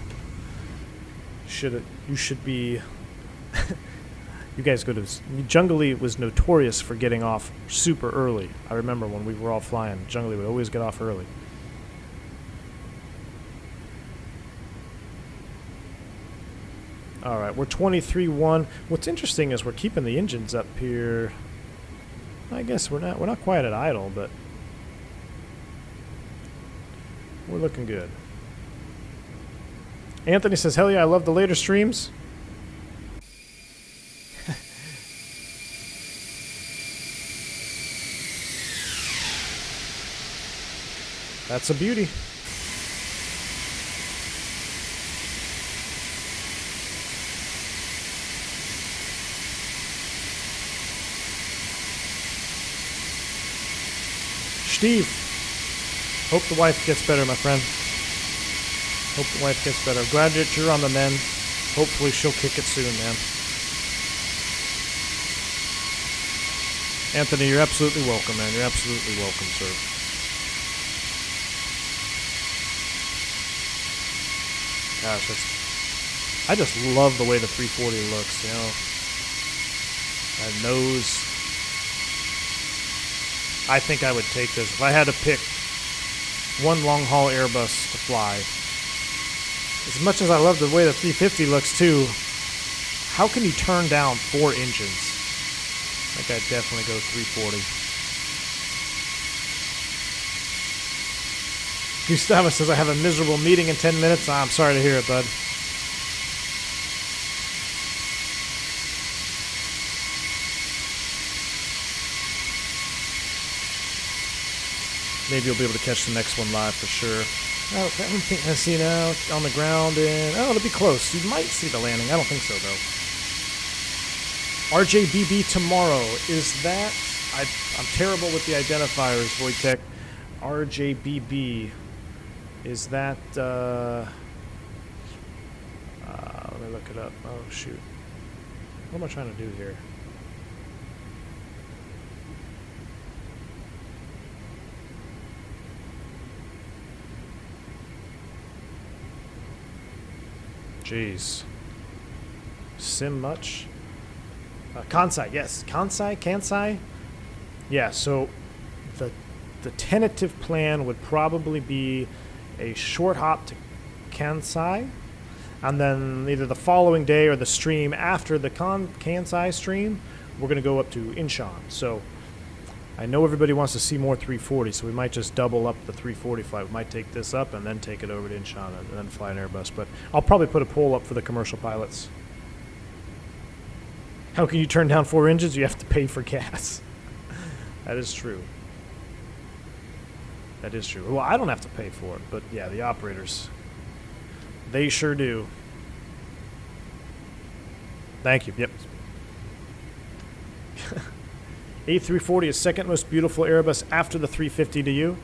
You should be... You guys go to... Jungly was notorious for getting off super early. I remember when we were all flying, Jungly would always get off early. All right, we're 23-1. What's interesting is we're keeping the engines up here. I guess we're not quite at idle, but we're looking good. Anthony says, hell yeah, I love the later streams. That's a beauty. Steve, hope the wife gets better, my friend. Hope the wife gets better. Glad that you're on the mend. Hopefully she'll kick it soon, man. Anthony, you're absolutely welcome, man. You're absolutely welcome, sir. Gosh, I just love the way the 340 looks, you know. That nose. I think I would take this. If I had to pick one long-haul Airbus to fly, as much as I love the way the 350 looks too, how can you turn down 4 engines? I think I'd definitely go 340. Gustavo says, I have a miserable meeting in 10 minutes. I'm sorry to hear it, bud. Maybe you'll be able to catch the next one live for sure. I don't think I see now on the ground, and it'll be close. You might see the landing. I don't think so though. RJBB tomorrow, is that? I'm terrible with the identifiers, Wojtek. RJBB, is that? Let me look it up. Oh shoot, what am I trying to do here? Jeez. Sim much? Kansai, yes. Kansai? Yeah, so the tentative plan would probably be a short hop to Kansai, and then either the following day or the stream after the Kansai stream, we're going to go up to Incheon. So I know everybody wants to see more 340, so we might just double up the 340 flight. We might take this up and then take it over to Incheon and then fly an Airbus. But I'll probably put a poll up for the commercial pilots. How can you turn down 4 engines? You have to pay for gas. That is true. That is true. Well, I don't have to pay for it, but yeah, the operators, they sure do. Thank you. Yep. A340 is second most beautiful Airbus after the 350 to you.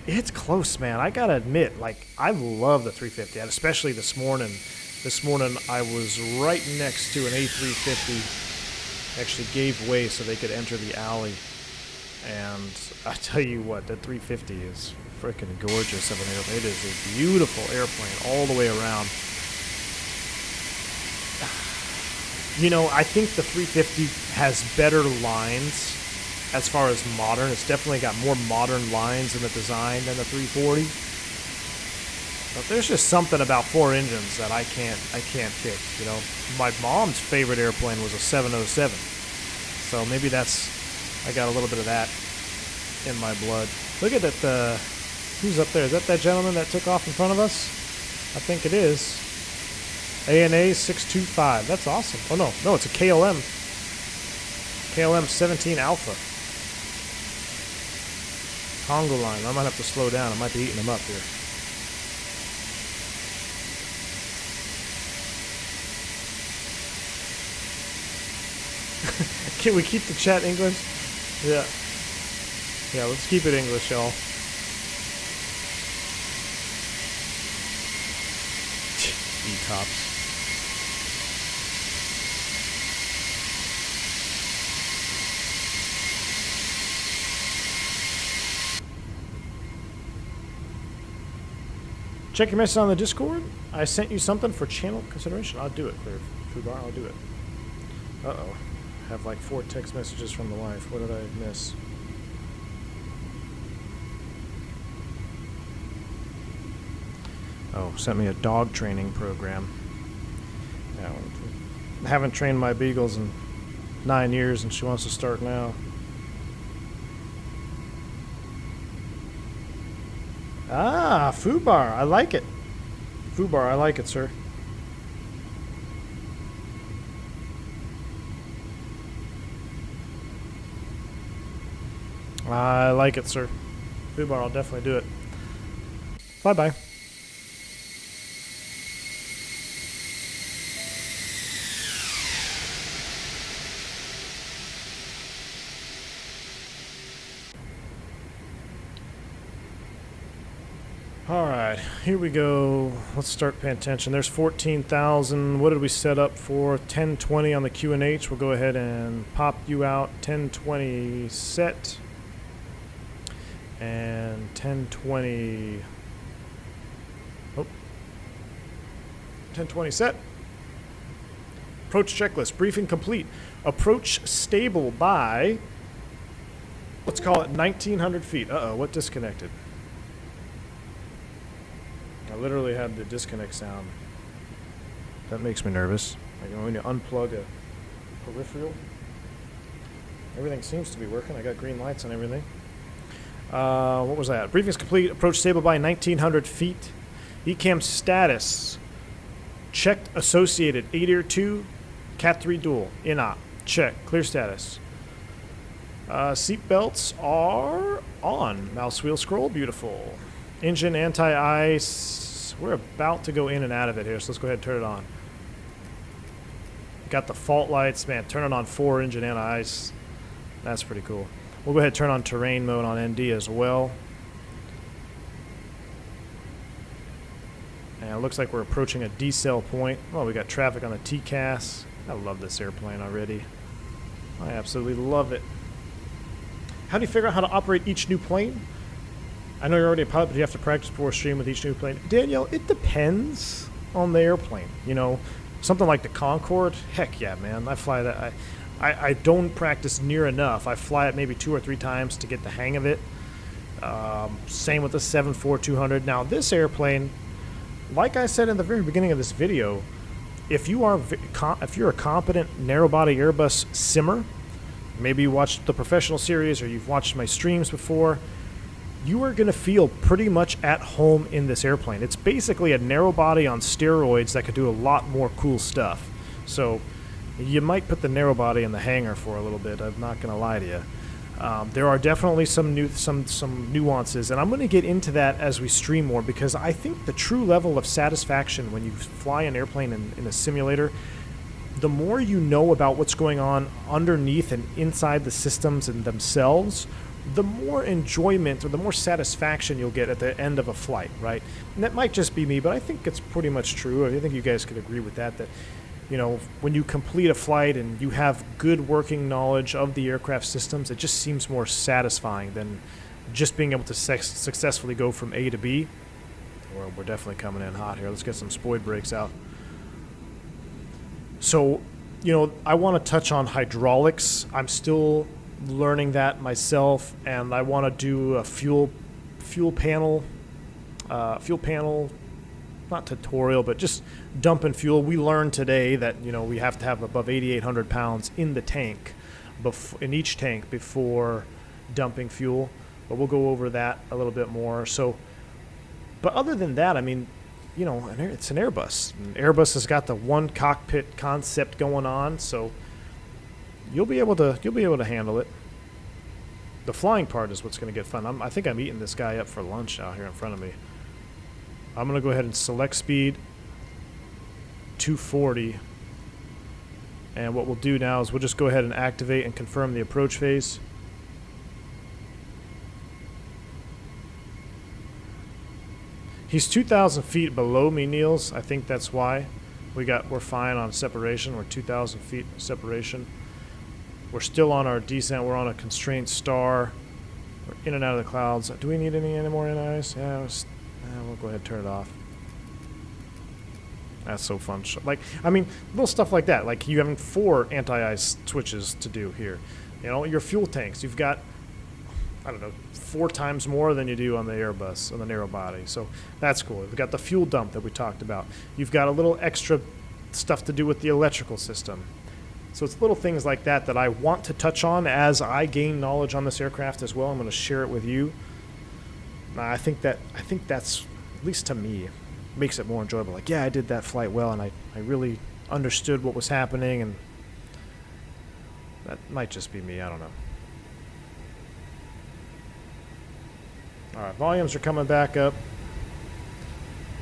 It's close, man. I gotta admit, like, I love the 350, and especially this morning. This morning I was right next to an A350. Actually gave way so they could enter the alley. And I tell you what, that 350 is freaking gorgeous of an airplane. It is a beautiful airplane all the way around. You know, I think the 350 has better lines as far as modern. It's definitely got more modern lines in the design than the 340. But there's just something about 4 engines that I can't kick, you know. My mom's favorite airplane was a 707. So maybe I got a little bit of that in my blood. Look at that, who's up there? Is that gentleman that took off in front of us? I think it is. ANA 625. That's awesome. Oh, no, it's a KLM. KLM 17 Alpha. Congo line. I might have to slow down. I might be eating them up here. Can we keep the chat English? Yeah. Yeah, let's keep it English, y'all. E-tops. Check your message on the Discord. I sent you something for channel consideration. I'll do it, Clear Fubar. I'll do it. Uh-oh. I have like 4 text messages from the wife. What did I miss? Oh, sent me a dog training program. Yeah, I haven't trained my beagles in 9 years, and she wants to start now. Ah, Fubar. I like it. Fubar, I like it, sir. I like it, sir. Fubar, I'll definitely do it. Bye-bye. Alright, here we go. Let's start paying attention. There's 14,000. What did we set up for? 1020 on the QNH. We'll go ahead and pop you out. 1020 set. And 1020. Oh. 1020 set. Approach checklist. Briefing complete. Approach stable by, let's call it 1,900 feet. Uh-oh, what disconnected? I literally had the disconnect sound. That makes me nervous. Like when you unplug a peripheral. Everything seems to be working. I got green lights and everything. What was that? Briefing's complete. Approach stable by 1,900 feet. ECAM status. Checked associated. ADIR 2. Cat 3 dual. INOP. Check. Clear status. Seat belts are on. Mouse wheel scroll. Beautiful. Engine anti-ice. We're about to go in and out of it here, so let's go ahead and turn it on. Got the fault lights. Man, turn it on 4 engine anti-ice. That's pretty cool. We'll go ahead and turn on terrain mode on ND as well. And it looks like we're approaching a decel point. Oh, we got traffic on the TCAS. I love this airplane already. I absolutely love it. How do you figure out how to operate each new plane? I know you're already a pilot, but you have to practice before stream with each new plane. Danielle, it depends on the airplane. You know, something like the Concorde, heck yeah, man. I fly that. I don't practice near enough. I fly it maybe 2 or 3 times to get the hang of it. Same with the 747-200. Now, this airplane, like I said in the very beginning of this video, if you're a competent narrow-body Airbus simmer, maybe you watched the professional series or you've watched my streams before, you are going to feel pretty much at home in this airplane. It's basically a narrow body on steroids that could do a lot more cool stuff. So you might put the narrow body in the hangar for a little bit. I'm not going to lie to you. There are definitely some nuances, and I'm going to get into that as we stream more, because I think the true level of satisfaction when you fly an airplane in a simulator, the more you know about what's going on underneath and inside the systems and themselves, the more enjoyment or the more satisfaction you'll get at the end of a flight, right? And that might just be me, but I think it's pretty much true. I think you guys could agree with that, you know, when you complete a flight and you have good working knowledge of the aircraft systems, it just seems more satisfying than just being able to successfully go from A to B. Well, we're definitely coming in hot here. Let's get some spoid brakes out. So, you know, I want to touch on hydraulics. I'm still learning that myself, and I want to do a fuel panel, not tutorial, but just dumping fuel. We learned today that, you know, we have to have above 8,800 pounds in the tank, in each tank before dumping fuel. But we'll go over that a little bit more. So, but other than that, I mean, you know, it's an Airbus. And Airbus has got the one cockpit concept going on, so you'll be able to handle it. The flying part is what's going to get fun. I think I'm eating this guy up for lunch out here in front of me. I'm going to go ahead and select speed 240. And what we'll do now is we'll just go ahead and activate and confirm the approach phase. He's 2,000 feet below me, Niels. I think that's why. We're fine on separation. We're 2,000 feet separation. We're still on our descent. We're on a constraint star. We're in and out of the clouds. Do we need any more NIs? Yeah, we'll go ahead and turn it off. That's so fun. Like, I mean, little stuff like that. Like, you having 4 anti-ice switches to do here. You know, your fuel tanks, you've got, I don't know, 4 times more than you do on the Airbus, on the narrow body. So that's cool. We've got the fuel dump that we talked about. You've got a little extra stuff to do with the electrical system. So it's little things like that that I want to touch on as I gain knowledge on this aircraft as well. I'm going to share it with you. I think that's, at least to me, makes it more enjoyable. Like, yeah, I did that flight well, and I really understood what was happening, and that might just be me. I don't know. All right, volumes are coming back up.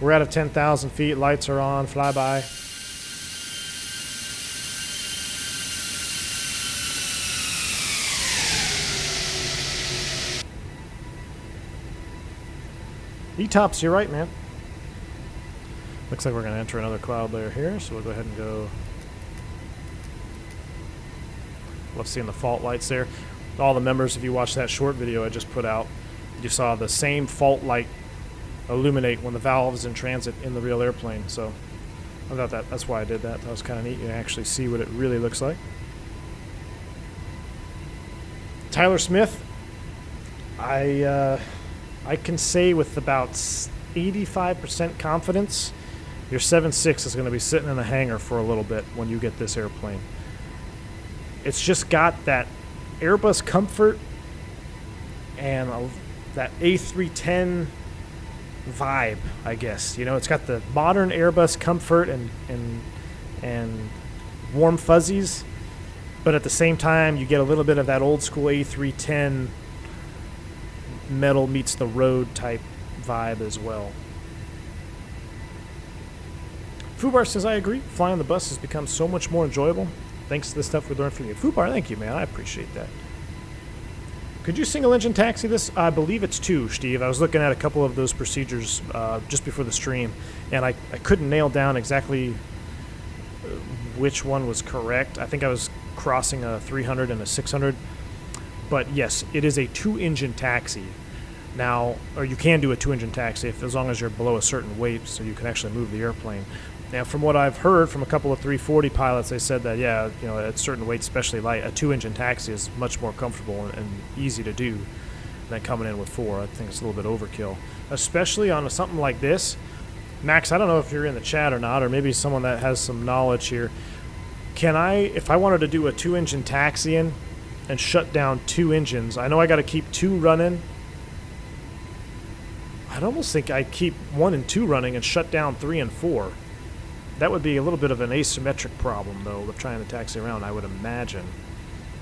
We're out of 10,000 feet. Lights are on. Flyby. E-tops, you're right, man. Looks like we're going to enter another cloud layer here, so we'll go ahead and go. Love seeing the fault lights there. All the members, if you watched that short video I just put out, you saw the same fault light illuminate when the valve is in transit in the real airplane. So I thought that's why I did that. That was kind of neat. You can actually see what it really looks like. Tyler Smith, I can say with about 85% confidence, your 7.6 is going to be sitting in the hangar for a little bit when you get this airplane. It's just got that Airbus comfort and that A310 vibe, I guess. You know, it's got the modern Airbus comfort and warm fuzzies, but at the same time, you get a little bit of that old school A310 metal meets the road type vibe as well. Fubar says, I agree. Flying the bus has become so much more enjoyable thanks to the stuff we learned from you. Fubar, thank you, man. I appreciate that. Could you single engine taxi this? I believe it's 2, Steve. I was looking at a couple of those procedures just before the stream, and I couldn't nail down exactly which one was correct. I think I was crossing a 300 and a 600. But yes, it is a 2-engine taxi. Now, or you can do a 2-engine taxi as long as you're below a certain weight, so you can actually move the airplane. Now, from what I've heard from a couple of 340 pilots, they said that, yeah, you know, at certain weights, especially light, a 2-engine taxi is much more comfortable and easy to do than coming in with 4. I think it's a little bit overkill, especially on something like this. Max, I don't know if you're in the chat or not, or maybe someone that has some knowledge here. Can I, if I wanted to do a 2-engine taxi in and shut down 2 engines, I know I got to keep 2 running. I'd almost think I'd keep 1 and 2 running and shut down 3 and 4. That would be a little bit of an asymmetric problem, though, with trying to taxi around, I would imagine.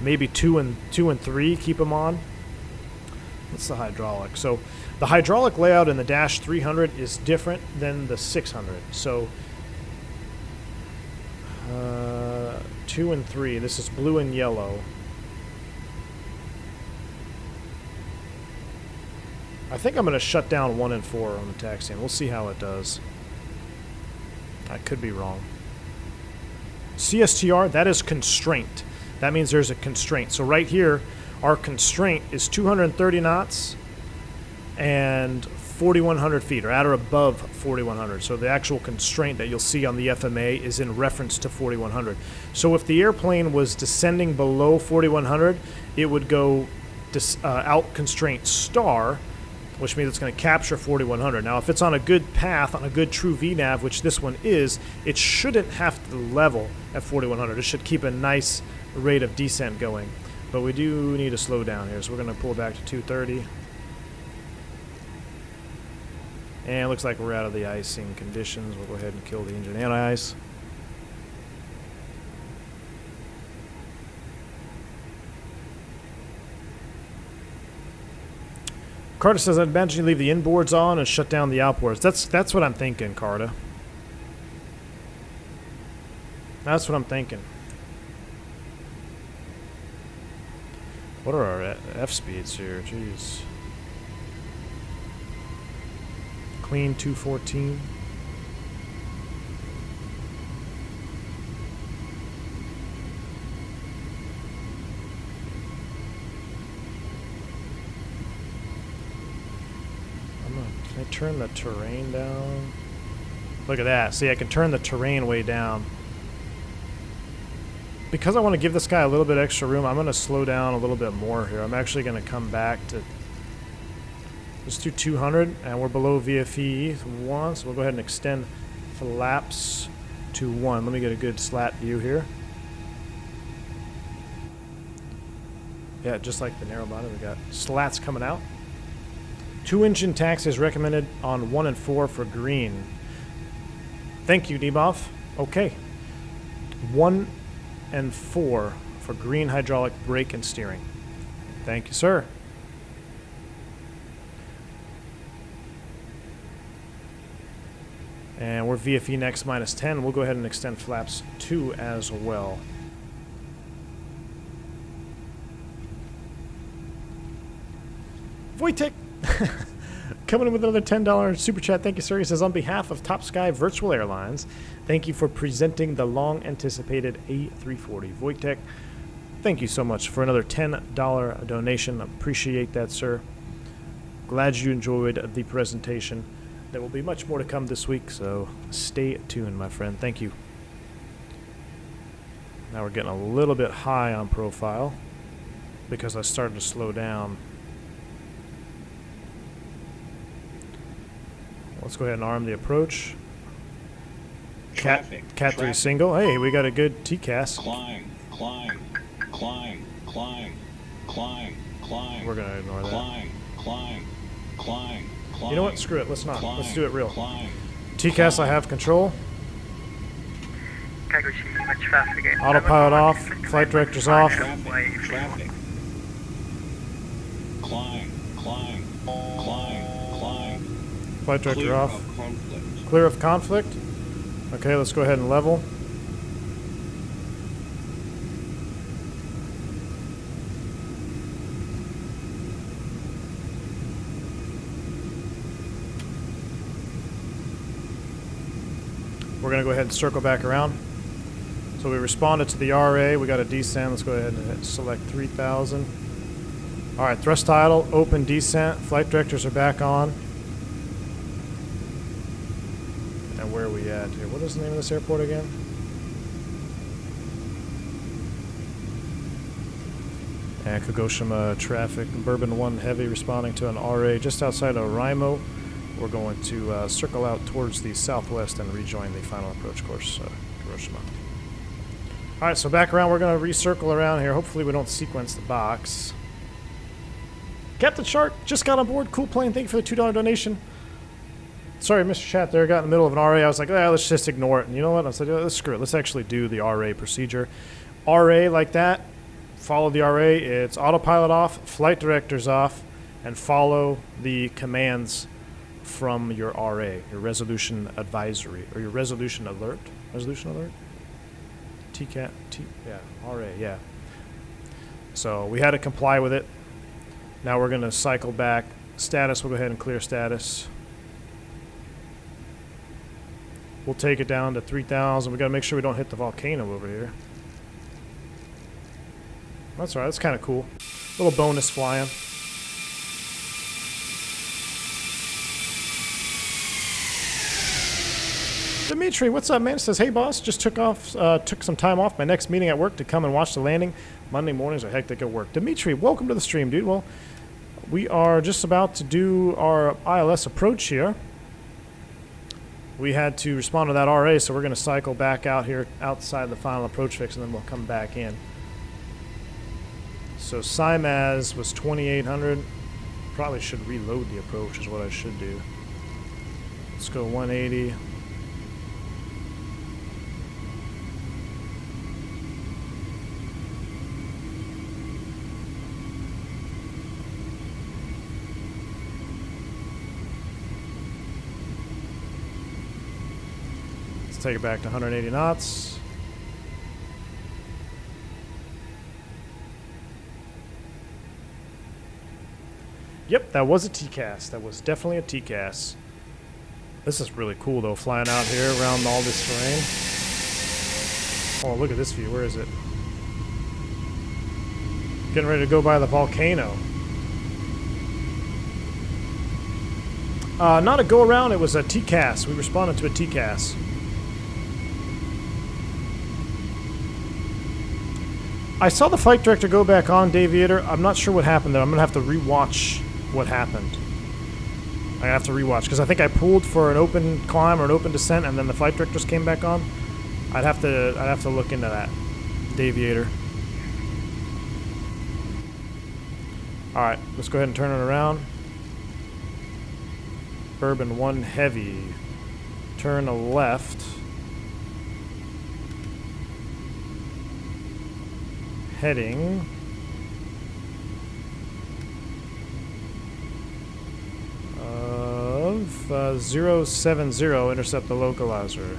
Maybe 2 and 3, keep them on. What's the hydraulic? So the hydraulic layout in the Dash 300 is different than the 600. So 2 and 3, this is blue and yellow. I think I'm going to shut down 1 and 4 on the taxi, and we'll see how it does. I could be wrong. CSTR, that is constraint. That means there's a constraint. So right here, our constraint is 230 knots and 4,100 feet, or at or above 4,100. So the actual constraint that you'll see on the FMA is in reference to 4,100. So if the airplane was descending below 4,100, it would go out constraint star, which means it's going to capture 4,100. Now, if it's on a good path, on a good true VNAV, which this one is, it shouldn't have to level at 4,100. It should keep a nice rate of descent going. But we do need to slow down here, so we're going to pull back to 230. And it looks like we're out of the icing conditions. We'll go ahead and kill the engine anti-ice. Carter says, I'd imagine you leave the inboards on and shut down the outboards. That's what I'm thinking, Carter. That's what I'm thinking. What are our F speeds here? Jeez. Clean 214. Can I turn the terrain down? Look at that. See, I can turn the terrain way down. Because I want to give this guy a little bit extra room, I'm going to slow down a little bit more here. I'm actually going to come back to... Let's do 200, and we're below VFE 1, so we'll go ahead and extend flaps to 1. Let me get a good slat view here. Yeah, just like the narrow body, we got slats coming out. 2-engine taxi is recommended on 1 and 4 for green. Thank you, Deboff. Okay. 1 and 4 for green hydraulic brake and steering. Thank you, sir. And we're VFE next minus 10. We'll go ahead and extend flaps 2 as well. Wojtek coming in with another $10 super chat. Thank you, sir. He says, on behalf of Top Sky Virtual Airlines, thank you for presenting the long-anticipated A340. Wojtek, thank you so much for another $10 donation. Appreciate that, sir. Glad you enjoyed the presentation. There will be much more to come this week, so stay tuned, my friend. Thank you. Now we're getting a little bit high on profile because I started to slow down. Let's go ahead and arm the approach. Cat 3 single. Hey, we got a good TCAS. Climb, climb, climb, climb, climb, climb. We're going to ignore that. Climb, climb, climb, climb. You know what? Screw it. Let's not. Climb, Let's do it real. Climb, TCAS, climb. I have control. Kagoshima, much faster again. Autopilot off. Flight director's off. Traffic, traffic. Climb, climb, climb, climb. Flight director Clear off. of conflict. Clear of conflict. Okay, let's go ahead and level. We're going to go ahead and circle back around. So we responded to the RA. We got a descent. Let's go ahead and select 3,000. All right, thrust idle, open descent. Flight directors are back on. And where are we at here? What is the name of this airport again? And Kagoshima traffic. Bourbon 1 heavy responding to an RA just outside of Raimo. We're going to circle out towards the southwest and rejoin the final approach course, Kagoshima. All right, so back around. We're going to recircle around here. Hopefully we don't sequence the box. Captain Shark just got on board. Cool plane. Thank you for the $2 donation. Sorry, Mr. Chat there got in the middle of an RA. I was like, let's just ignore it. And you know what? I said, let's screw it. Let's actually do the RA procedure. RA like that, follow the RA. It's autopilot off, flight director's off, and follow the commands from your RA, your resolution advisory, or your resolution alert. Resolution alert? TCAS, yeah, RA, yeah. So we had to comply with it. Now we're going to cycle back. Status, we'll go ahead and clear status. We'll take it down to 3,000. We got to make sure we don't hit the volcano over here. That's all right. That's kind of cool. Little bonus flying. Dimitri, what's up, man? It says, hey, boss. Just took some time off my next meeting at work to come and watch the landing. Monday mornings are hectic at work. Dimitri, welcome to the stream, dude. Well, we are just about to do our ILS approach here. We had to respond to that RA, so we're going to cycle back out here outside the final approach fix, and then we'll come back in. So SIMAS was 2,800. Probably should reload the approach is what I should do. Let's go 180. Take it back to 180 knots. Yep, that was a TCAS. That was definitely a TCAS. This is really cool, though, flying out here around all this terrain. Oh, look at this view. Where is it? Getting ready to go by the volcano. Not a go-around. It was a TCAS. We responded to a TCAS. I saw the flight director go back on, Daviator. I'm not sure what happened there. I'm going to have to rewatch what happened. I have to rewatch because I think I pulled for an open climb or an open descent, and then the flight directors came back on. I'd have to look into that, Daviator. All right, let's go ahead and turn it around. Bourbon 1 heavy. Turn left. Heading of 070, intercept the localizer.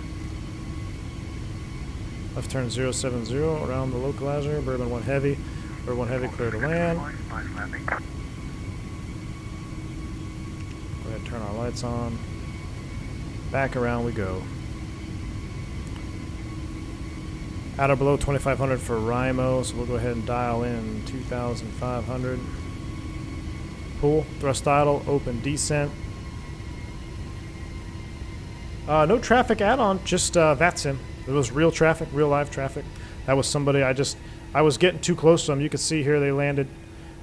Left turn 070 around the localizer. Bourbon 1 heavy. Bourbon 1 heavy, clear to land. Go ahead and turn our lights on. Back around we go. At or below 2,500 for RIMO, so we'll go ahead and dial in 2,500. Pull, thrust idle, open descent. No traffic add-on, just VATSIM. It was real traffic, real live traffic. That was somebody I was getting too close to them. You can see here they landed,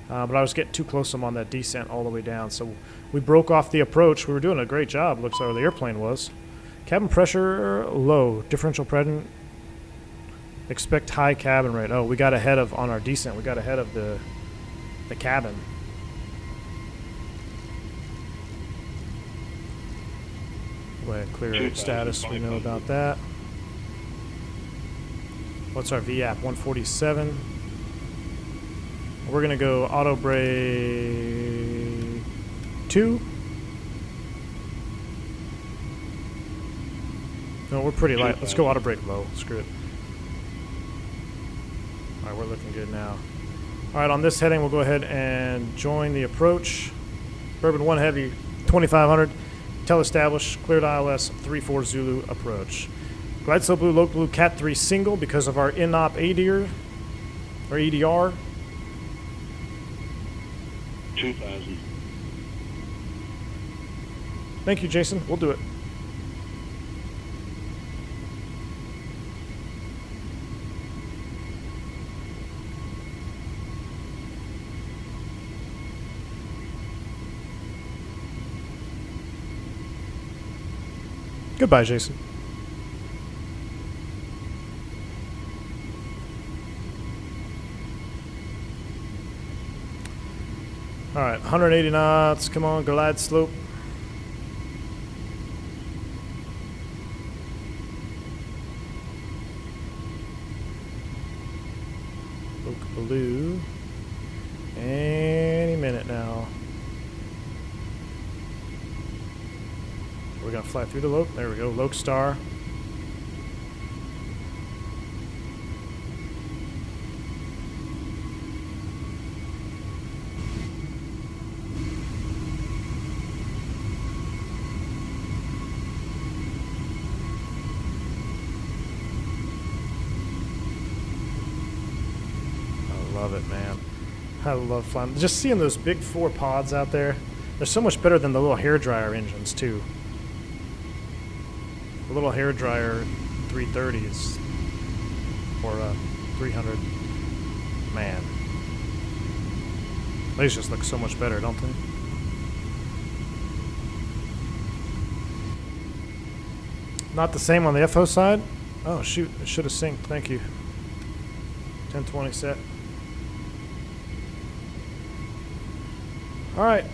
but I was getting too close to them on that descent all the way down. So we broke off the approach. We were doing a great job, looks like the airplane was. Cabin pressure low, differential pressure. Expect high cabin rate. Oh, we got ahead of, on our descent, we got ahead of the cabin. Go ahead, clear status, we know about that. What's our VAP? 147. We're going to go auto brake 2. No, we're pretty light. Let's go auto brake low. Screw it. Alright, we're looking good now. Alright, on this heading, we'll go ahead and join the approach. Bourbon 1 heavy, 2,500. Tel established, cleared ILS, 3-4 Zulu approach. Glide slope blue, local blue, cat 3 single because of our INOP ADR, or EDR. 2,000. Thank you, Jason. We'll do it. Goodbye, Jason. All right, 180 knots. Come on, glide slope. blue any minute now. We're gonna fly through the Loke. There we go, Loke Star. Love it, man. I love flying. Just seeing those big 4 pods out there. They're so much better than the little hairdryer engines, too. The little hairdryer 330s or 300. Man. These just look so much better, don't they? Not the same on the FO side? Oh, shoot. It should have synced. Thank you. 1020 set. Alright,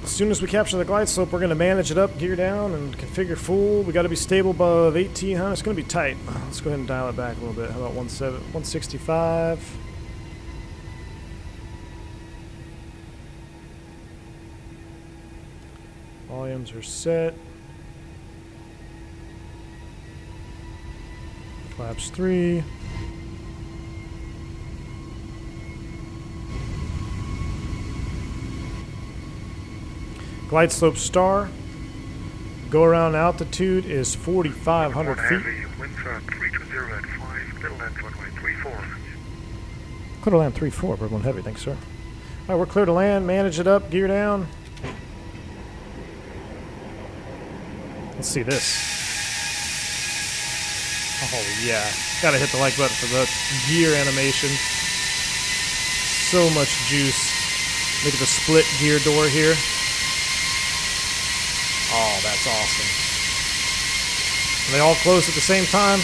as soon as we capture the glide slope, we're going to manage it up, gear down, and configure full. We got to be stable above 1800. It's going to be tight. Let's go ahead and dial it back a little bit. How about 165? Volumes are set. Flaps 3. Glide slope star. Go around altitude is 4,500 feet. Wind track 320 at 5, clear land runway 34. Clear to land 34, bird 1 heavy, thanks sir. Alright, we're clear to land, manage it up, gear down. Let's see this. Oh yeah, gotta hit the like button for the gear animation. So much juice. Look at the split gear door here. Oh, that's awesome. And they all close at the same time.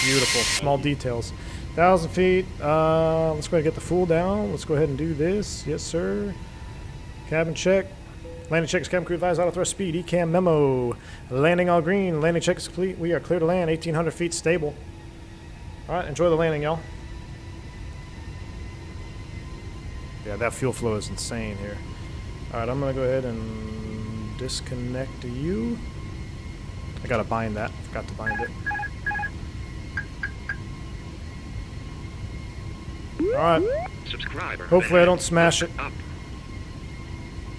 Beautiful. Small details. 1,000 feet. Let's go ahead and get the full down. Let's go ahead and do this. Yes, sir. Cabin check. Landing check is cabin crew advised. Auto thrust speed. ECAM memo. Landing all green. Landing check is complete. We are clear to land. 1,800 feet stable. All right. Enjoy the landing, y'all. Yeah, that fuel flow is insane here. All right. I'm going to go ahead and disconnect you. I gotta bind that. Forgot to bind it. Alright. Subscriber. Hopefully I don't smash it.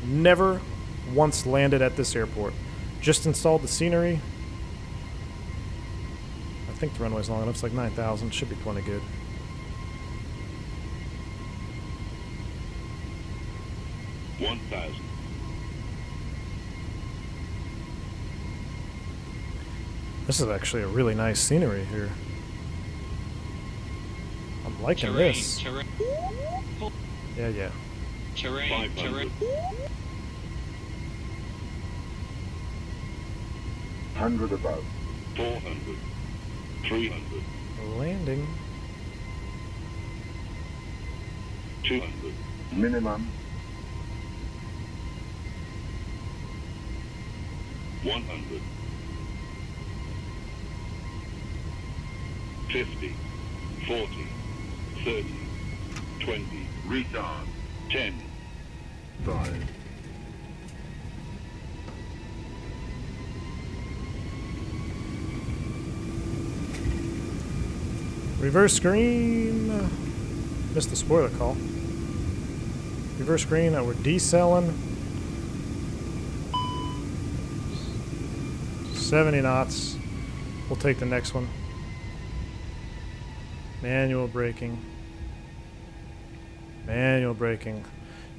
Never once landed at this airport. Just installed the scenery. I think the runway's long enough. It's like 9,000. Should be plenty good. $1,000. This is actually a really nice scenery here. I'm liking this. Terrain. Yeah. Terrain. 500. 100 above. 400. 300. Landing. 200. Minimum. 100. 50. 40. 30. 20. Retard. 10. 5. Reverse green. Missed the spoiler call. Reverse green. We're decelling. 70 knots. We'll take the next one. Manual braking. Manual braking.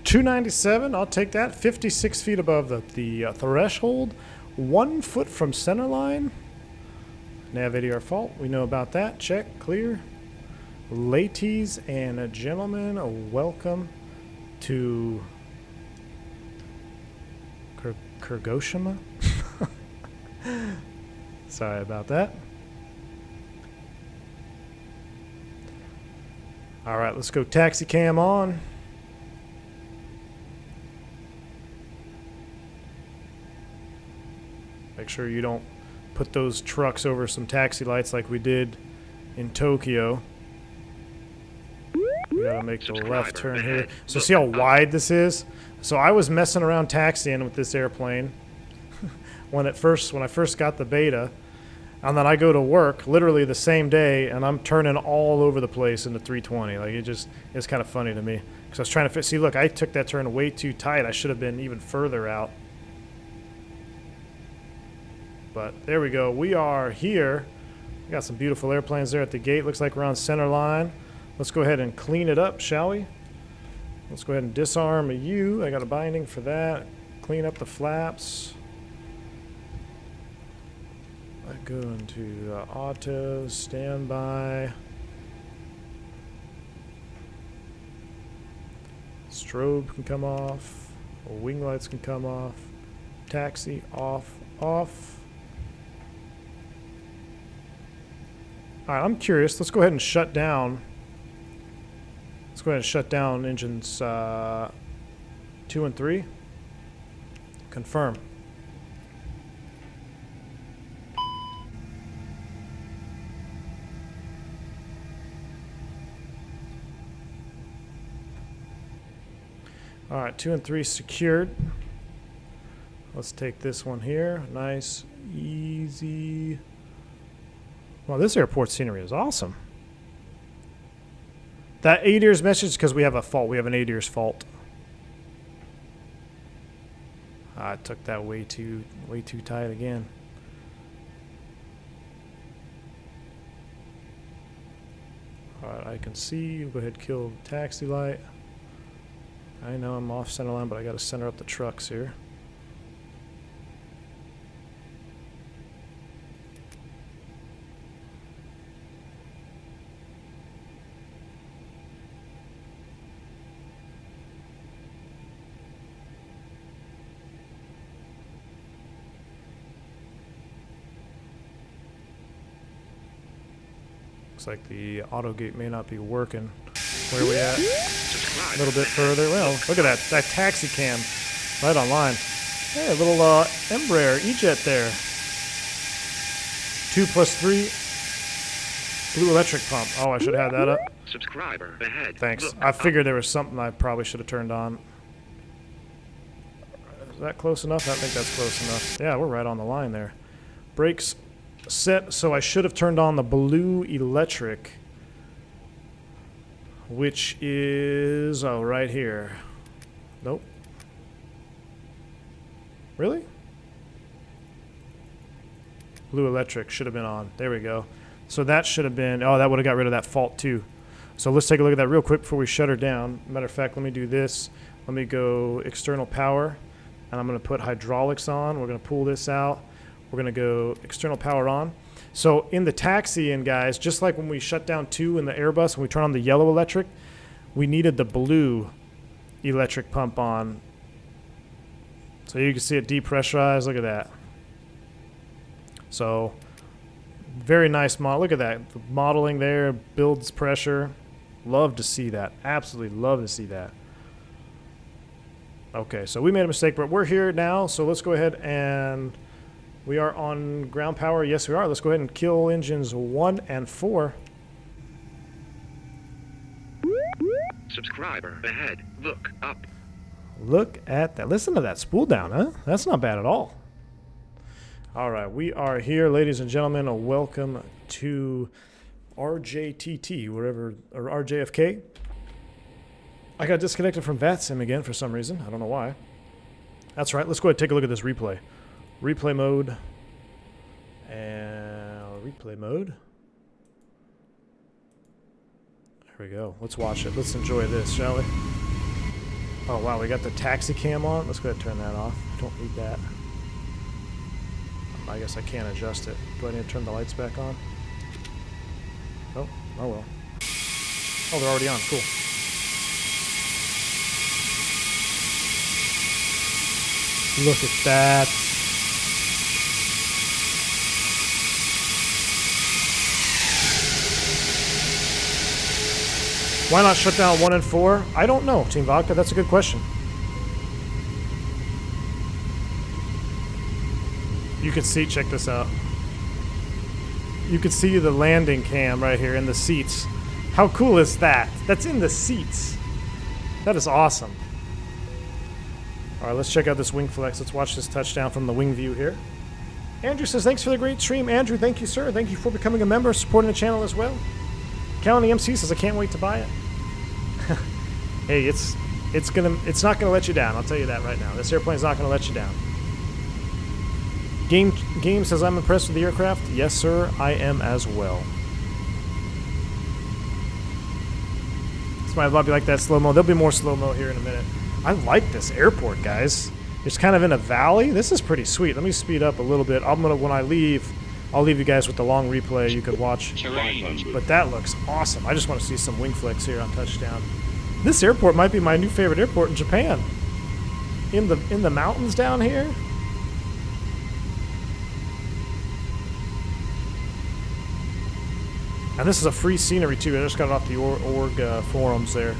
297. I'll take that. 56 feet above the threshold. 1 foot from center line. Nav ADR fault. We know about that. Check. Clear. Ladies and gentlemen, welcome to Kagoshima. Sorry about that. All right, let's go taxi cam on. Make sure you don't put those trucks over some taxi lights like we did in Tokyo. gotta make the left turn here. So see how wide this is? So I was messing around taxiing with this airplane when I first got the beta, and then I go to work literally the same day, and I'm turning all over the place in the 320. Like it's kind of funny to me because I was trying to fit. See, look, I took that turn way too tight. I should have been even further out. But there we go. We are here. We got some beautiful airplanes there at the gate. Looks like we're on center line. Let's go ahead and clean it up, shall we? Let's go ahead and disarm a U. I got a binding for that. Clean up the flaps. I go into auto, standby. Strobe can come off. Wing lights can come off. Taxi, off, off. All right, I'm curious. Let's go ahead and shut down. Let's go ahead and shut down engines 2 and 3. Confirm. All right, 2 and 3 secured. Let's take this one here. Nice, easy. Well, this airport scenery is awesome. That ADIRS message is because we have a fault. We have an ADIRS fault. I took that way too tight again. All right, I can see. Go ahead, kill the taxi light. I know I'm off center line, but I got to center up the trucks here. Looks like the auto gate may not be working. Where are we at? A little bit further. Well, look at that taxi cam right on line. Hey, a little Embraer E-Jet there. 2+3 blue electric pump. Oh, I should have had that up. Subscriber ahead. Thanks. I figured there was something I probably should have turned on. Is that close enough? I think that's close enough. Yeah, we're right on the line there. Brakes set. So I should have turned on the blue electric, which is, oh, right here. Nope. Really? Blue electric should have been on. There we go. So that should have been, oh, that would have got rid of that fault too. So let's take a look at that real quick before we shut her down. Matter of fact, let me do this. Let me go external power, and I'm going to put hydraulics on. We're going to pull this out. We're going to go external power on. So in the taxiing, guys, just like when we shut down 2 in the Airbus, when we turn on the yellow electric, we needed the blue electric pump on. So you can see it depressurized. Look at that. So very nice model. Look at that. The modeling there builds pressure. Love to see that. Absolutely love to see that. Okay, so we made a mistake, but we're here now. So let's go ahead and... we are on ground power. Yes, we are. Let's go ahead and kill engines 1 and 4. Subscriber ahead. Look up. Look at that. Listen to that spool down, huh? That's not bad at all. All right, we are here, ladies and gentlemen. Welcome to RJTT, wherever, or RJFK. I got disconnected from VATSIM again for some reason. I don't know why. That's right. Let's go ahead and take a look at this replay. Replay mode, and replay mode. There we go. Let's watch it. Let's enjoy this, shall we? Oh, wow. We got the taxi cam on. Let's go ahead and turn that off. Don't need that. I guess I can't adjust it. Do I need to turn the lights back on? Oh, oh well. Oh, they're already on. Cool. Look at that. Why not shut down 1 and 4? I don't know, Team Vodka. That's a good question. You can see, check this out. You can see the landing cam right here in the seats. How cool is that? That's in the seats. That is awesome. All right, let's check out this wing flex. Let's watch this touchdown from the wing view here. Andrew says, thanks for the great stream. Andrew, thank you, sir. Thank you for becoming a member, supporting the channel as well. County MC says, I can't wait to buy it. Hey, it's not gonna let you down. I'll tell you that right now. This airplane's not gonna let you down. Game says, I'm impressed with the aircraft. Yes, sir, I am as well. This might be like that slow-mo. There'll be more slow-mo here in a minute. I like this airport, guys. It's kind of in a valley. This is pretty sweet. Let me speed up a little bit. When I leave, I'll leave you guys with the long replay you could watch. But that looks awesome. I just want to see some wing flicks here on touchdown. This airport might be my new favorite airport in Japan. In the mountains down here. And this is a free scenery too. I just got it off the org forums there.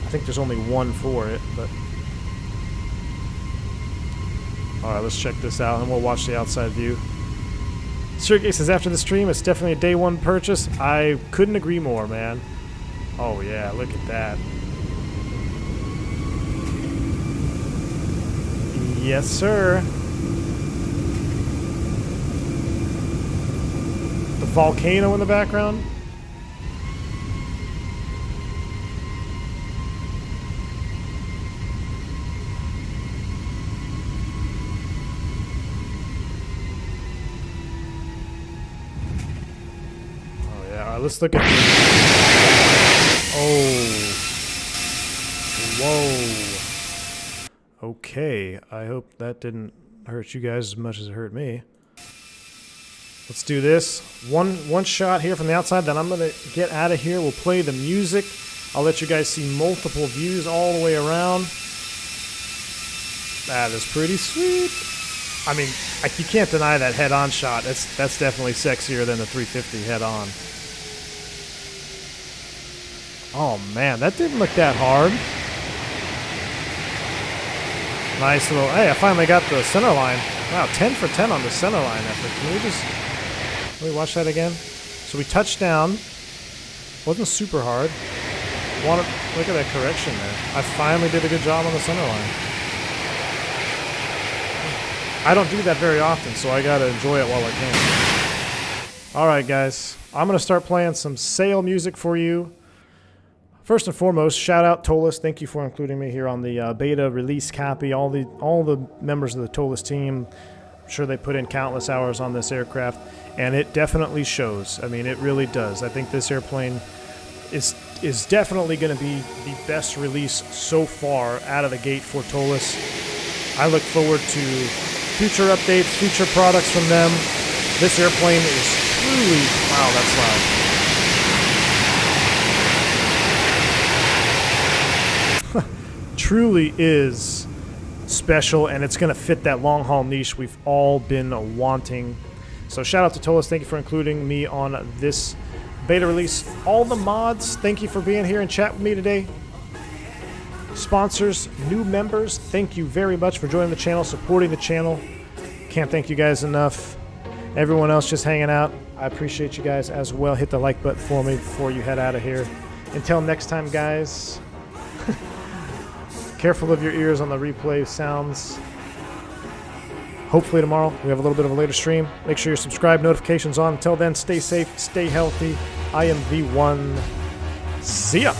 I think there's only one for it, but... Alright, let's check this out and we'll watch the outside view. Sergey says, after the stream, it's definitely a day one purchase. I couldn't agree more, man. Oh yeah, look at that. Yes, sir. The volcano in the background. Let's look at... Oh. Whoa. Okay. I hope that didn't hurt you guys as much as it hurt me. Let's do this. One shot here from the outside, then I'm going to get out of here. We'll play the music. I'll let you guys see multiple views all the way around. That is pretty sweet. I mean, you can't deny that head-on shot. That's definitely sexier than the 350 head-on. Oh man, that didn't look that hard. Nice little, hey, I finally got the center line. Wow, 10 for 10 on the center line effort. Can we watch that again? So we touched down. Wasn't super hard. Look at that correction there. I finally did a good job on the center line. I don't do that very often, so I gotta enjoy it while I can. Alright guys, I'm gonna start playing some sail music for you. First and foremost, shout out Toliss. Thank you for including me here on the beta release copy. All the members of the Toliss team, I'm sure they put in countless hours on this aircraft, and it definitely shows. I mean, it really does. I think this airplane is definitely going to be the best release so far out of the gate for Toliss. I look forward to future updates, future products from them. This airplane is truly... Wow, that's loud. Truly is special, and it's going to fit that long haul niche we've all been wanting. So shout out to Toliss. Thank you for including me on this beta release. All the mods, thank you for being here and chat with me today. Sponsors, new members, thank you very much for joining the channel, supporting the channel. Can't thank you guys enough. Everyone else just hanging out, I appreciate you guys as well. Hit the like button for me before you head out of here. Until next time, guys. Careful of your ears on the replay sounds. Hopefully tomorrow we have a little bit of a later stream. Make sure you're subscribed, notifications on. Until then, stay safe, stay healthy. I am V1. See ya.